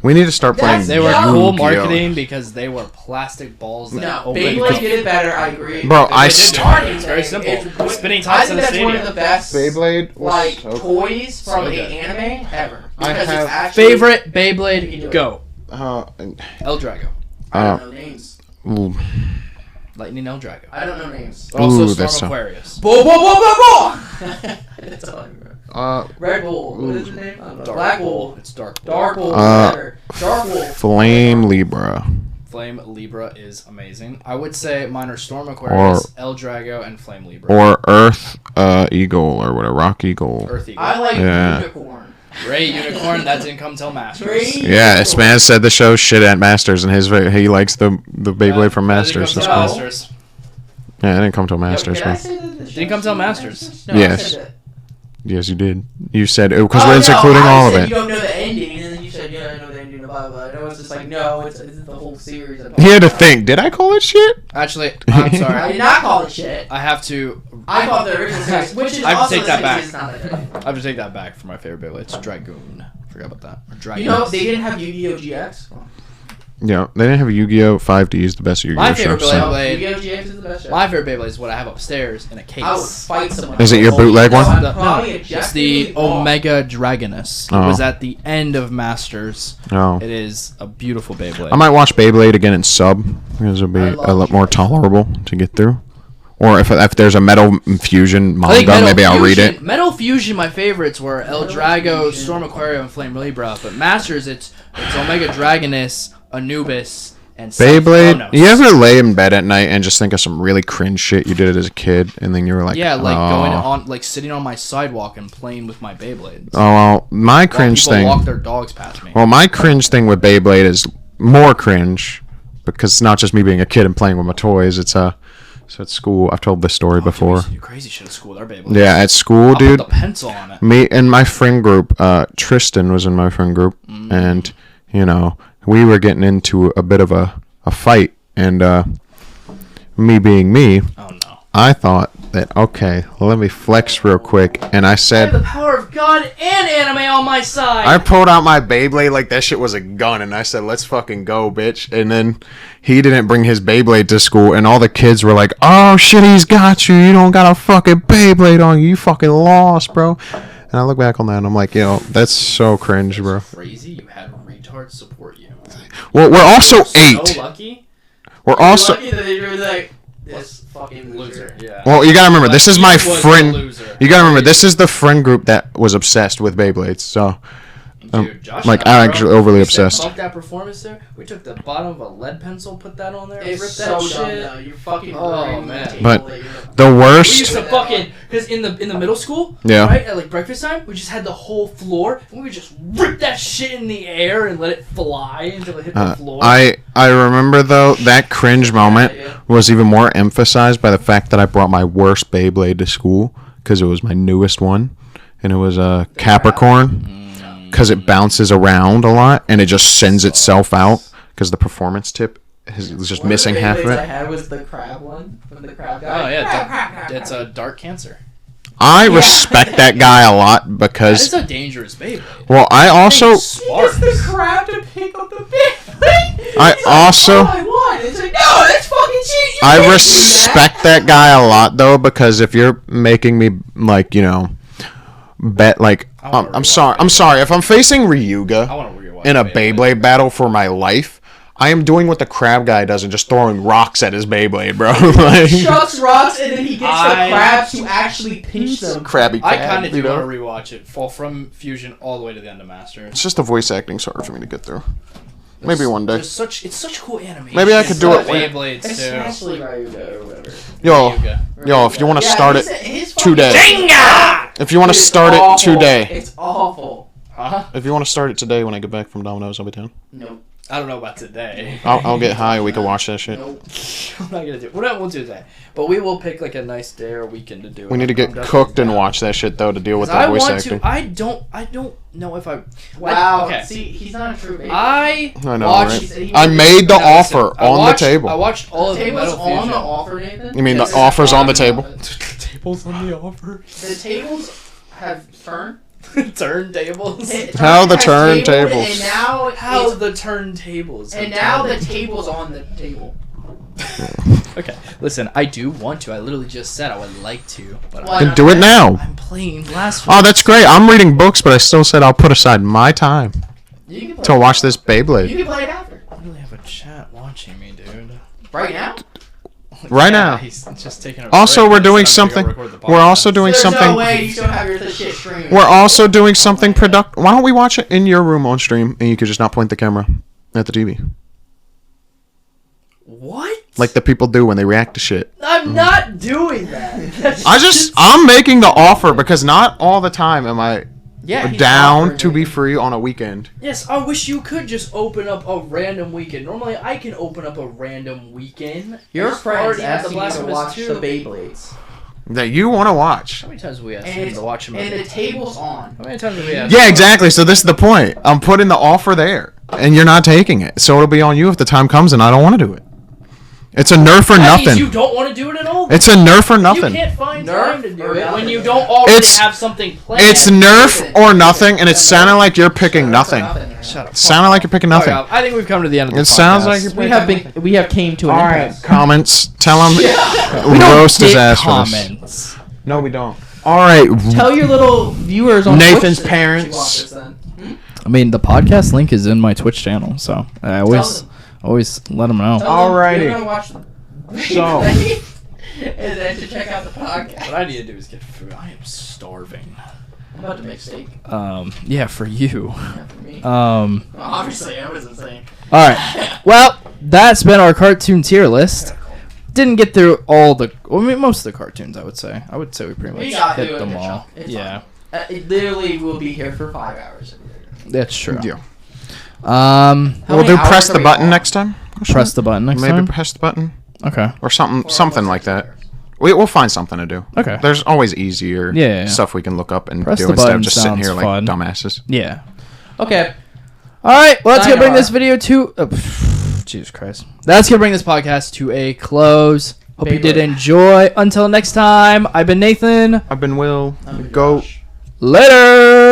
We need to start playing They were No. cool Yu-Gi-Oh. marketing because they were plastic balls that No, opened. Beyblade did it better, I agree. Bro, I It's started... very simple. Spinning I tops think in the that's one of stadium. the best Beyblade was like so- toys from So the good. anime ever. I Because have it's actually, Favorite You do Beyblade, it. go. Uh, El Drago. I don't know names. ooh, Lightning El Drago. I don't know names. But also Ooh, Storm that's so- Aquarius. Bull, bull, bull, bull, bull! That's all I remember. Red Bull. What is his name? I don't know. Dark Black Bull. Bull. It's Dark Bull. Dark Bull. Whatever. Dark Bull. Flame Libra. Flame Libra is amazing. I would say mine are Storm Aquarius, El Drago, and Flame Libra. Or Earth Eagle or whatever. Rock Eagle. Earth Eagle. I like Yeah. Unicorn. Ray Unicorn, that didn't come till Masters. Ray Yeah, this man said the show shit at Masters, and he likes the Beyblade from That didn't Masters. come That's till cool. Masters. Yeah, it didn't come till Yo, Masters. did I Man. say that the Didn't come till Masters. No, I Yes. said that. Yes, you did. You said because Oh, it's no, including I all of said it. You don't know the ending, and then you said, yeah, I know the ending, blah, blah, blah. And I was just like, no, it's the whole series. I'm He had to talking think. Did I call it shit? Actually, I'm about. I sorry. did not call it shit. I have to. I thought the original series, which is I have to also take the that same back. series, not that good. I have to take that back for my favorite Beyblade. It's Dragoon. Forgot about that. Or Dragon. You know, they didn't have Yu-Gi-Oh! GX. Yeah, they didn't have Yu-Gi-Oh! 5D is the best Yu-Gi-Oh! My show. favorite So. Beyblade. Yu-Gi-Oh! GX is the best show. My favorite Beyblade is what I have upstairs in a case. I would fight someone. Is it your bootleg one? I'm No, probably it's ejecting the you off. Omega Dragoness. It Oh. was at the end of Masters. Oh. It is a beautiful Beyblade. I might watch Beyblade again in sub because it'll be I a love lot more GX. tolerable to get through. Or if there's a Metal Fusion I think manga, Metal maybe I'll read Fusion- it. Metal Fusion, my favorites were El Metal Drago, Fusion. Storm Aquarium, and Flame Libra. But Masters, it's Omega Dragoness, Anubis, and Beyblade. Cyclonos. You ever lay in bed at night and just think of some really cringe shit you did as a kid, and then you were like, Yeah, like oh. going on, like sitting on my sidewalk and playing with my Beyblades. Oh, well, my While cringe people thing. walk their dogs past me. Well, my cringe thing with Beyblade is more cringe because it's not just me being a kid and playing with my toys. It's so at school. I've told this story before. We used to do crazy shit at school. Our Beyblades. Yeah, at school, I'll dude. put the pencil on it. Me and my friend group, Tristan was in my friend group, and you know we were getting into a bit of a fight, and me being me, Oh no. I thought that okay, let me flex real quick, and I I have the said. power of God and anime on my side. I pulled out my Beyblade like that shit was a gun, and I said, "Let's fucking go, bitch!" And then he didn't bring his Beyblade to school, and all the kids were like, "Oh shit, he's got you! You don't got a fucking Beyblade on you! You fucking lost, bro!" And I look back on that, and I'm like, yo, that's so cringe, bro. Crazy, you had retards support you. Well, we're also So 8. lucky. We're also. Lucky that they were like, this fucking loser. Yeah. Well, you gotta remember, this is my He was a friend. loser. You gotta remember, this is the friend group that was obsessed with Beyblades. So, Dude, Josh like, and I, I'm bro, actually overly we said, obsessed. Fuck that performance there. We took the bottom of a lead pencil, put that on there, It's ripped so that dumb, shit. though. You're fucking Oh, ruining man. the table But that you're- the We worst. used to fucking, because in the middle school, Yeah. right, at like breakfast time, we just had the whole floor, and we would just rip that shit in the air and let it fly until it hit the floor. I remember though that cringe moment was even more emphasized by the fact that I brought my worst Beyblade to school because it was my newest one, and it was a Capricorn because it bounces around a lot and it just sends itself out because the performance tip is just One missing the half of Beyblades I it. had was the crab one from the crab Oh guy. yeah, Crab. it's a dark cancer. I Yeah. respect that guy a lot That because is a dangerous Beyblade. well, I also He gets the crab to pick up the Beyblade. I He's also- like, oh, I won. It's like, no, that's fucking cheating. You I can't do respect that guy a lot though because if you're making me like bet like I wanna I'm rewatch sorry it. if I'm facing Ryuga I want to rewatch in a Beyblade battle for my life, I am doing what the crab guy does and just throwing rocks at his Beyblade, bro. Like, Chucks rocks and then he gets the crabs to actually pinch them. Krabby I Crab, kind of do you know? want to rewatch it. Fall from Fusion all the way to the end of Masters. It's just the voice acting's hard for me to get through. Maybe one day. It's such cool animation. Maybe I could do it. Beyblades too. Especially Ryuga or whatever. Yo, Ryuga. if you want to start it his today. Jenga! If you want to start it today. It's awful. Huh? If you want to start it today when I get back from Domino's, I'll be down. Nope. I don't know about today. I'll get high. We can watch that shit. Nope. I'm not gonna do it. We'll do that. But we will pick like a nice day or weekend to do it. We need to get cooked and watch that shit though to deal with the I voice want acting. to. I don't know if I. Wow. Okay. See, he's not a true baby. I know, watched. right? I made the offer I on watched- the table. I watched all of the table's Metal on Fusion. the offer, Nathan. You mean Yes. the offer's on the table? The tables on the offer. The tables have turned. Turntables. How the Has turntables. tabled, And now How it's- the turntables. and now the table's on the table. Okay, listen. I do want to. I literally just said I would like to, but Why Then do it now. I'm playing last. Oh, that's great. I'm reading books, but I still said I'll put aside my time You can play to it watch after. this You Beyblade. can play it after. I literally have a chat watching me, dude. Right now. Right now. He's just taking a Also, break we're and doing decided to go something. record the We're also podcast. doing There's something. no way you still have your shit streaming. We're also doing something productive. Why don't we watch it in your room on stream and you could just not point the camera at the TV? What? Like the people do when they react to shit. I'm not doing that. I'm making the offer because not all the time am I yeah, he's down offering to it. be free on a weekend. Yes, I wish you could just open up a random weekend. Normally, I can open up a random weekend. Your I just friends already had asking you to Blasphemous watch 2. the Beyblades. That you want to watch. How many times have we asked And, him it's, to watch him? and the table's on. How many times have we asked? Yeah, exactly. So this is the point. I'm putting the offer there, and you're not taking it. So it'll be on you if the time comes and I don't want to do it. It's a nerf or That means nothing. you don't want to do it at all. It's a nerf or You nothing. can't find Nerf time to do or it nothing. when you don't already It's- have something planned. It's nerf or nothing, and it sounded like you're picking nothing. Shut up. Sounded like you're picking nothing. Alright, I think we've come to the end of the It sounds podcast. like you're We have came to an All right, impasse. comments. Tell him. We don't Roast his get ass for this. comments. No, we don't. All right. Tell your little viewers on Nathan's Twitch parents. to watch this then. I mean, the podcast link is in my Twitch channel, so I always let them know. Alrighty. You're gonna watch the So- and then to check out the podcast. What I need to do is get food. I am starving. I'm about to make steak. Yeah, for you. Yeah, for me. All Obviously, I wasn't saying. right. Well, that's been our cartoon tier list. Didn't get through all the, well, I mean, most of the cartoons. I would say we pretty We much got through hit a them good all. chunk. It's Yeah, It literally will be here for 5 hours. that's true. Yeah. How We'll many do hours press are the we button on? next time. Press the button next Maybe time. press the button Okay. or something like that. We'll find something to do. Okay. There's always easier Yeah. stuff we can look up and Press do the instead of button just sitting sounds here like fun. dumbasses. Yeah. Okay. All right. Well, that's gonna bring Sayonara. this video to. Jesus Christ. That's gonna bring this podcast to a close. Hope you did Beyblade. enjoy. Until next time, I've been Nathan. I've been Will. I'm gonna Go. Josh. Later.